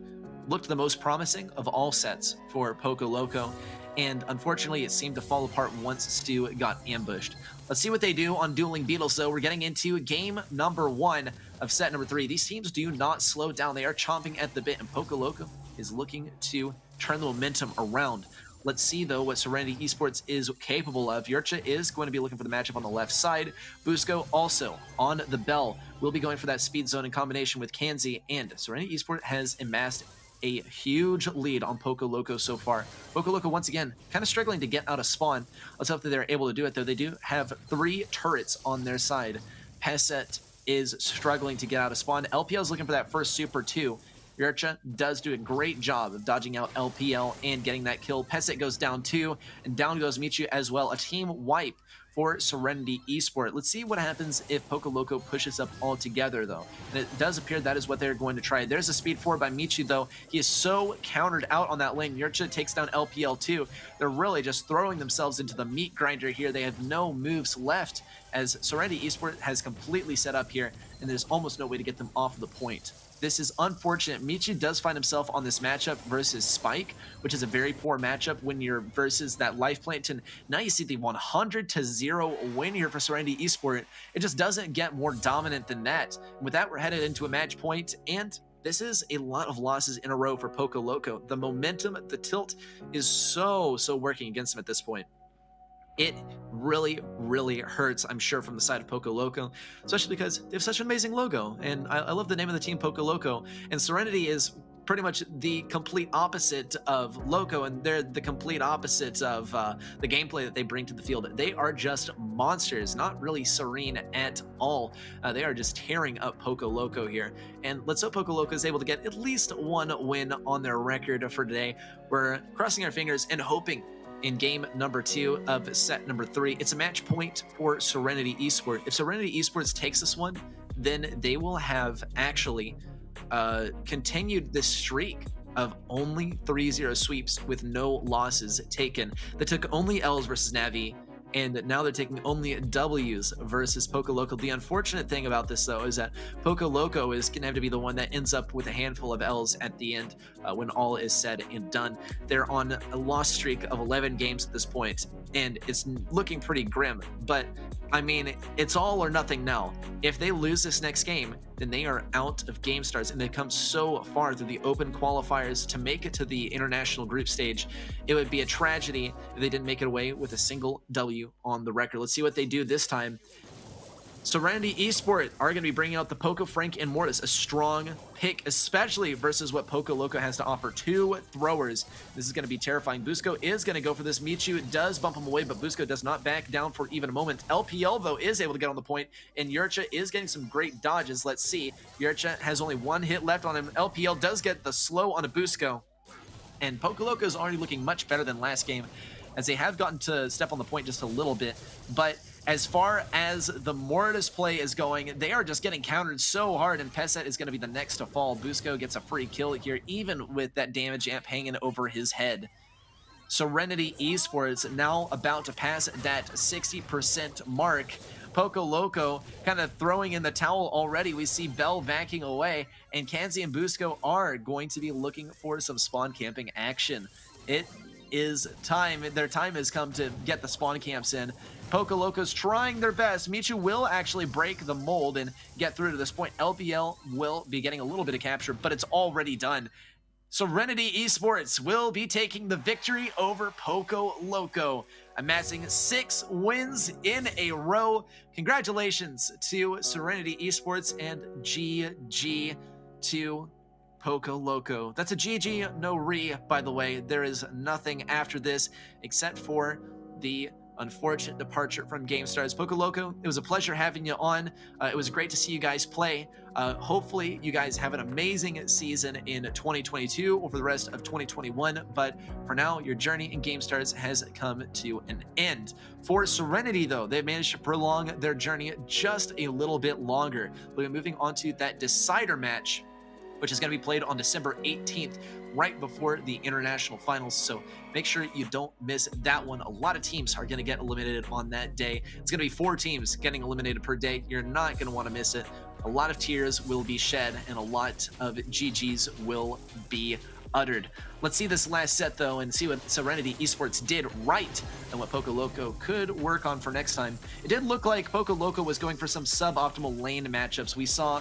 looked the most promising of all sets for Poco Loco, and unfortunately it seemed to fall apart once Stu got ambushed. Let's see what they do on Dueling Beetles, though. We're getting into game number 1 of set number 3. These teams do not slow down. They are chomping at the bit, and Poco Loco is looking to turn the momentum around. Let's see, though, what Serenity Esports is capable of. Yurcha is going to be looking for the matchup on the left side. Busco also on the bell. Will be going for that speed zone in combination with Kanzi, and Serenity Esports has amassed a huge lead on Poco Loco so far. Poco Loco, once again, kind of struggling to get out of spawn. Let's hope that they're able to do it, though. They do have 3 turrets on their side. Peset is struggling to get out of spawn. LPL is looking for that first super, too. Yurcha does do a great job of dodging out LPL and getting that kill. Peset goes down, too, and down goes Michu as well. A team wipe for Serenity Esports. Let's see what happens if Poco Loco pushes up all together, though. And it does appear that is what they're going to try. There's a speed forward by Michu, though. He is so countered out on that lane. Yurcha takes down LPL too. They're really just throwing themselves into the meat grinder here. They have no moves left as Serenity Esports has completely set up here, and there's almost no way to get them off the point. This is unfortunate. Michu does find himself on this matchup versus Spike, which is a very poor matchup when you're versus that life plant. And now you see the 100-0 win here for Serenity Esports. It just doesn't get more dominant than that. And with that, we're headed into a match point, and this is a lot of losses in a row for Poco Loco. The momentum, the tilt is so working against him at this point. It really, really hurts, I'm sure, from the side of Poco Loco, especially because they have such an amazing logo. And I love the name of the team, Poco Loco. And Serenity is pretty much the complete opposite of Loco, and they're the complete opposite of the gameplay that they bring to the field. They are just monsters, not really serene at all. They are just tearing up Poco Loco here. And let's hope Poco Loco is able to get at least one win on their record for today. We're crossing our fingers and hoping in game number 2 of set number 3. It's a match point for Serenity Esports. If Serenity Esports takes this one, then they will have actually continued this streak of only 3-0 sweeps with no losses taken. They took only L's versus Navi, and now they're taking only W's versus Poco Loco. The unfortunate thing about this, though, is that Poco Loco is going to have to be the one that ends up with a handful of L's at the end when all is said and done. They're on a loss streak of 11 games at this point, and it's looking pretty grim. But, I mean, it's all or nothing now. If they lose this next game, then they are out of GameStars, and they've come so far through the open qualifiers to make it to the international group stage. It would be a tragedy if they didn't make it away with a single W on the record. Let's see what they do this time. Serenity Esports are going to be bringing out the Poco, Frank, and Mortis, a strong pick, especially versus what Poco Loco has to offer. 2 throwers. This is going to be terrifying. Busco is going to go for this. Michu does bump him away, but Busco does not back down for even a moment. LPL, though, is able to get on the point, and Yurcha is getting some great dodges. Let's see. Yurcha has only 1 hit left on him. LPL does get the slow on a Busco, and Poco Loco is already looking much better than last game, as they have gotten to step on the point just a little bit. But as far as the Mortis play is going, they are just getting countered so hard, and Peset is going to be the next to fall. Busco gets a free kill here, even with that damage amp hanging over his head. Serenity Esports now about to pass that 60% mark. Poco Loco kind of throwing in the towel already. We see Bell backing away, and Kanzi and Busco are going to be looking for some spawn camping action. It is time. Their time has come to get the spawn camps in. Poco Loco's trying their best. Michu will actually break the mold and get through to this point. LPL will be getting a little bit of capture, but it's already done. Serenity Esports will be taking the victory over Poco Loco, amassing 6 wins in a row. Congratulations to Serenity Esports, and GG to Poco Loco. That's a GG, no re, by the way. There is nothing after this except for the unfortunate departure from GameStars. Poco Loco, it was a pleasure having you on. It was great to see you guys play. Hopefully you guys have an amazing season in 2022 or for the rest of 2021. But for now, your journey in GameStars has come to an end. For Serenity, though, they've managed to prolong their journey just a little bit longer. We'll be moving on to that decider match, which is going to be played on December 18th, right before the international finals. So make sure you don't miss that one. A lot of teams are going to get eliminated on that day. It's going to be 4 teams getting eliminated per day. You're not going to want to miss it. A lot of tears will be shed, and a lot of GGs will be uttered. Let's see this last set, though, and see what Serenity Esports did right and what Poco Loco could work on for next time. It did look like Poco Loco was going for some suboptimal lane matchups. We saw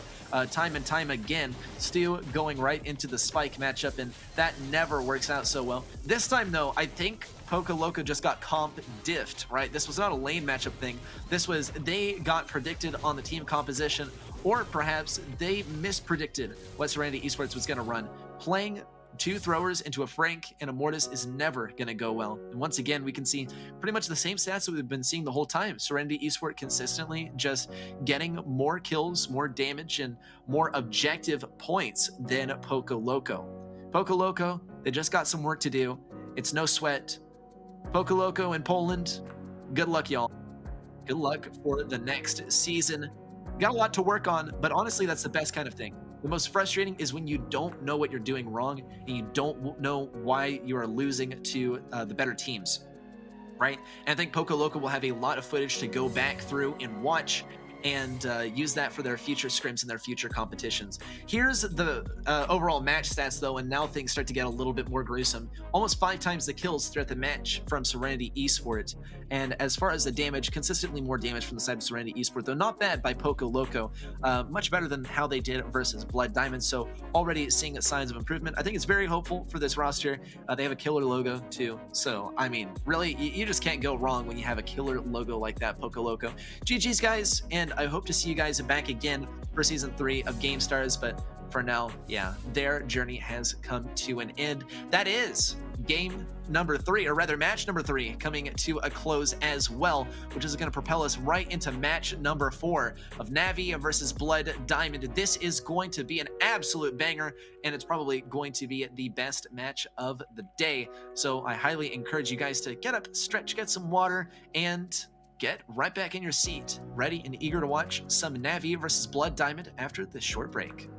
time and time again Stu going right into the Spike matchup, and that never works out so well. This time, though, I think Poco Loco just got comp diffed, right? This was not a lane matchup thing. This was they got predicted on the team composition, or perhaps they mispredicted what Serenity Esports was going to run. Playing 2 throwers into a Frank and a Mortis is never going to go well. And once again, we can see pretty much the same stats that we've been seeing the whole time. Serenity Esports consistently just getting more kills, more damage, and more objective points than Poco Loco. Poco Loco, they just got some work to do. It's no sweat. Poco Loco in Poland, good luck, y'all. Good luck for the next season. Got a lot to work on, but honestly, that's the best kind of thing. The most frustrating is when you don't know what you're doing wrong and you don't know why you are losing to the better teams, right? And I think Poco Loco will have a lot of footage to go back through and watch and use that for their future scrims and their future competitions. Here's the overall match stats though, and now things start to get a little bit more gruesome. Almost 5 times the kills throughout the match from Serenity Esports, and as far as the damage, consistently more damage from the side of Serenity Esports, though not bad by Poco Loco. Much better than how they did versus Blood Diamond, so already seeing signs of improvement. I think it's very hopeful for this roster. They have a killer logo too, so I mean, really, you just can't go wrong when you have a killer logo like that, Poco Loco. GG's guys, and I hope to see you guys back again for Season 3 of GameStars, but for now, yeah, their journey has come to an end. That is game number 3, or rather match number 3, coming to a close as well, which is going to propel us right into match number 4 of Navi versus Blood Diamond. This is going to be an absolute banger, and it's probably going to be the best match of the day. So I highly encourage you guys to get up, stretch, get some water, and get right back in your seat, ready and eager to watch some Navi versus Blood Diamond after this short break.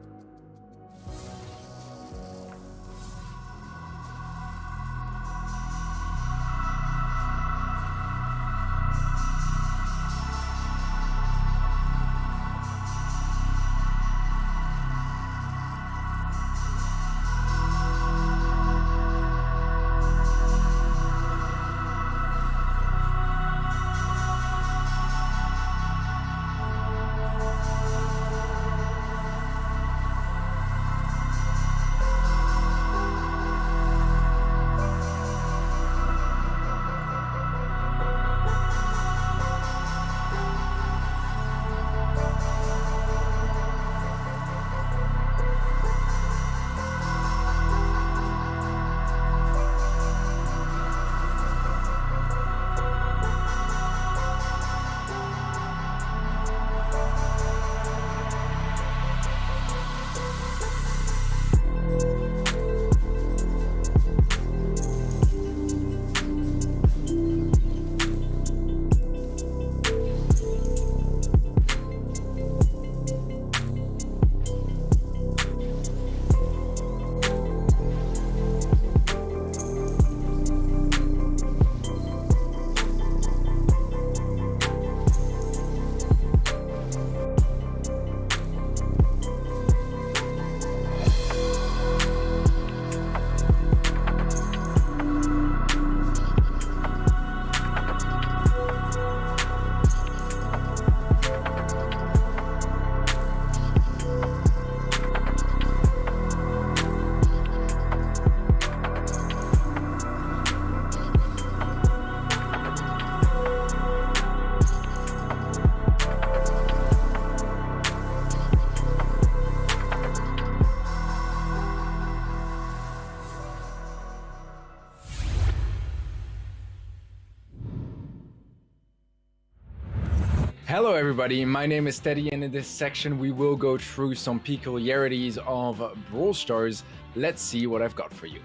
Hello everybody, my name is Teddy, and in this section we will go through some peculiarities of Brawl Stars. Let's see what I've got for you.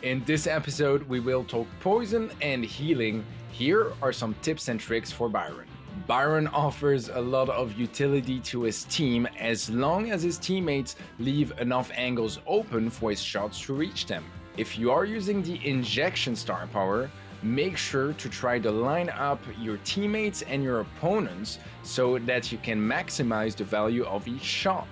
In this episode we will talk poison and healing. Here are some tips and tricks for Byron. Byron offers a lot of utility to his team as long as his teammates leave enough angles open for his shots to reach them. If you are using the injection star power, make sure to try to line up your teammates and your opponents so that you can maximize the value of each shot.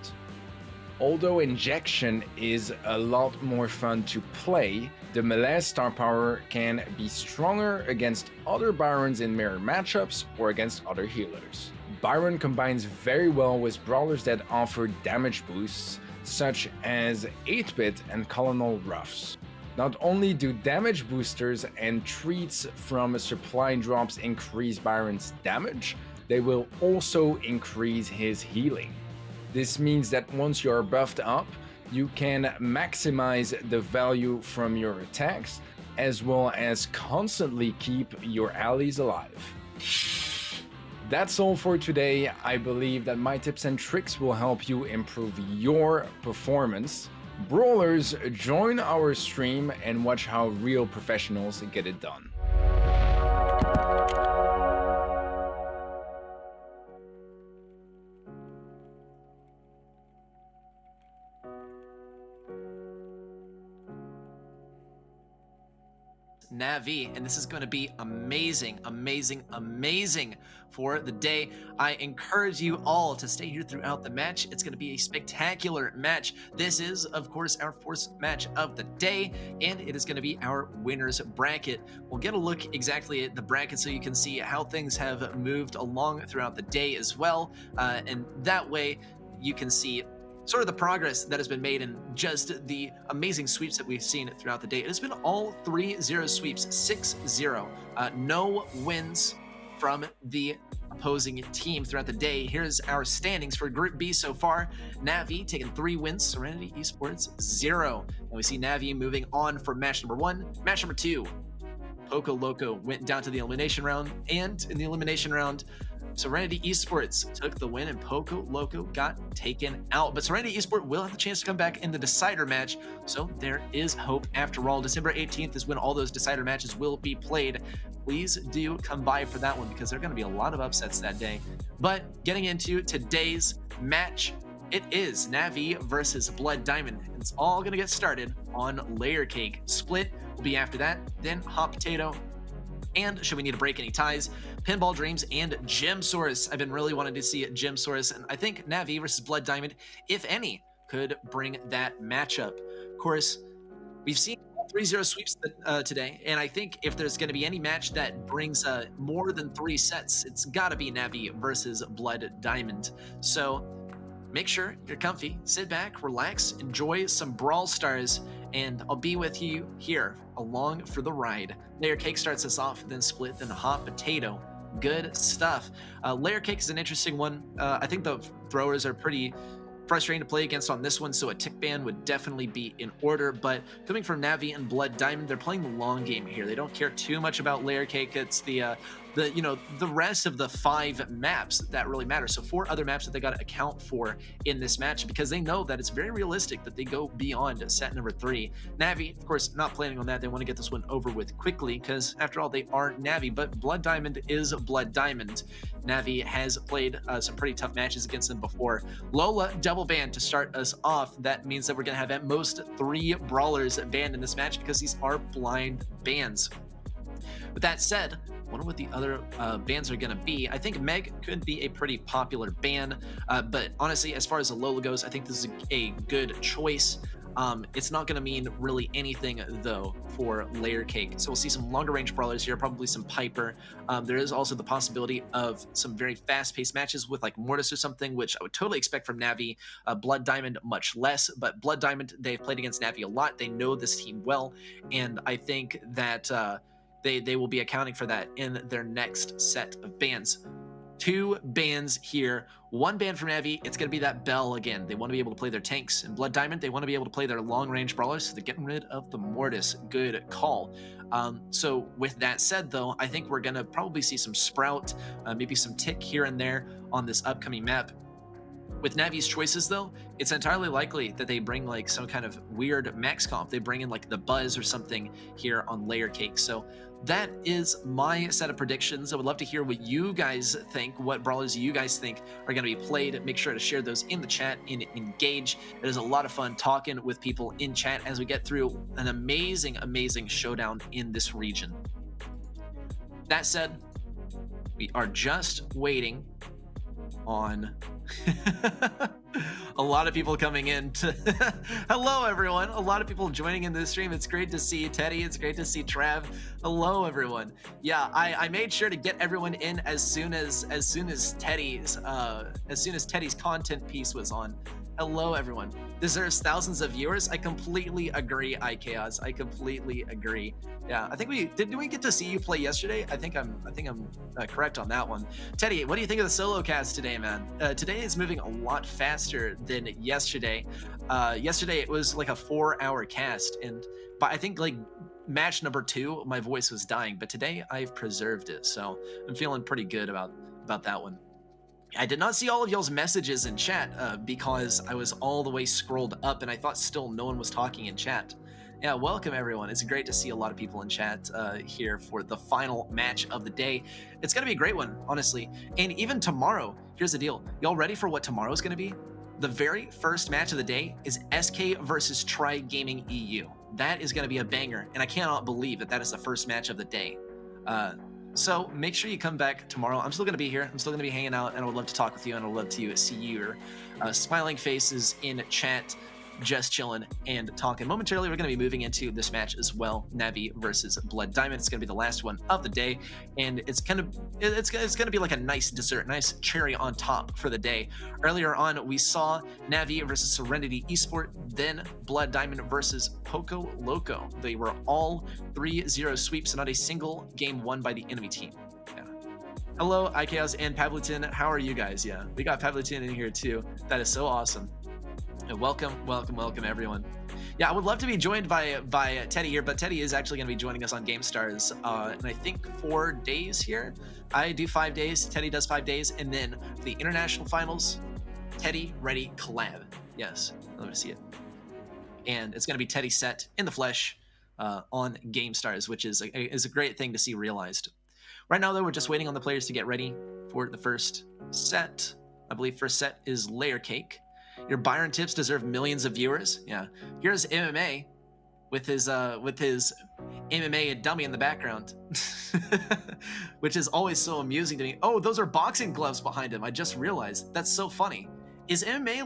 Although injection is a lot more fun to play, the melee star power can be stronger against other Byrons in mirror matchups or against other healers. Byron combines very well with brawlers that offer damage boosts, such as 8-Bit and Colonel Ruffs. Not only do damage boosters and treats from supply drops increase Byron's damage, they will also increase his healing. This means that once you are buffed up, you can maximize the value from your attacks, as well as constantly keep your allies alive. That's all for today. I believe that my tips and tricks will help you improve your performance. Brawlers, join our stream and watch how real professionals get it done. Navi, and this is going to be amazing, amazing, amazing for the day. I encourage you all to stay here throughout the match. It's going to be a spectacular match. This is, of course, our first match of the day, and it is going to be our winners bracket. We'll get a look exactly at the bracket so you can see how things have moved along throughout the day as well, and that way you can see sort of the progress that has been made and just the amazing sweeps that we've seen throughout the day. It has been all 3-0 sweeps, 6-0. No wins from the opposing team throughout the day. Here's our standings for Group B so far. Navi taking 3 wins, Serenity Esports 0. And we see Navi moving on for match number 1. Match number 2, Poco Loco went down to the elimination round, and in the elimination round, Serenity Esports took the win and Poco Loco got taken out. But Serenity Esports will have the chance to come back in the decider match, so there is hope after all. December 18th is when all those decider matches will be played. Please do come by for that one because there are going to be a lot of upsets that day. But getting into today's match, it is Navi versus Blood Diamond. It's all going to get started on Layer Cake. Split will be after that, then Hot Potato, and should we need to break any ties, Pinball Dreams and Gem Source. I've been really wanting to see Gem Source, and I think Navi versus Blood Diamond, if any, could bring that matchup. Of course, we've seen 3-0 sweeps today, and I think if there's going to be any match that brings more than 3 sets, it's got to be Navi versus Blood Diamond. So make sure you're comfy, sit back, relax, enjoy some Brawl Stars, and I'll be with you here along for the ride. Layer Cake starts us off, then Split, then Hot Potato. Good stuff. Layer Cake is an interesting one. I think the throwers are pretty frustrating to play against on this one, so a tick ban would definitely be in order. But coming from Navi and Blood Diamond, they're playing the long game here. They don't care too much about Layer Cake. It's the rest of the 5 maps that really matter. So 4 other maps that they got to account for in this match, because they know that it's very realistic that they go beyond set number 3. Navi, of course, not planning on that. They want to get this one over with quickly because after all, they are Navi, but Blood Diamond is Blood Diamond. Navi has played some pretty tough matches against them before. Lola double banned to start us off. That means that we're going to have at most 3 brawlers banned in this match because these are blind bans. With that said, I wonder what the other bans are going to be. I think Meg could be a pretty popular ban, but honestly, as far as the Lola goes, I think this is a good choice. It's not going to mean really anything, though, for Layer Cake. So we'll see some longer range brawlers here, probably some Piper. There is also the possibility of some very fast-paced matches with like Mortis or something, which I would totally expect from Navi. Blood Diamond, much less, but Blood Diamond, they've played against Navi a lot. They know this team well, and I think that they will be accounting for that in their next set of bans. 2 bans here. 1 ban from Navi, it's going to be that Bell again. They want to be able to play their tanks. And Blood Diamond, they want to be able to play their long-range brawlers, so they're getting rid of the Mortis. Good call. So with that said, though, I think we're going to probably see some Sprout, maybe some Tick here and there on this upcoming map. With Navi's choices, though, it's entirely likely that they bring like some kind of weird max comp. They bring in like the Buzz or something here on Layer Cake. So that is my set of predictions. I would love to hear what you guys think, what brawlers you guys think are going to be played. Make sure to share those in the chat and engage. It is a lot of fun talking with people in chat as we get through an amazing, amazing showdown in this region. That said, we are just waiting on a lot of people coming in to hello everyone, a lot of people joining in this stream. It's great to see Teddy, it's great to see Trav. Hello everyone. Yeah, I made sure to get everyone in as soon as Teddy's content piece was on. Hello everyone. Deserves thousands of viewers. I completely agree, iChaos. I completely agree. Yeah, I think didn't we get to see you play yesterday? I think I'm correct on that one. Teddy, what do you think of the solo cast today, man? Today is moving a lot faster than yesterday. Yesterday it was like a 4-hour cast, and but I think like match number 2, my voice was dying, but today I've preserved it, so I'm feeling pretty good about that one. I did not see all of y'all's messages in chat because I was all the way scrolled up and I thought still no one was talking in chat. Yeah, welcome everyone. It's great to see a lot of people in chat here for the final match of the day. It's going to be a great one, honestly. And even tomorrow, here's the deal. Y'all ready for what tomorrow is going to be? The very first match of the day is SK versus Try Gaming EU. That is going to be a banger, and I cannot believe that that is the first match of the day. So make sure you come back tomorrow. I'm still going to be here. I'm still going to be hanging out, and I would love to talk with you, and I would love to see your smiling faces in chat, just chilling and talking. Momentarily, we're going to be moving into this match as well, Navi versus Blood Diamond. It's going to be the last one of the day, and it's going to be like a nice dessert, nice cherry on top for the day. Earlier on, we saw Navi versus Serenity Esports, then Blood Diamond versus Poco Loco. They were all 3-0 sweeps, not a single game won by the enemy team. Yeah. Hello, IKOS and Pavlitin. How are you guys? Yeah, we got Pavlitin in here too. That is so awesome. Welcome everyone. Yeah, I would love to be joined by Teddy here, but Teddy is actually going to be joining us on GameStars in I think 4 days here. I do 5 days, Teddy does 5 days, and then the international finals, Teddy Ready collab. Yes, let me see it. And it's going to be Teddy set in the flesh on GameStars, which is a great thing to see realized. Right now, though, we're just waiting on the players to get ready for the first set. I believe first set is Layer Cake. Your Byron tips deserve millions of viewers. Yeah. Here's MMA with his MMA dummy in the background, which is always so amusing to me. Oh, those are boxing gloves behind him. I just realized. That's so funny. Is MMA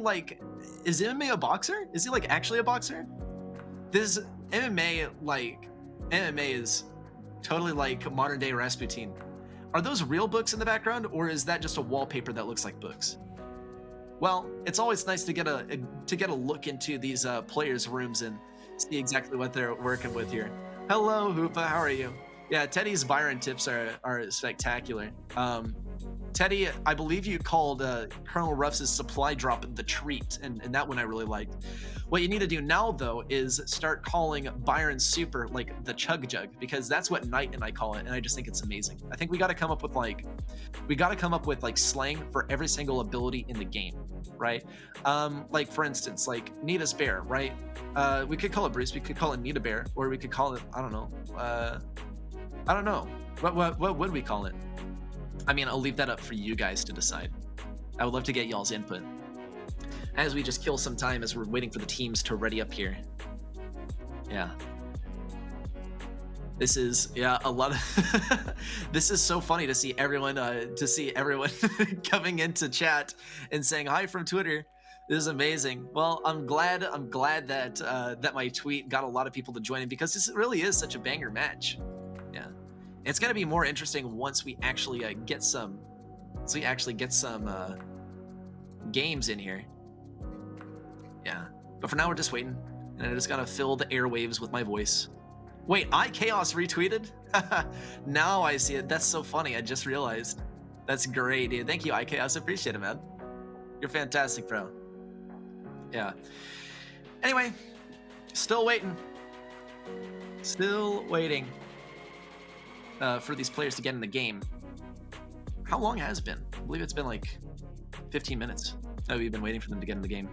a boxer? Is he like actually a boxer? This MMA is totally like modern day Rasputin. Are those real books in the background, or is that just a wallpaper that looks like books? Well, it's always nice to get a look into these players' rooms and see exactly what they're working with here. Hello, Hoopa, how are you? Yeah, Teddy's Byron tips are spectacular. Teddy, I believe you called Colonel Ruff's supply drop the treat, and that one I really liked. What you need to do now, though, is start calling Byron Super like the Chug Jug, because that's what Knight and I call it, and I just think it's amazing. I think we got to come up with like slang for every single ability in the game, right? Like for instance, like Nita's Bear, right? We could call it Bruce, we could call it Nita Bear, or we could call it I don't know. What would we call it? I mean, I'll leave that up for you guys to decide. I would love to get y'all's input as we just kill some time as we're waiting for the teams to ready up here. Yeah. This is, yeah, a lot of, this is so funny to see everyone coming into chat and saying hi from Twitter. This is amazing. Well, I'm glad that that my tweet got a lot of people to join in, because this really is such a banger match. Yeah. It's going to be more interesting once we actually get some games in here. Yeah, but for now we're just waiting, and I just gotta fill the airwaves with my voice. Wait, IKOS retweeted? Now I see it. That's so funny. I just realized. That's great, dude. Thank you, IKOS. I appreciate it, man. You're fantastic, bro. Yeah. Anyway, still waiting. Still waiting for these players to get in the game. How long has it been? I believe it's been like 15 minutes that we've been waiting for them to get in the game.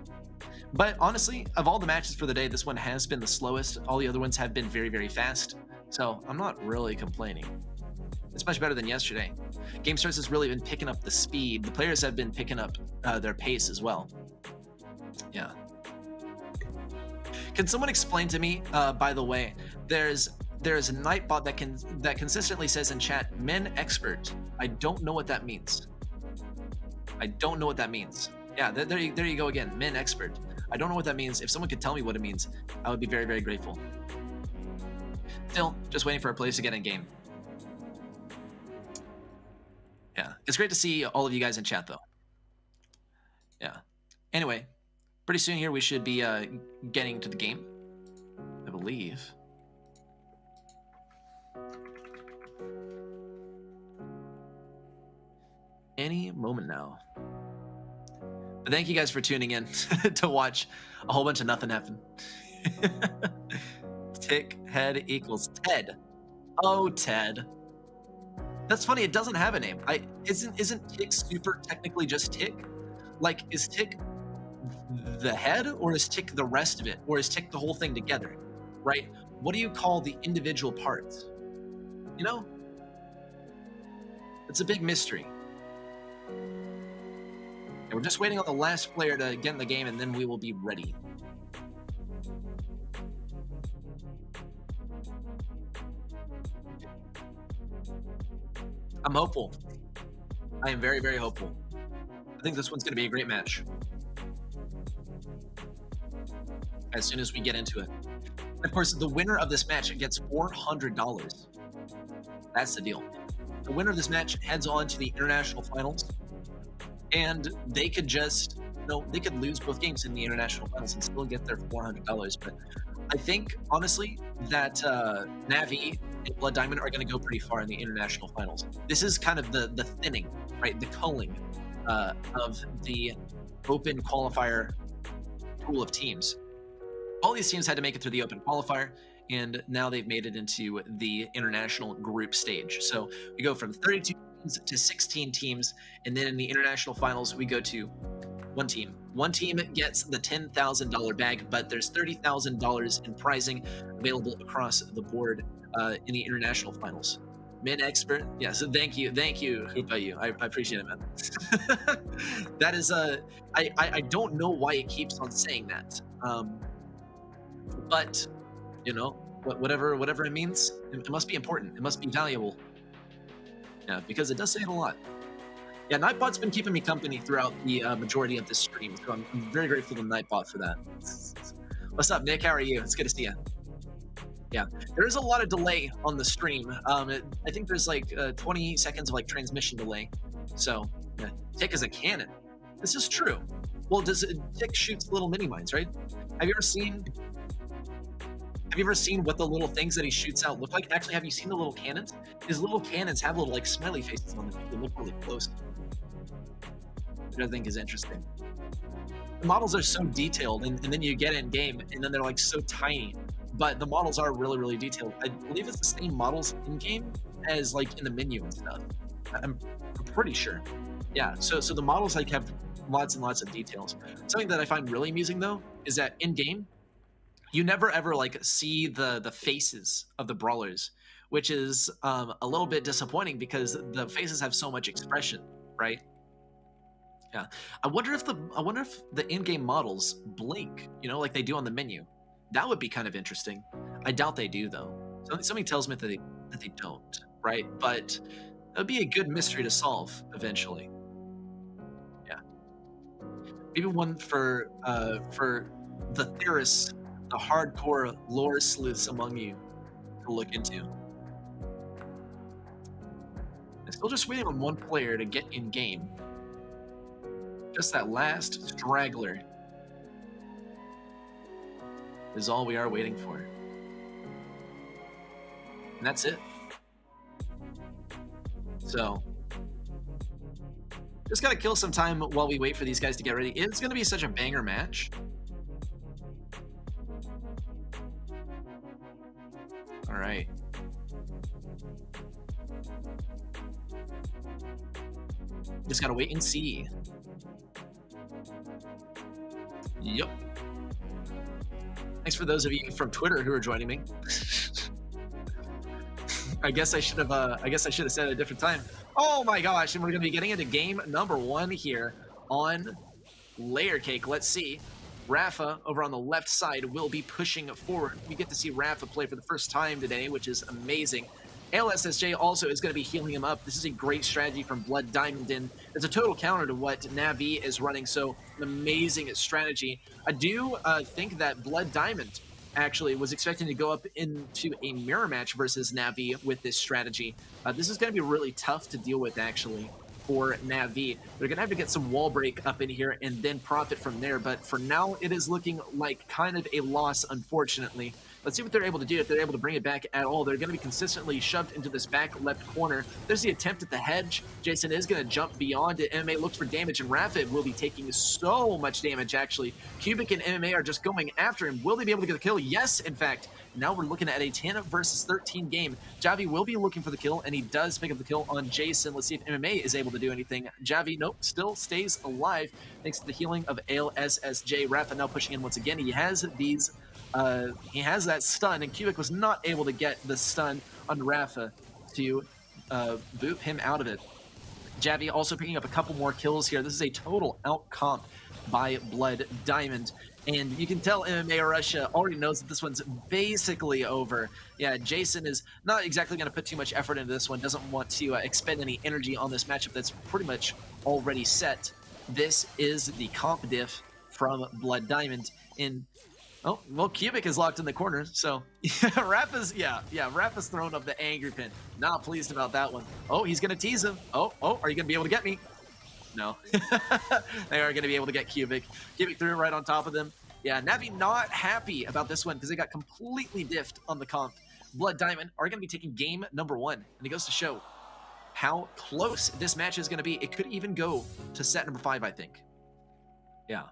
But honestly, of all the matches for the day, this one has been the slowest. All the other ones have been very, very fast. So I'm not really complaining. It's much better than yesterday. GameStars has really been picking up the speed. The players have been picking up their pace as well. Yeah. Can someone explain to me, by the way, there's a Nightbot that consistently says in chat, men expert. I don't know what that means. I don't know what that means. Yeah, there you go again, men expert. I don't know what that means. If someone could tell me what it means, I would be very, very grateful. Still, just waiting for a place to get in game. Yeah, it's great to see all of you guys in chat, though. Yeah. Anyway, pretty soon here we should be getting to the game, I believe. Any moment now. But thank you guys for tuning in to watch a whole bunch of nothing happen. Tick head equals Ted. Oh, Ted. That's funny. It doesn't have a name. Isn't Tick Super technically just Tick? Like, is Tick the head, or is Tick the rest of it, or is Tick the whole thing together? Right? What do you call the individual parts? You know? It's a big mystery. And we're just waiting on the last player to get in the game, and then we will be ready. I'm hopeful. I am very, very hopeful. I think this one's going to be a great match. As soon as we get into it. Of course, the winner of this match gets $400. That's the deal. The winner of this match heads on to the international finals, and they could just, they could lose both games in the international finals and still get their $400. But I think, honestly, that Navi and Blood Diamond are going to go pretty far in the international finals. This is kind of the thinning, right? The culling of the open qualifier pool of teams. All these teams had to make it through the open qualifier, and now they've made it into the international group stage. So we go from 32 teams to 16 teams, and then in the international finals, we go to one team. One team gets the $10,000 bag, but there's $30,000 in prizing available across the board in the international finals. Min expert, yeah. So thank you, Hoopa. I appreciate it, man. That is I don't know why it keeps on saying that. But whatever it means, it must be important. It must be valuable. Yeah, because it does say it a lot. Yeah, Nightbot's been keeping me company throughout the majority of this stream, so I'm very grateful to Nightbot for that. What's up, Nick? How are you? It's good to see you. Yeah, there is a lot of delay on the stream. I think there's like 20 seconds of like transmission delay. So, yeah. Tick is a cannon. This is true. Well, Tick shoots little mini mines, right? Have you ever seen what the little things that he shoots out look like? Actually, have you seen the little cannons? His little cannons have little like smiley faces on them. They look really close, which I think is interesting. The models are so detailed, and then you get in game, and then they're like so tiny. But the models are really, really detailed. I believe it's the same models in game as like in the menu and stuff. I'm pretty sure. Yeah. So the models like have lots and lots of details. Something that I find really amusing though is that in game, you never ever like see the faces of the brawlers, which is a little bit disappointing because the faces have so much expression, right? Yeah. I wonder if the in-game models blink, like they do on the menu. That would be kind of interesting. I doubt they do though. Something tells me that they don't, right? But that would be a good mystery to solve eventually. Yeah. Maybe one for the theorists, the hardcore lore sleuths among you to look into. I'm still just waiting on one player to get in game. Just that last straggler is all we are waiting for. And that's it. So, just gotta kill some time while we wait for these guys to get ready. It's gonna be such a banger match. All right. Just gotta wait and see. Yep. Thanks for those of you from Twitter who are joining me. I guess I should have said it at a different time. Oh my gosh, and we're gonna be getting into game number 1 here on Layer Cake. Let's see. Rafa over on the left side will be pushing forward. We get to see Rafa play for the first time today, which is amazing. LSSJ also is going to be healing him up. This is a great strategy from Blood Diamond, and it's a total counter to what Navi is running, so an amazing strategy. I do think that Blood Diamond actually was expecting to go up into a mirror match versus Navi with this strategy. This is going to be really tough to deal with, actually, for Navi. They're going to have to get some wall break up in here and then profit from there, but for now, it is looking like kind of a loss, unfortunately. Let's see what they're able to do, if they're able to bring it back at all. They're going to be consistently shoved into this back left corner. There's the attempt at the hedge. Jason is going to jump beyond it. MMA looks for damage, and Rafa will be taking so much damage, actually. Cubic and MMA are just going after him. Will they be able to get the kill? Yes, in fact. Now we're looking at a 10 versus 13 game. Javi will be looking for the kill, and he does pick up the kill on Jason. Let's see if MMA is able to do anything. Javi, nope, still stays alive thanks to the healing of ALSSJ. Rafa now pushing in once again. He has these... he has that stun, and Cubic was not able to get the stun on Rafa to boot him out of it. Javi also picking up a couple more kills here. This is a total out comp by Blood Diamond. And you can tell MMA Russia already knows that this one's basically over. Yeah, Jason is not exactly going to put too much effort into this one, doesn't want to expend any energy on this matchup that's pretty much already set. This is the comp diff from Blood Diamond. Oh, well, Cubic is locked in the corner, so Rafa's throwing up the angry pin. Not pleased about that one. Oh, he's going to tease him. Oh, are you going to be able to get me? No. They are going to be able to get Cubic. Cubic threw right on top of them. Yeah, Navi not happy about this one because they got completely diffed on the comp. Blood Diamond are going to be taking game number 1, and it goes to show how close this match is going to be. It could even go to set number 5, I think. Yeah.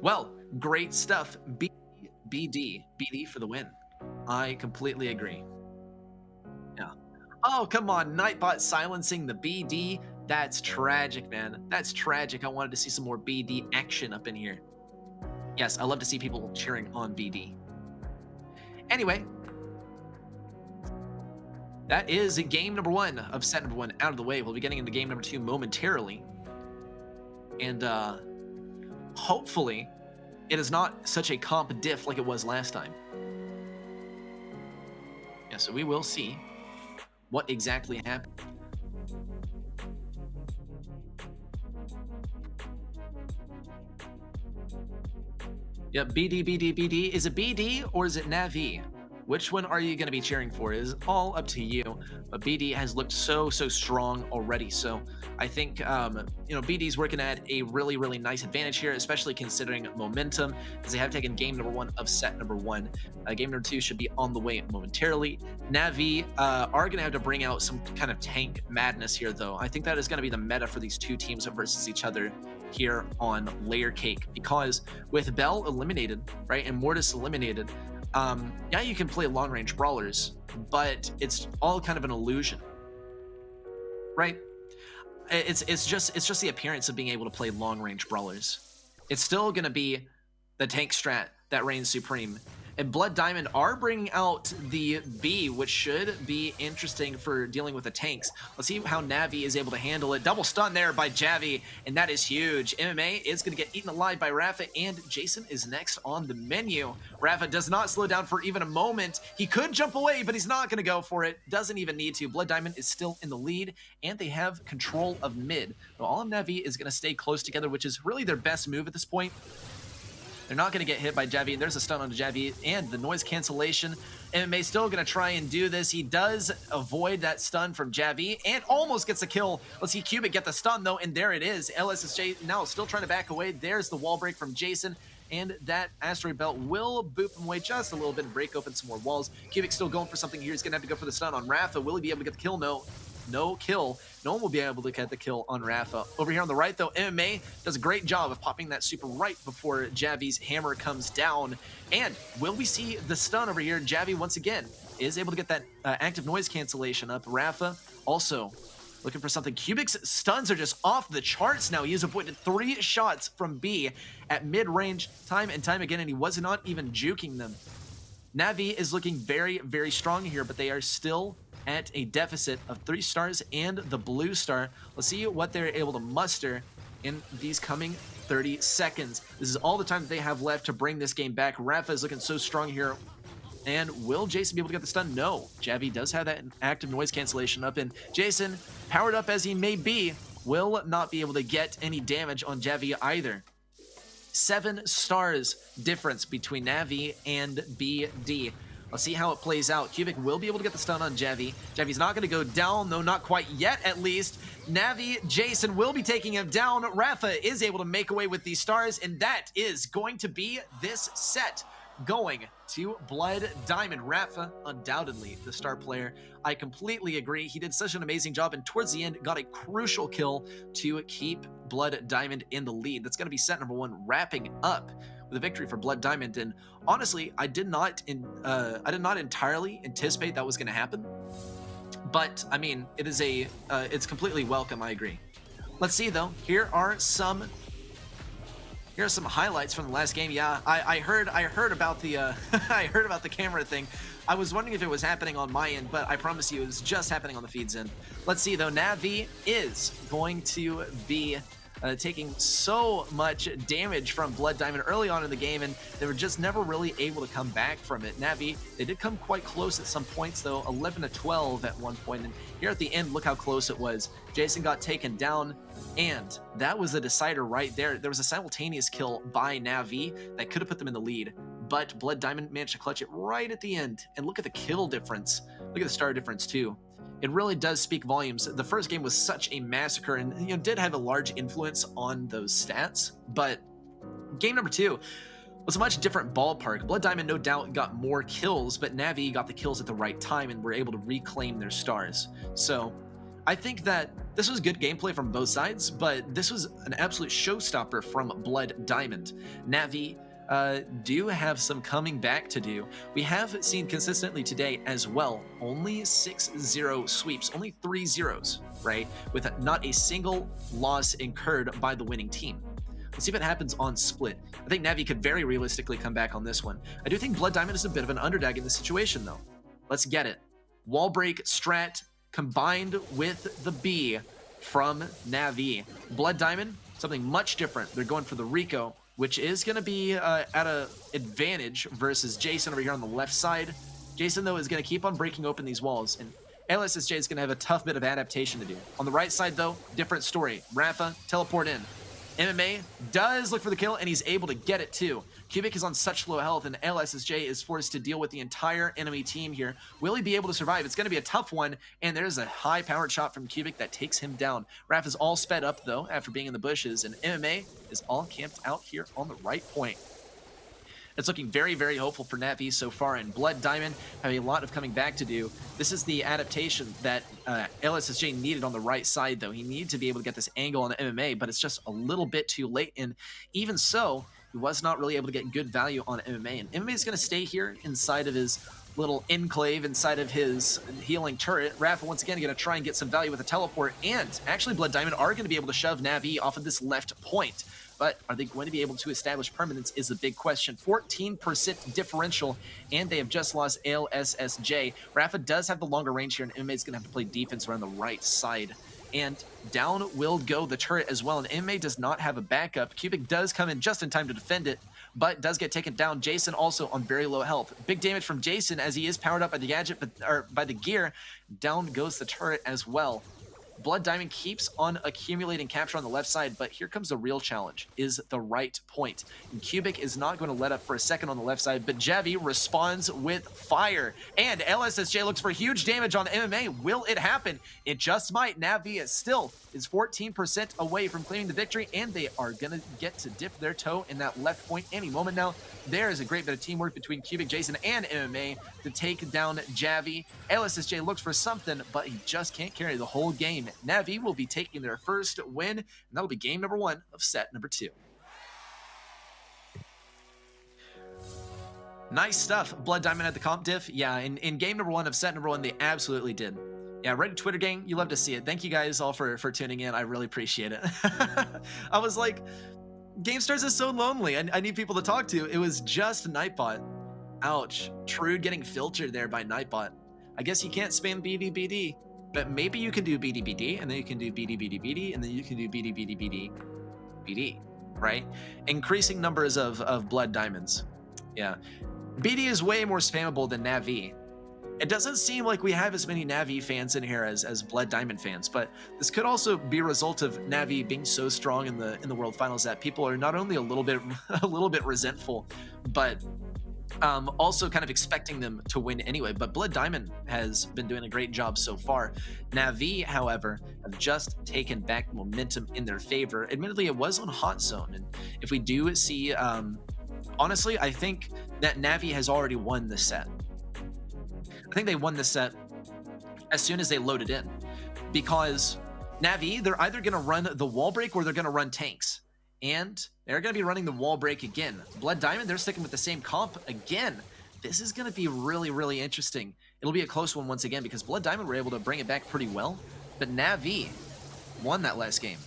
Well, great stuff. BD for the win. I completely agree. Yeah. Oh, come on, Nightbot silencing the BD. That's tragic, man. That's tragic. I wanted to see some more BD action up in here. Yes, I love to see people cheering on BD. Anyway, that is game number 1 of set number 1 out of the way. We'll be getting into game number 2 momentarily. And hopefully it is not such a comp diff like it was last time. Yeah, so we will see what exactly happened. Yeah, BD. Is it BD or is it Navi? Which one are you going to be cheering for? It is all up to you. But BD has looked so strong already. So I think, BD's working at a really nice advantage here, especially considering momentum, because they have taken game number 1 of set number 1. Game number 2 should be on the way momentarily. Navi are going to have to bring out some kind of tank madness here, though. I think that is going to be the meta for these two teams versus each other here on Layer Cake, because with Bell eliminated, right, and Mortis eliminated, yeah, you can play long-range brawlers, but it's all kind of an illusion, right? It's just the appearance of being able to play long-range brawlers. It's still going to be the tank strat that reigns supreme. And Blood Diamond are bringing out the B, which should be interesting for dealing with the tanks. Let's see how Navi is able to handle it. Double stun there by Javi, and that is huge. MMA is going to get eaten alive by Rafa, and Jason is next on the menu. Rafa does not slow down for even a moment. He could jump away, but he's not going to go for it. Doesn't even need to. Blood Diamond is still in the lead, and they have control of mid. So all of Navi is going to stay close together, which is really their best move at this point. They're not going to get hit by Javi, and there's a stun on Javi, and the noise cancellation. MMA still going to try and do this. He does avoid that stun from Javi, and almost gets a kill. Let's see Cubic get the stun, though, and there it is. LSSJ now still trying to back away. There's the wall break from Jason, and that asteroid belt will boop him away just a little bit and break open some more walls. Cubic still going for something here. He's going to have to go for the stun on Rafa. Will he be able to get the kill? No kill. No one will be able to get the kill on Rafa. Over here on the right, though, MMA does a great job of popping that super right before Javi's hammer comes down. And will we see the stun over here? Javi, once again, is able to get that active noise cancellation up. Rafa also looking for something. Cubic's stuns are just off the charts now. He has avoided 3 shots from B at mid-range time and time again, and he was not even juking them. Navi is looking very strong here, but they are still at a deficit of 3 stars and the blue star. Let's see what they're able to muster in these coming 30 seconds. This is all the time that they have left to bring this game back. Rafa is looking so strong here. And will Jason be able to get the stun? No. Javi does have that active noise cancellation up, and Jason, powered up as he may be, will not be able to get any damage on Javi either. 7 stars difference between Navi and BD. Let's see how it plays out. Cubic will be able to get the stun on Javi. Javi's not going to go down, though, not quite yet, at least. Navi, Jason will be taking him down. Rafa is able to make away with these stars, and that is going to be this set going to Blood Diamond. Rafa, undoubtedly the star player. I completely agree. He did such an amazing job, and towards the end got a crucial kill to keep Blood Diamond in the lead. That's going to be set number 1 wrapping up with a victory for Blood Diamond. And honestly, I did not entirely anticipate that was going to happen. But I mean, it's completely welcome. I agree. Let's see though. Here are some Here are some highlights from the last game. Yeah, I heard about the I heard about the camera thing. I was wondering if it was happening on my end, but I promise you it was just happening on the feed's end. Let's see though, Navi is going to be taking so much damage from Blood Diamond early on in the game, and they were just never really able to come back from it. Navi, they did come quite close at some points though, 11-12 at one point, and here at the end, look how close it was. Jason got taken down, and that was a decider right there. There was a simultaneous kill by Navi that could have put them in the lead, but Blood Diamond managed to clutch it right at the end. And look at the kill difference. Look at the star difference too. It really does speak volumes. The first game was such a massacre and did have a large influence on those stats, but game number 2 was a much different ballpark. Blood Diamond no doubt got more kills, but Navi got the kills at the right time and were able to reclaim their stars. So I think that this was good gameplay from both sides, but this was an absolute showstopper from Blood Diamond. Navi do have some coming back to do. We have seen consistently today as well, only 6-0 sweeps, only 3 zeros, right? With not a single loss incurred by the winning team. Let's see if it happens on split. I think Navi could very realistically come back on this one. I do think Blood Diamond is a bit of an underdog in this situation though. Let's get it. Wall break strat combined with the B from Navi. Blood Diamond, something much different. They're going for the Rico, which is going to be at an advantage versus Jason over here on the left side. Jason, though, is going to keep on breaking open these walls, and LSSJ is going to have a tough bit of adaptation to do. On the right side, though, different story. Rafa, teleport in. MMA does look for the kill, and he's able to get it, too. Cubic is on such low health, and LSSJ is forced to deal with the entire enemy team here. Will he be able to survive? It's going to be a tough one, and there's a high-powered shot from Cubic that takes him down. Raph is all sped up, though, after being in the bushes, and MMA is all camped out here on the right point. It's looking very, very hopeful for Navi so far, and Blood Diamond have a lot of coming back to do. This is the adaptation that LSSJ needed on the right side, though. He needed to be able to get this angle on MMA, but it's just a little bit too late, and even so, he was not really able to get good value on MMA, and MMA is going to stay here inside of his little enclave, inside of his healing turret. Rafa, once again, going to try and get some value with a teleport, and actually Blood Diamond are going to be able to shove Navi off of this left point. But are they going to be able to establish permanence is a big question. 14% differential, and they have just lost LSSJ. Rafa does have the longer range here, and MMA is going to have to play defense around the right side. And down will go the turret as well, and MMA does not have a backup. Cubic does come in just in time to defend it, but does get taken down. Jason also on very low health. Big damage from Jason as he is powered up by the gadget, or by the gear. Down goes the turret as well. Blood Diamond keeps on accumulating capture on the left side, but here comes the real challenge, is the right point. And Cubic is not going to let up for a second on the left side, but Javi responds with fire. And LSSJ looks for huge damage on MMA. Will it happen? It just might. Navi still is 14% away from claiming the victory, and they are going to get to dip their toe in that left point any moment now. There is a great bit of teamwork between Cubic, Jason, and MMA to take down Javi. LSSJ looks for something, but he just can't carry the whole game. Navi will be taking their first win, and that'll be game number 1 of set number 2. Nice stuff. Blood Diamond had the comp diff. Yeah, in game number 1 of set number 1, they absolutely did. Yeah, Reddit Twitter gang, you love to see it. Thank you guys all for tuning in. I really appreciate it. I was like, GameStars is so lonely. I need people to talk to. It was just Nightbot. Ouch. Trude getting filtered there by Nightbot. I guess you can't spam BD, but maybe you can do BD, and then you can do BD, and then you can do BD, right? Increasing numbers of Blood Diamonds. Yeah. BD is way more spammable than Navi. It doesn't seem like we have as many Navi fans in here as Blood Diamond fans, but this could also be a result of Navi being so strong in the World Finals that people are not only a little bit resentful, but also kind of expecting them to win anyway. But Blood Diamond has been doing a great job so far. Navi, however, have just taken back momentum in their favor. Admittedly, it was on Hot Zone, and if we do see, honestly, I think that Navi has already won this set. I think they won this set as soon as they loaded in, because Navi, they're either going to run the wall break or they're going to run tanks, and they're going to be running the wall break again. Blood Diamond, they're sticking with the same comp again. This is going to be really, really interesting. It'll be a close one once again, because Blood Diamond were able to bring it back pretty well, but Navi won that last game.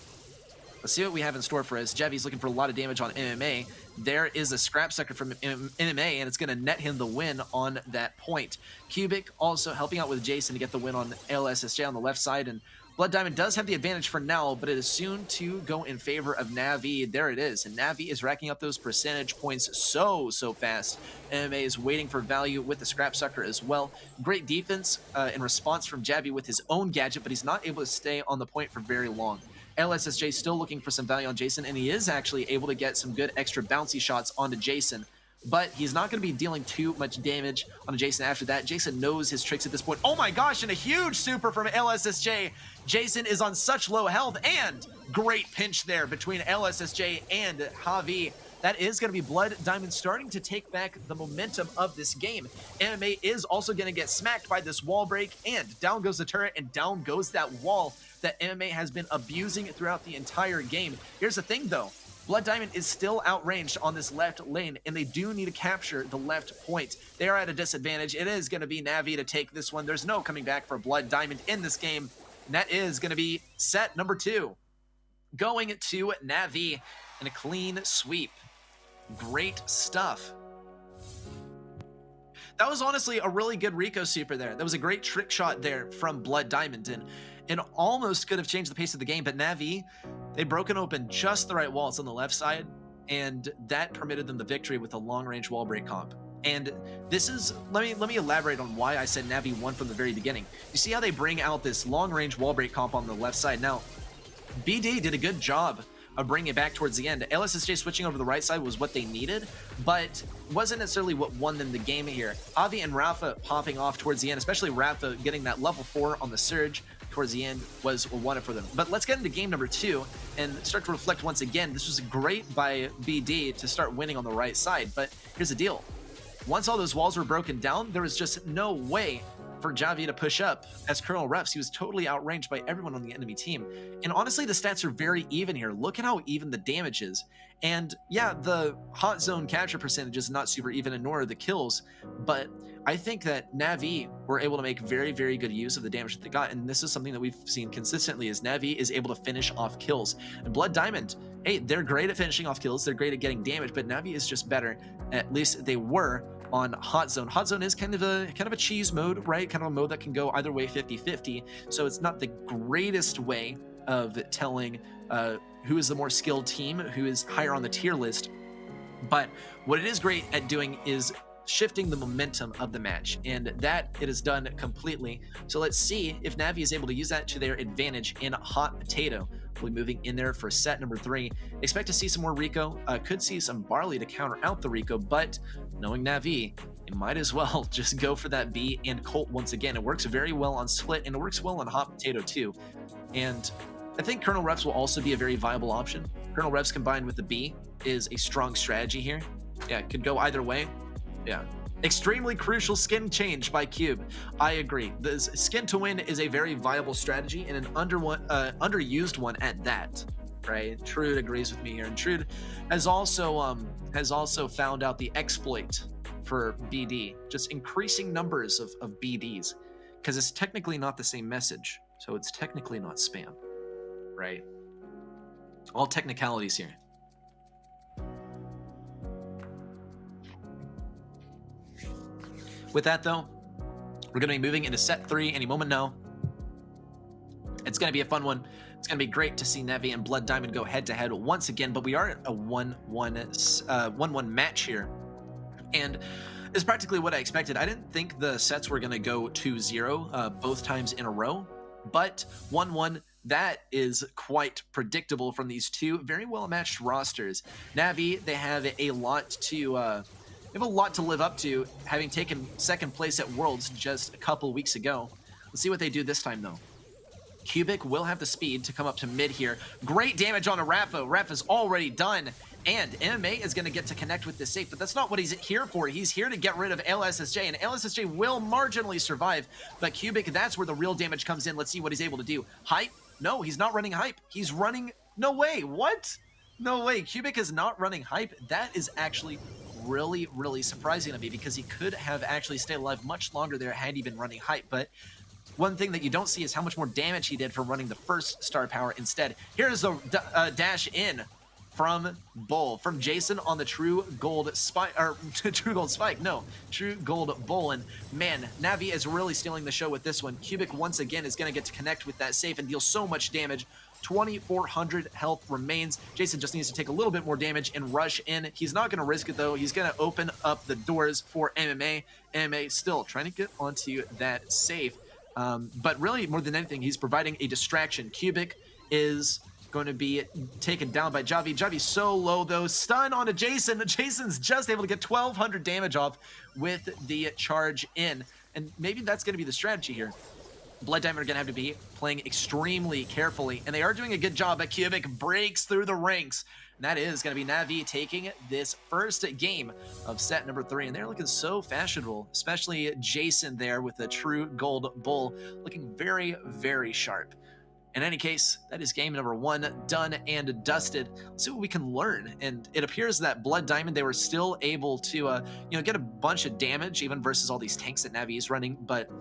Let's see what we have in store for us. Javi's looking for a lot of damage on MMA. There is a scrap sucker from MMA, and it's going to net him the win on that point. Cubic also helping out with Jason to get the win on LSSJ on the left side, and Blood Diamond does have the advantage for now, but it is soon to go in favor of Navi. There it is, and Navi is racking up those percentage points so fast. MMA is waiting for value with the scrap sucker as well. Great defense in response from Javi with his own gadget, but he's not able to stay on the point for very long. LSSJ still looking for some value on Jason, and he is actually able to get some good extra bouncy shots onto Jason, but he's not going to be dealing too much damage on Jason after that. Jason knows his tricks at this point. Oh my gosh, and a huge super from LSSJ. Jason is on such low health, and great pinch there between LSSJ and Javi. That is going to be Blood Diamond starting to take back the momentum of this game. MMA is also going to get smacked by this wall break, and down goes the turret, and down goes that wall that MMA has been abusing throughout the entire game. Here's the thing, though. Blood Diamond is still outranged on this left lane, and they do need to capture the left point. They are at a disadvantage. It is going to be Navi to take this one. There's no coming back for Blood Diamond in this game, and that is going to be set number 2. Going to Navi in a clean sweep. Great stuff. That was honestly a really good Rico super there. That was a great trick shot there from Blood Diamond, and almost could have changed the pace of the game, but Navi, they'd broken open just the right walls on the left side, and that permitted them the victory with a long-range wall break comp. And this is, let me elaborate on why I said Navi won from the very beginning. You see how they bring out this long-range wall break comp on the left side. Now, BD did a good job of bringing it back towards the end. LSSJ switching over the right side was what they needed, but wasn't necessarily what won them the game here. Avi and Rafa popping off towards the end, especially Rafa getting that level 4 on the Surge towards the end was what won it for them. But let's get into game number 2 and start to reflect once again. This was great by BD to start winning on the right side, but here's the deal. Once all those walls were broken down, there was just no way for Javi to push up as Colonel Refs. He was totally outranged by everyone on the enemy team. And honestly, the stats are very even here. Look at how even the damage is. And yeah, the hot zone capture percentage is not super even, and nor are the kills, but I think that Navi were able to make very good use of the damage that they got, and this is something that we've seen consistently, is Navi is able to finish off kills. And Blood Diamond, hey, they're great at finishing off kills, they're great at getting damage, but Navi is just better. At least they were on Hot Zone. Hot Zone is kind of a cheese mode, right? Kind of a mode that can go either way 50-50. So it's not the greatest way of telling who is the more skilled team, who is higher on the tier list. But what it is great at doing is shifting the momentum of the match, and that it is done completely. So let's see if Navi is able to use that to their advantage in Hot Potato. We'll be moving in there for set number 3. Expect to see some more Rico. Could see some Barley to counter out the Rico, but knowing Navi, you might as well just go for that B and Colt once again. It works very well on Split, and it works well on Hot Potato too. And I think Colonel Refs will also be a very viable option. Colonel Refs combined with the B is a strong strategy here. Yeah, it could go either way. Yeah. Extremely crucial skin change by Cube. I agree. The skin to win is a very viable strategy, and an underused one at that. Right? Trude agrees with me here, and Trude has also found out the exploit for BD, just increasing numbers of BDs, because it's technically not the same message, so it's technically not spam, right? All technicalities here. With that, though, we're going to be moving into set 3 any moment now. It's going to be a fun one. It's going to be great to see Navi and Blood Diamond go head-to-head once again, but we are at a 1-1 match here. And it's practically what I expected. I didn't think the sets were going to go 2-0 both times in a row, but 1-1, that is quite predictable from these two very well-matched rosters. Navi, they have a lot to... They have a lot to live up to, having taken second place at Worlds just a couple weeks ago. Let's see what they do this time, though. Cubic will have the speed to come up to mid here. Great damage on a Rafa. Rafa's already done, and MMA is going to get to connect with this safe, but that's not what he's here for. He's here to get rid of LSSJ, and LSSJ will marginally survive, but Cubic, that's where the real damage comes in. Let's see what he's able to do. Hype? No, he's not running Hype. He's running... No way. What? No way. Cubic is not running Hype. That is actually... really surprising to me, because he could have actually stayed alive much longer there had he been running Hype. But One thing that you don't see is how much more damage he did from running the first star power instead. Here's the dash in from Bull, from Jason on the True Gold Spike, or True Gold Spike, no, True Gold Bull. And man, Navi is really stealing the show with this one. Cubic once again is going to get to connect with that safe and deal so much damage. 2,400 health remains. Jason just needs to take a little bit more damage and rush in. He's not going to risk it though. He's going to open up the doors for MMA. MMA still trying to get onto that safe. But really, more than anything, he's providing a distraction. Cubic is going to be taken down by Javi. Javi's so low, though. Stun onto Jason. Jason's just able to get 1,200 damage off with the charge in. And maybe that's going to be the strategy here. Blood Diamond are going to have to be playing extremely carefully, and they are doing a good job, but Cubic breaks through the ranks. And that is going to be Navi taking this first game of set number 3, and they're looking so fashionable, especially Jason there with the True Gold Bull, looking very, very sharp. In any case, that is game number 1 done and dusted. Let's see what we can learn. And it appears that Blood Diamond, they were still able to get a bunch of damage, even versus all these tanks that Navi is running, but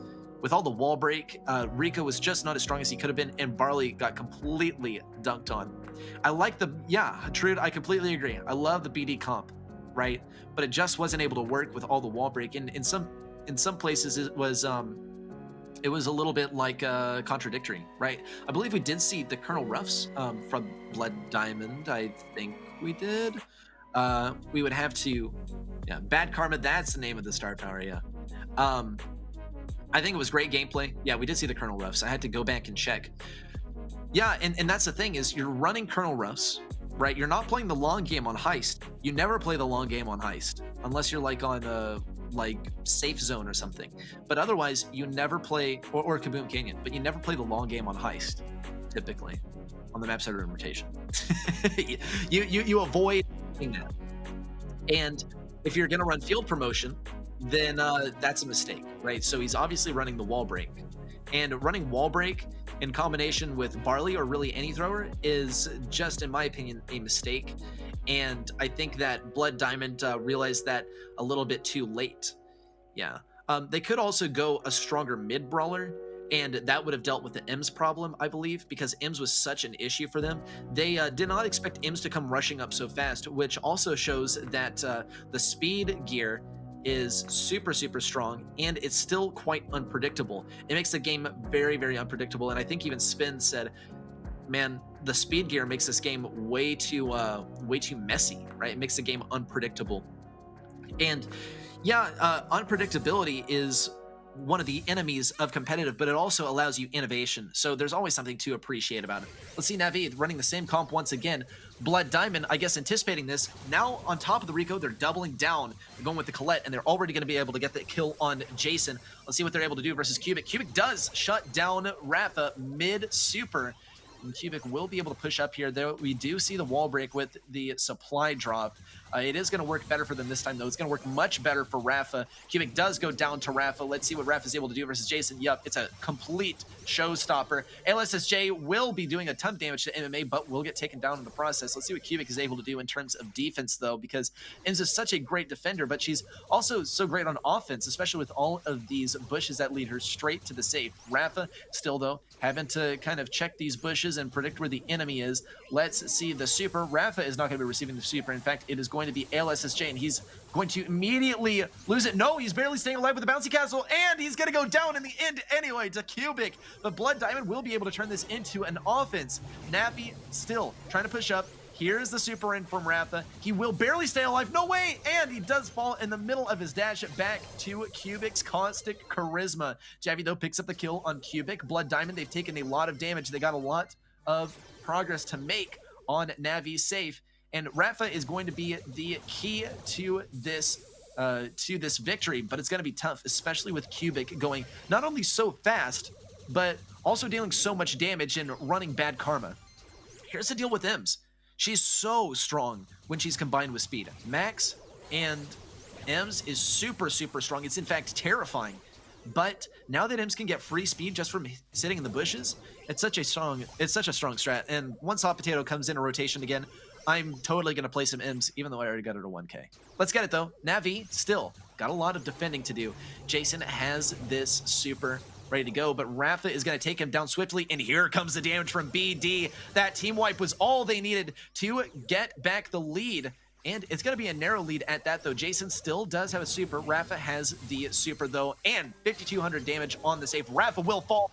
with all the wall break, Rico was just not as strong as he could have been, and Barley got completely dunked on. I like the, Trude, I completely agree. I love the BD comp, right? But it just wasn't able to work with all the wall break. And in some places it was a little bit like contradictory, right? I believe we did see the Colonel Ruffs from Blood Diamond. I think we did. We would have to, Bad Karma, that's the name of the star power, I think it was great gameplay. Yeah, we did see the Colonel Ruffs. I had to go back and check. Yeah, and that's the thing is you're running Colonel Ruffs, right? You're not playing the long game on Heist. You never play the long game on Heist unless you're like on a Safe Zone or something. But otherwise, you never play, or Kaboom Canyon, but you never play the long game on Heist, typically, on the map side rotation. you avoid doing that. And if you're going to run field promotion, then that's a mistake, right? So he's obviously running the wall break, and running wall break in combination with Barley or really any thrower is just, in my opinion, a mistake. And I think that Blood Diamond realized that a little bit too late. They could also go a stronger mid brawler, and that would have dealt with the Ems problem, I believe, because Ems was such an issue for them. They did not expect Ems to come rushing up so fast, which also shows that the speed gear is super, super strong, and it's still quite unpredictable. It makes the game very, very unpredictable, and I think even Spin said, man, the speed gear makes this game way too messy, right? It makes the game unpredictable. And unpredictability is one of the enemies of competitive, but it also allows you innovation. So there's always something to appreciate about it. Let's see Navi running the same comp once again. Blood Diamond, I guess, anticipating this. Now on top of the Rico, they're doubling down. They're going with the Colette, and they're already going to be able to get the kill on Jason. Let's see what they're able to do versus Cubic. Cubic does shut down Rafa mid-super, and Cubic will be able to push up here. Though we do see the wall break with the supply drop. It is going to work better for them this time, though. It's going to work much better for Rafa. Cubic does go down to Rafa. Let's see what Rafa's able to do versus Jason. Yup, it's a complete showstopper. LSSJ will be doing a ton of damage to MMA, but will get taken down in the process. Let's see what Cubic is able to do in terms of defense, though, because Ems is such a great defender, but she's also so great on offense, especially with all of these bushes that lead her straight to the safe. Rafa, still, though, having to kind of check these bushes and predict where the enemy is. Let's see the super. Rafa is not going to be receiving the super. In fact, it is going to be LSSJ, and he's going to immediately lose it. No, he's barely staying alive with the bouncy castle, and he's going to go down in the end anyway to Cubic. But Blood Diamond will be able to turn this into an offense. Navi still trying to push up. Here's the super in from Rafa. He will barely stay alive. No way! And he does fall in the middle of his dash back to Cubic's Caustic Charisma. Javi, though, picks up the kill on Cubic. Blood Diamond, they've taken a lot of damage. They got a lot of progress to make on Navi's safe. And Rafa is going to be the key to this victory, but it's going to be tough, especially with Cubic going not only so fast, but also dealing so much damage and running Bad Karma. Here's the deal with Ems. She's so strong when she's combined with speed. Max and Ems is super, super strong. It's in fact terrifying. But now that Ems can get free speed just from sitting in the bushes, it's such a strong strat. And once Hot Potato comes into rotation again, I'm totally going to play some Ems, even though I already got it to 1K. Let's get it, though. Navi still got a lot of defending to do. Jason has this super ready to go, but Rafa is going to take him down swiftly, and here comes the damage from BD. That team wipe was all they needed to get back the lead, and it's going to be a narrow lead at that, though. Jason still does have a super. Rafa has the super, though, and 5,200 damage on the safe. Rafa will fall.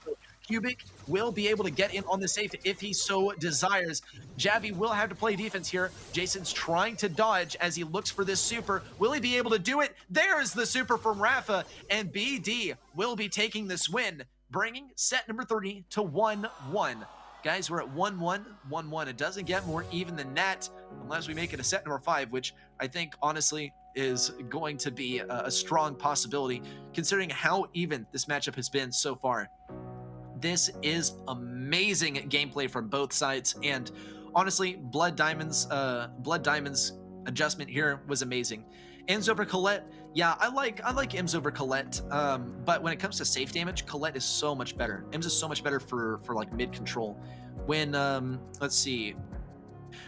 Cubic will be able to get in on the safe if he so desires. Javi will have to play defense here. Jason's trying to dodge as he looks for this super. Will he be able to do it? There's the super from Rafa, and BD will be taking this win, bringing set number 3 to 1-1. Guys, we're at 1-1, 1-1. It doesn't get more even than that unless we make it a set number 5, which I think, honestly, is going to be a strong possibility considering how even this matchup has been so far. This is amazing gameplay from both sides, and honestly, Blood Diamond's adjustment here was amazing. Ems over Colette, yeah, I like Ems over Colette, but when it comes to safe damage, Colette is so much better. Ems is so much better for like mid control. When let's see,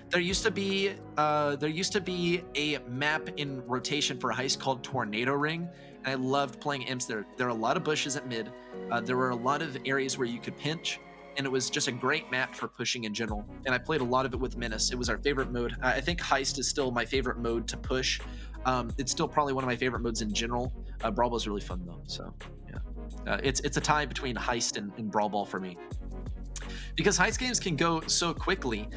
there used to be a map in rotation for a heist called Tornado Ring, and I loved playing Ems there. There are a lot of bushes at mid. There were a lot of areas where you could pinch, and it was just a great map for pushing in general. And I played a lot of it with Menace. It was our favorite mode. I think Heist is still my favorite mode to push. It's still probably one of my favorite modes in general. Brawl Ball is really fun though, so yeah. It's a tie between Heist and Brawl Ball for me. Because Heist games can go so quickly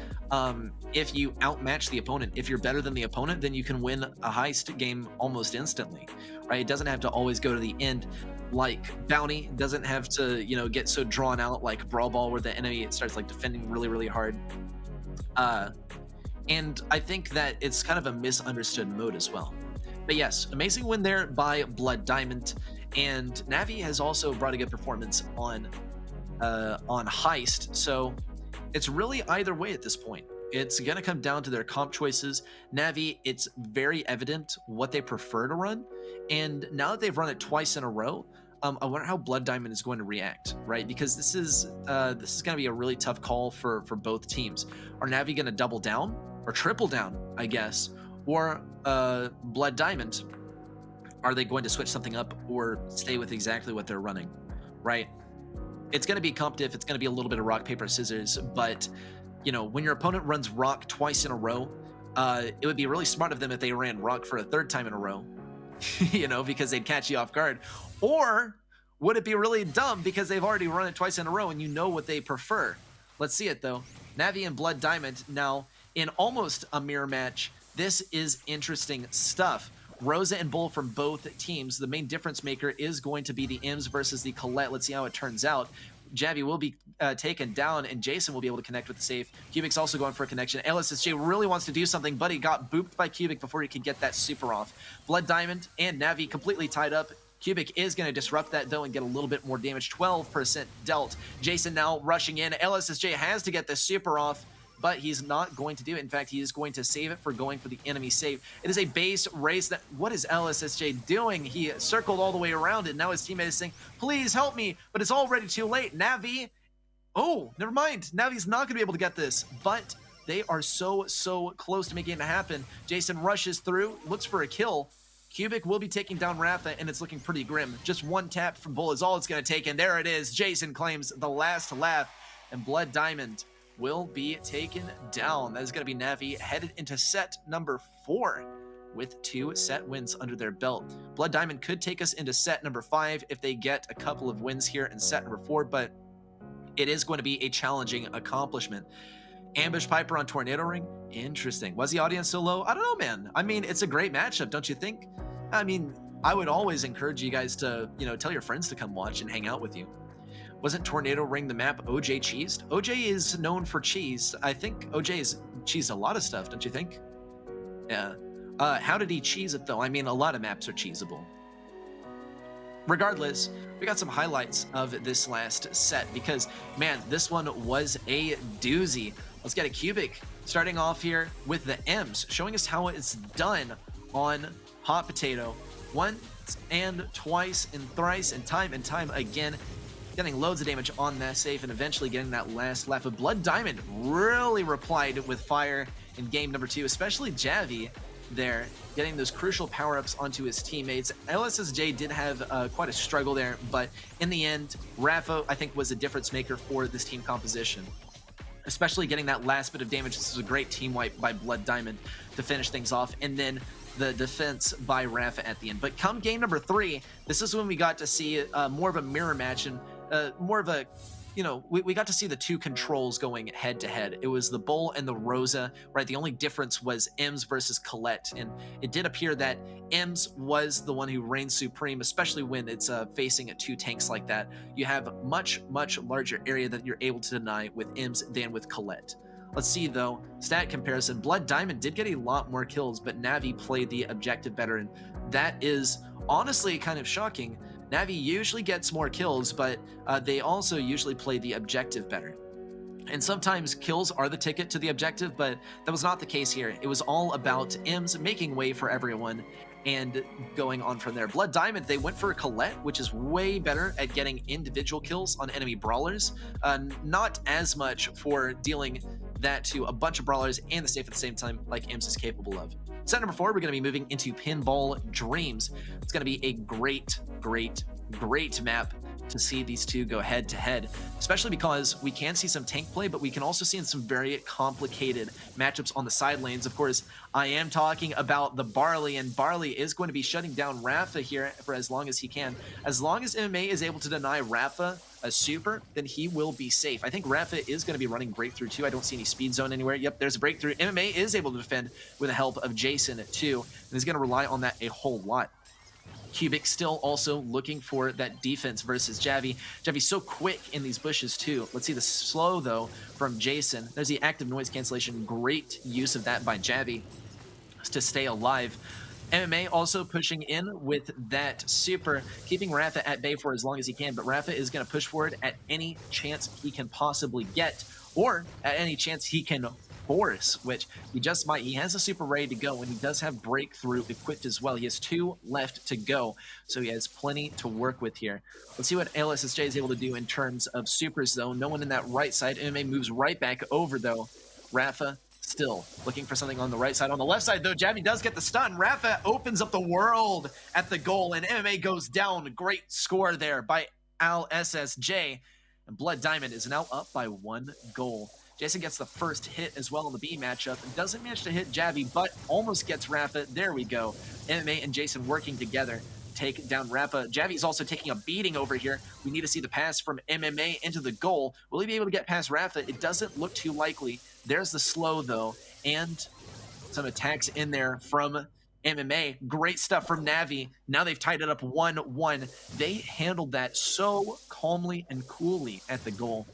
if you outmatch the opponent. If you're better than the opponent, then you can win a Heist game almost instantly, right? It doesn't have to always go to the end like Bounty. It doesn't have to, you know, get so drawn out like Brawl Ball where the enemy starts like defending really, really hard. And I think that it's kind of a misunderstood mode as well. But yes, amazing win there by Blood Diamond. And Navi has also brought a good performance on Heist, so it's really either way at this point. It's gonna come down to their comp choices. Navi, it's very evident what they prefer to run, and now that they've run it twice in a row, I wonder how Blood Diamond is going to react, right? Because this is gonna be a really tough call for both teams. Are Navi gonna double down or triple down, I guess, or Blood Diamond? Are they going to switch something up or stay with exactly what they're running, right? It's going to be competitive. It's going to be a little bit of rock, paper, scissors. But, you know, when your opponent runs rock twice in a row, it would be really smart of them if they ran rock for a third time in a row, you know, because they'd catch you off guard. Or would it be really dumb because they've already run it twice in a row and you know what they prefer? Let's see it, though. Navi and Blood Diamond now in almost a mirror match. This is interesting stuff. Rosa and Bull from both teams. The main difference maker is going to be the Ems versus the Colette. Let's see how it turns out. Javi will be taken down, and Jason will be able to connect with the safe. Cubic's also going for a connection. LSSJ really wants to do something, but he got booped by Cubic before he could get that super off. Blood Diamond and Navi completely tied up. Cubic is going to disrupt that, though, and get a little bit more damage. 12% dealt. Jason now rushing in. LSSJ has to get the super off, but he's not going to do it. In fact, he is going to save it for going for the enemy save. It is a base race. That what is LSSJ doing? He circled all the way around it. Now his teammate is saying, please help me, but it's already too late. Navi, oh, never mind. Navi's not gonna be able to get this, but they are so close to making it happen. Jason rushes through, looks for a kill. Cubic will be taking down Rafa, and it's looking pretty grim. Just one tap from Bull is all it's gonna take, and there it is. Jason claims the last laugh, and Blood Diamond will be taken down. That is going to be Navi headed into set number 4 with 2 set wins under their belt. Blood Diamond could take us into set number 5 if they get a couple of wins here in set number 4, but it is going to be a challenging accomplishment. Ambush Piper on Tornado Ring? Interesting. Was the audience so low? I don't know, man. I mean, it's a great matchup, don't you think? I mean, I would always encourage you guys to, you know, tell your friends to come watch and hang out with you. Wasn't Tornado Ring the map OJ cheesed? OJ is known for cheese. I think OJ has cheesed a lot of stuff, don't you think? Yeah. How did he cheese it, though? I mean, a lot of maps are cheesable. Regardless, we got some highlights of this last set because, man, this one was a doozy. Let's get a Cubic starting off here with the M's, showing us how it's done on Hot Potato. Once and twice and thrice and time again. Getting loads of damage on that safe and eventually getting that last laugh. But Blood Diamond really replied with fire in game number 2, especially Javi. there, getting those crucial power-ups onto his teammates. LSSJ did have quite a struggle there, but in the end, Rafa, I think, was a difference maker for this team composition, especially getting that last bit of damage. This was a great team wipe by Blood Diamond to finish things off, and then the defense by Rafa at the end. But come game number 3, this is when we got to see more of a mirror match and more of a, you know, we got to see the two controls going head to head. It was the Bull and the Rosa, right? The only difference was Ems versus Colette, and it did appear that Ems was the one who reigned supreme, especially when it's facing two tanks like that. You have much larger area that you're able to deny with Ems than with Colette. Let's see though, stat comparison. Blood Diamond did get a lot more kills, but Navi played the objective better, and that is honestly kind of shocking. Navi usually gets more kills, but they also usually play the objective better. And sometimes kills are the ticket to the objective, but that was not the case here. It was all about Ems making way for everyone and going on from there. Blood Diamond, they went for a Colette, which is way better at getting individual kills on enemy brawlers. Not as much for dealing that to a bunch of brawlers and the safe at the same time, like Ems is capable of. Set number 4, we're going to be moving into Pinball Dreams. It's going to be a great map to see these two go head to head, especially because we can see some tank play, but we can also see some very complicated matchups on the side lanes. Of course, I am talking about the Barley, and Barley is going to be shutting down Rafa here for as long as he can. As long as MMA is able to deny Rafa a super, then he will be safe. I think Rafa is going to be running breakthrough too. I don't see any speed zone anywhere. Yep, there's a breakthrough. MMA is able to defend with the help of Jason too, and is going to rely on that a whole lot. Cubic still also looking for that defense versus Javi. Javi's so quick in these bushes too. Let's see the slow though from Jason. There's the active noise cancellation. Great use of that by Javi to stay alive. MMA also pushing in with that super, keeping Rafa at bay for as long as he can, but Rafa is going to push forward at any chance he can possibly get, or at any chance he can force, which he just might. He has a super ready to go, and he does have breakthrough equipped as well. He has 2 left to go, so he has plenty to work with here. Let's see what LSSJ is able to do in terms of supers though. No one in that right side. MMA moves right back over though. Rafa still looking for something on the right side. On the left side though, Javi does get the stun. Rafa opens up the world at the goal, and MMA goes down. Great score there by LSSJ, and Blood Diamond is now up by 1 goal. Jason gets the first hit as well in the B matchup and doesn't manage to hit Javi, but almost gets Rafa. There we go. MMA and Jason working together to take down Rafa. Javi's also taking a beating over here. We need to see the pass from MMA into the goal. Will he be able to get past Rafa? It doesn't look too likely. There's the slow though, and some attacks in there from MMA. Great stuff from Navi. Now they've tied it up 1-1. They handled that so calmly and coolly at the goal.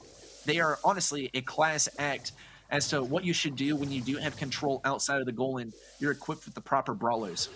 They are honestly a class act as to what you should do when you do have control outside of the goal and you're equipped with the proper brawlers.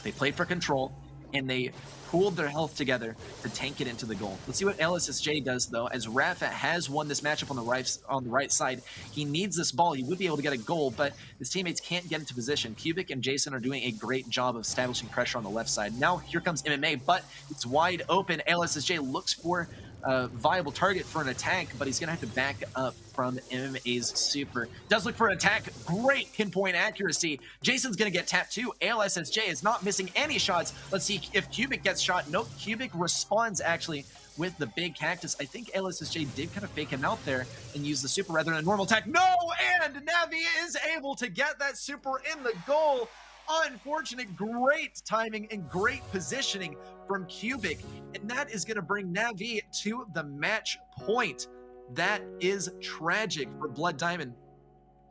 They played for control, and they pooled their health together to tank it into the goal. Let's see what LSSJ does though, as Rafa has won this matchup on the right side. He needs this ball. He would be able to get a goal, but his teammates can't get into position. Cubic and Jason are doing a great job of establishing pressure on the left side. Now here comes MMA, but it's wide open. LSSJ looks for a viable target for an attack, but he's gonna have to back up from MMA's super. Does look for an attack. Great pinpoint accuracy. Jason's gonna get tapped too. LSSJ is not missing any shots. Let's see if Cubic gets shot. Nope, Cubic responds actually with the big cactus. I think LSSJ did kind of fake him out there and use the super rather than a normal attack. No, and Navi is able to get that super in the goal. Unfortunate. Great timing and great positioning from Cubic, and that is going to bring Navi to the match point. That is tragic for Blood Diamond,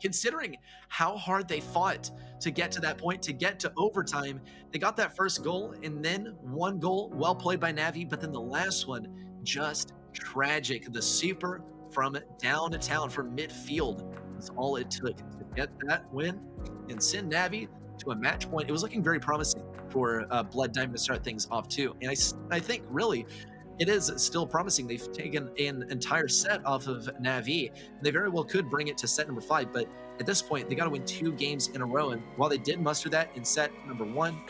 considering how hard they fought to get to that point, to get to overtime. They got that first goal, and then 1 goal, well played by Navi, but then the last one, just tragic. The super from downtown, from midfield, that's all it took to get that win and send Navi to a match point. It was looking very promising for Blood Diamond to start things off too, and I think really it is still promising. They've taken an entire set off of Navi, and they very well could bring it to set number 5, but at this point they got to win 2 games in a row, and while they did muster that in set number 1,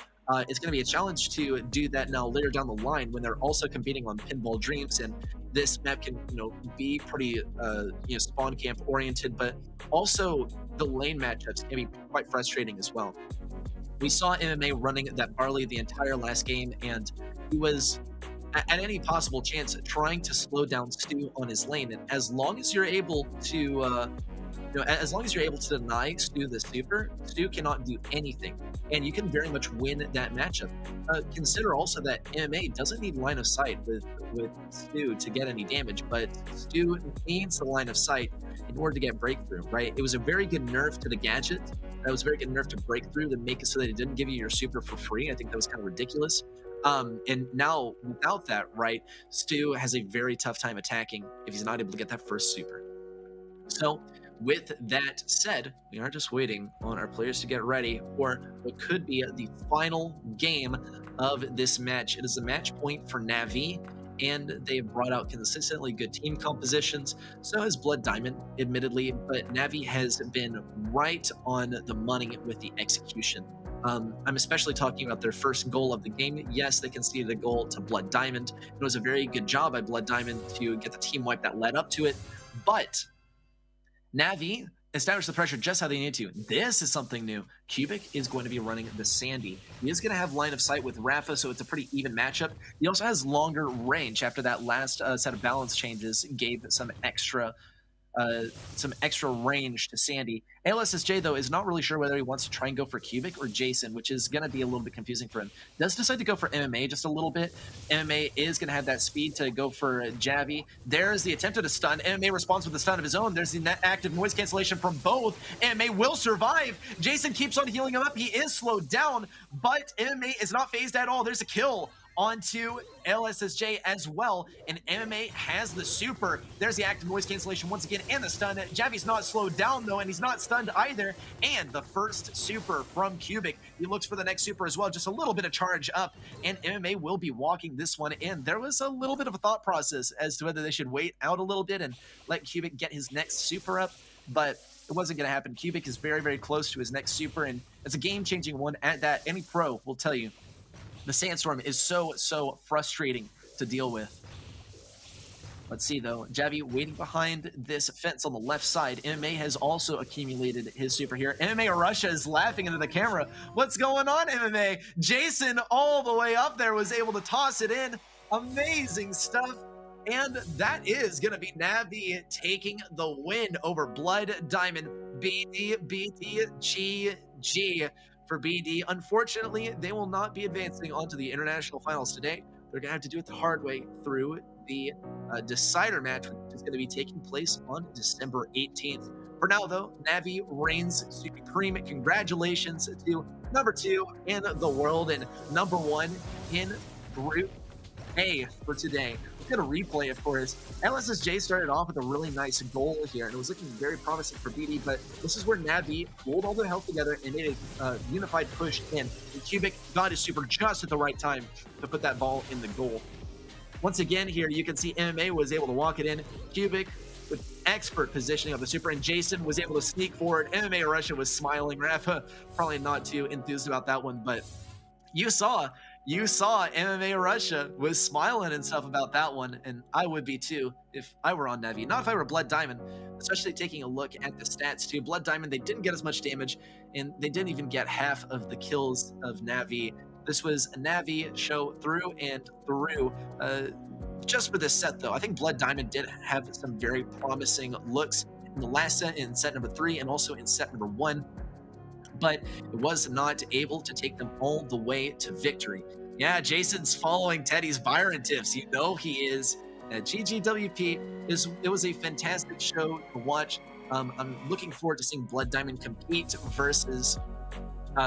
it's going to be a challenge to do that now later down the line when they're also competing on Pinball Dreams, and this map can be pretty spawn camp oriented, but also the lane matchups can be quite frustrating as well. We saw MMA running that Barley the entire last game, and he was at any possible chance trying to slow down Stu on his lane. And as long as you're able to as long as you're able to deny Stu the super, Stu cannot do anything, and you can very much win that matchup. Consider also that MMA doesn't need line of sight with Stu to get any damage, but Stu needs the line of sight in order to get breakthrough, right? It was a very good nerf to the gadget. That was a very good nerf to breakthrough to make it so that it didn't give you your super for free. I think that was kind of ridiculous. And now without that, right, Stu has a very tough time attacking if he's not able to get that first super. So with that said, we are just waiting on our players to get ready for what could be the final game of this match. It is a match point for Navi, and they've brought out consistently good team compositions. So has Blood Diamond, admittedly, but Navi has been right on the money with the execution. I'm especially talking about their first goal of the game. Yes, they conceded a goal to Blood Diamond. It was a very good job by Blood Diamond to get the team wipe that led up to it, but Navi established the pressure just how they need to. This is something new. Cubic is going to be running the Sandy. He is going to have line of sight with Rafa, so it's a pretty even matchup. He also has longer range after that last set of balance changes gave some extra range to Sandy. ALSSJ, though, is not really sure whether he wants to try and go for Cubic or Jason, which is going to be a little bit confusing for him. Does decide to go for MMA just a little bit. MMA is going to have that speed to go for Javi. There's the attempt at a stun. MMA responds with a stun of his own. There's the net active noise cancellation from both. MMA will survive. Jason keeps on healing him up. He is slowed down, but MMA is not phased at all. There's a kill onto LSSJ as well, and MMA has the super. There's the active noise cancellation once again and the stun. Javi's not slowed down though, and he's not stunned either, and the first super from Cubic. He looks for the next super as well, just a little bit of charge up, and MMA will be walking this one in. There was a little bit of a thought process as to whether they should wait out a little bit and let Cubic get his next super up, but it wasn't going to happen. Cubic is very, very close to his next super, and it's a game-changing one at that. Any pro will tell you the Sandstorm is so frustrating to deal with. Let's see, though. Javi waiting behind this fence on the left side. MMA has also accumulated his super here. MMA Russia is laughing into the camera. What's going on, MMA? Jason, all the way up there, was able to toss it in. Amazing stuff. And that is going to be Navi taking the win over Blood Diamond. GG for BD. Unfortunately, they will not be advancing onto the international finals today. They're going to have to do it the hard way through the decider match, which is going to be taking place on December 18th. For now, though, Navi reigns supreme. Congratulations to number 2 in the world and number 1 in Group A for today. We're going to replay, of course. LSSJ started off with a really nice goal here, and it was looking very promising for BD, but this is where Navi pulled all their health together and made a unified push in. And Cubic got his super just at the right time to put that ball in the goal. Once again here, you can see MMA was able to walk it in. Cubic with expert positioning of the super, and Jason was able to sneak forward. MMA Russia was smiling. Rafa probably not too enthused about that one, but you saw MMA Russia was smiling and stuff about that one, and I would be too if I were on Navi. Not if I were Blood Diamond, especially taking a look at the stats too. Blood Diamond, they didn't get as much damage, and they didn't even get half of the kills of Navi. This was a Navi show through and through. Just for this set, though, I think Blood Diamond did have some very promising looks in the last set, in set number 3, and also in set number 1. But it was not able to take them all the way to victory. Yeah, Jason's following Teddy's Byron tips. You know he is. GGWP, it was a fantastic show to watch. I'm looking forward to seeing Blood Diamond compete versus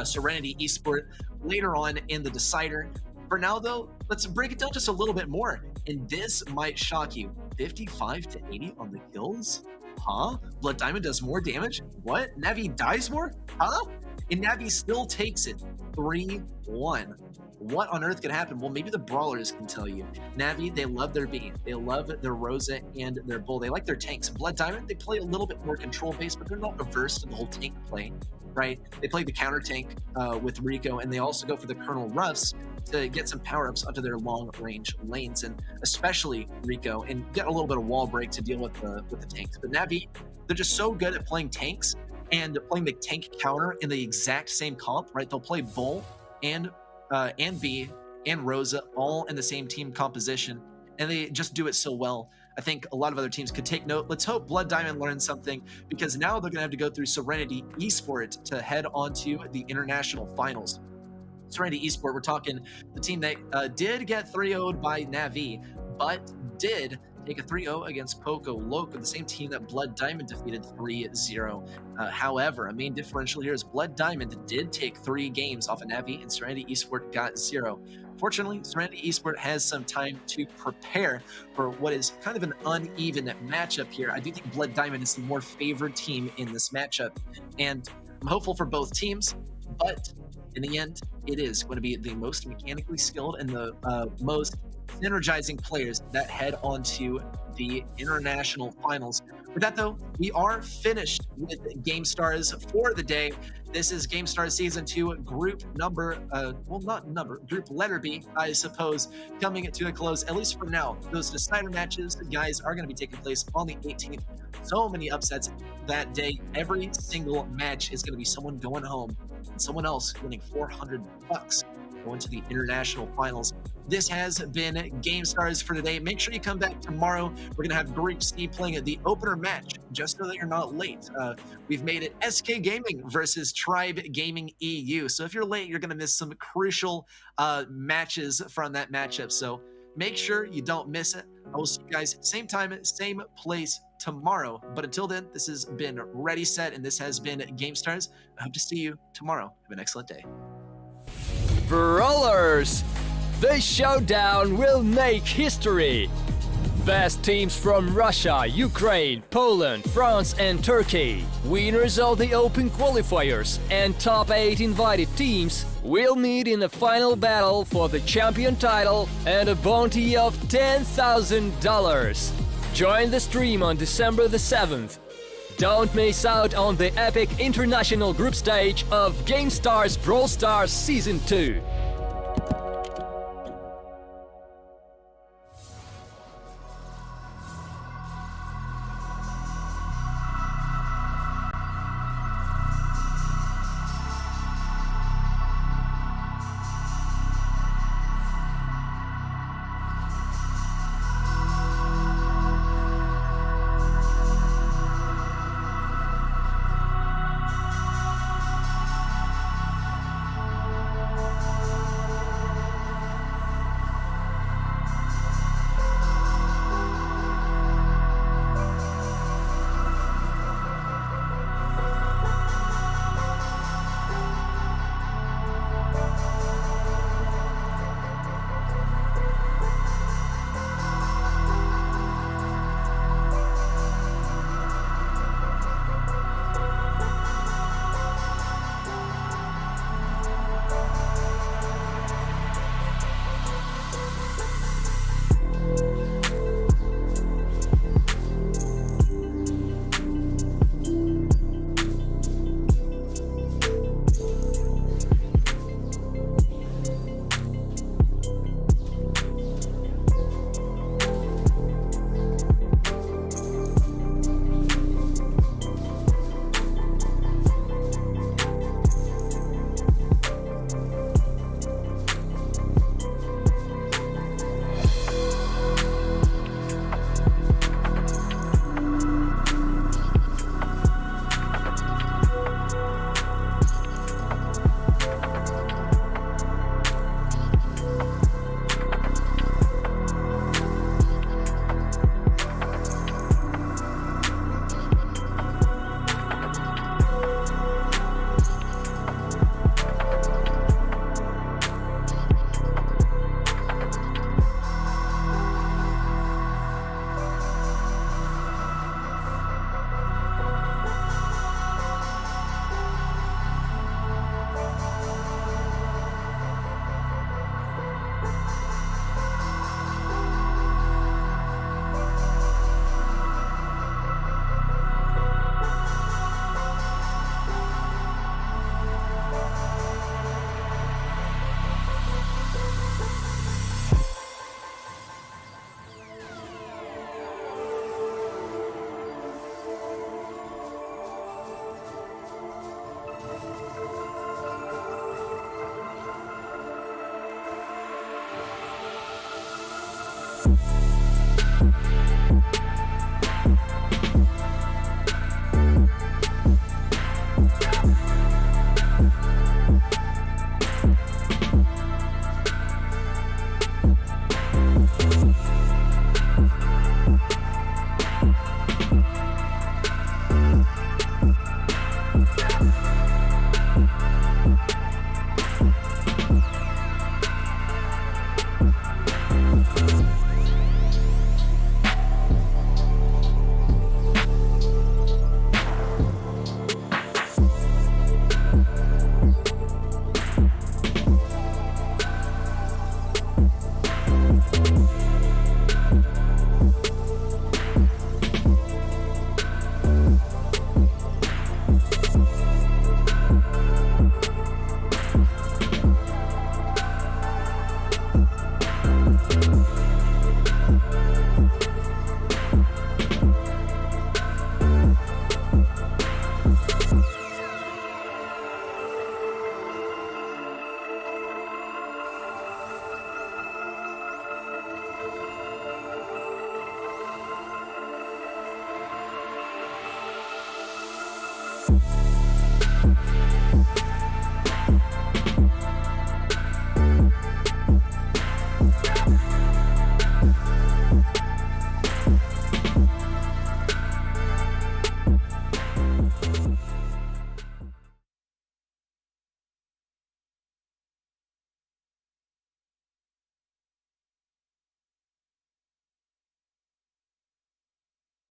Serenity Esports later on in the decider. For now, though, let's break it down just a little bit more. And this might shock you. 55 to 80 on the kills? Huh? Blood Diamond does more damage? What? Navi dies more? Huh? And Navi still takes it 3-1. What on earth could happen? Well, maybe the Brawlers can tell you. Navi, they love their Bee. They love their Rosa and their Bull. They like their tanks. Blood Diamond, they play a little bit more control-based, but they're not averse to the whole tank play, right? They play the counter tank with Rico, and they also go for the Colonel Ruffs to get some power-ups onto their long-range lanes, and especially Rico, and get a little bit of wall break to deal with the tanks. But Navi, they're just so good at playing tanks and playing the tank counter in the exact same comp, right? They'll play Bull and B and Rosa all in the same team composition, and they just do it so well. I think a lot of other teams could take note. Let's hope Blood Diamond learns something, because now they're going to have to go through Serenity Esports to head on to the international finals. Serenity Esports, we're talking the team that did get 3-0'd by Navi, but did take a 3-0 against Poco Loco, the same team that Blood Diamond defeated 3-0. However, a main differential here is Blood Diamond did take 3 games off of Navi, and Serenity Esports got 0. Fortunately, Serenity Esports has some time to prepare for what is kind of an uneven matchup here. I do think Blood Diamond is the more favored team in this matchup, and I'm hopeful for both teams, but in the end, it is going to be the most mechanically skilled and the most synergizing players that head on to the international finals. With that, though, we are finished with GameStars for the day. This is GameStars Season 2, group number, group letter B, I suppose, coming to a close, at least for now. Those decider matches, guys, are going to be taking place on the 18th. So many upsets that day. Every single match is going to be someone going home and someone else winning $400 going to the international finals. This has been GameStars for today. Make sure you come back tomorrow. We're going to have Group C playing the opener match, just so that you're not late. We've made it SK Gaming versus Tribe Gaming EU. So if you're late, you're going to miss some crucial matches from that matchup. So make sure you don't miss it. I will see you guys same time, same place tomorrow. But until then, this has been Ready, Set, and this has been GameStars. I hope to see you tomorrow. Have an excellent day. Brawlers! The showdown will make history! Best teams from Russia, Ukraine, Poland, France and Turkey. Winners of the Open qualifiers and top 8 invited teams will meet in the final battle for the champion title and a bounty of $10,000. Join the stream on December the 7th. Don't miss out on the epic international group stage of GameStars Brawl Stars Season 2.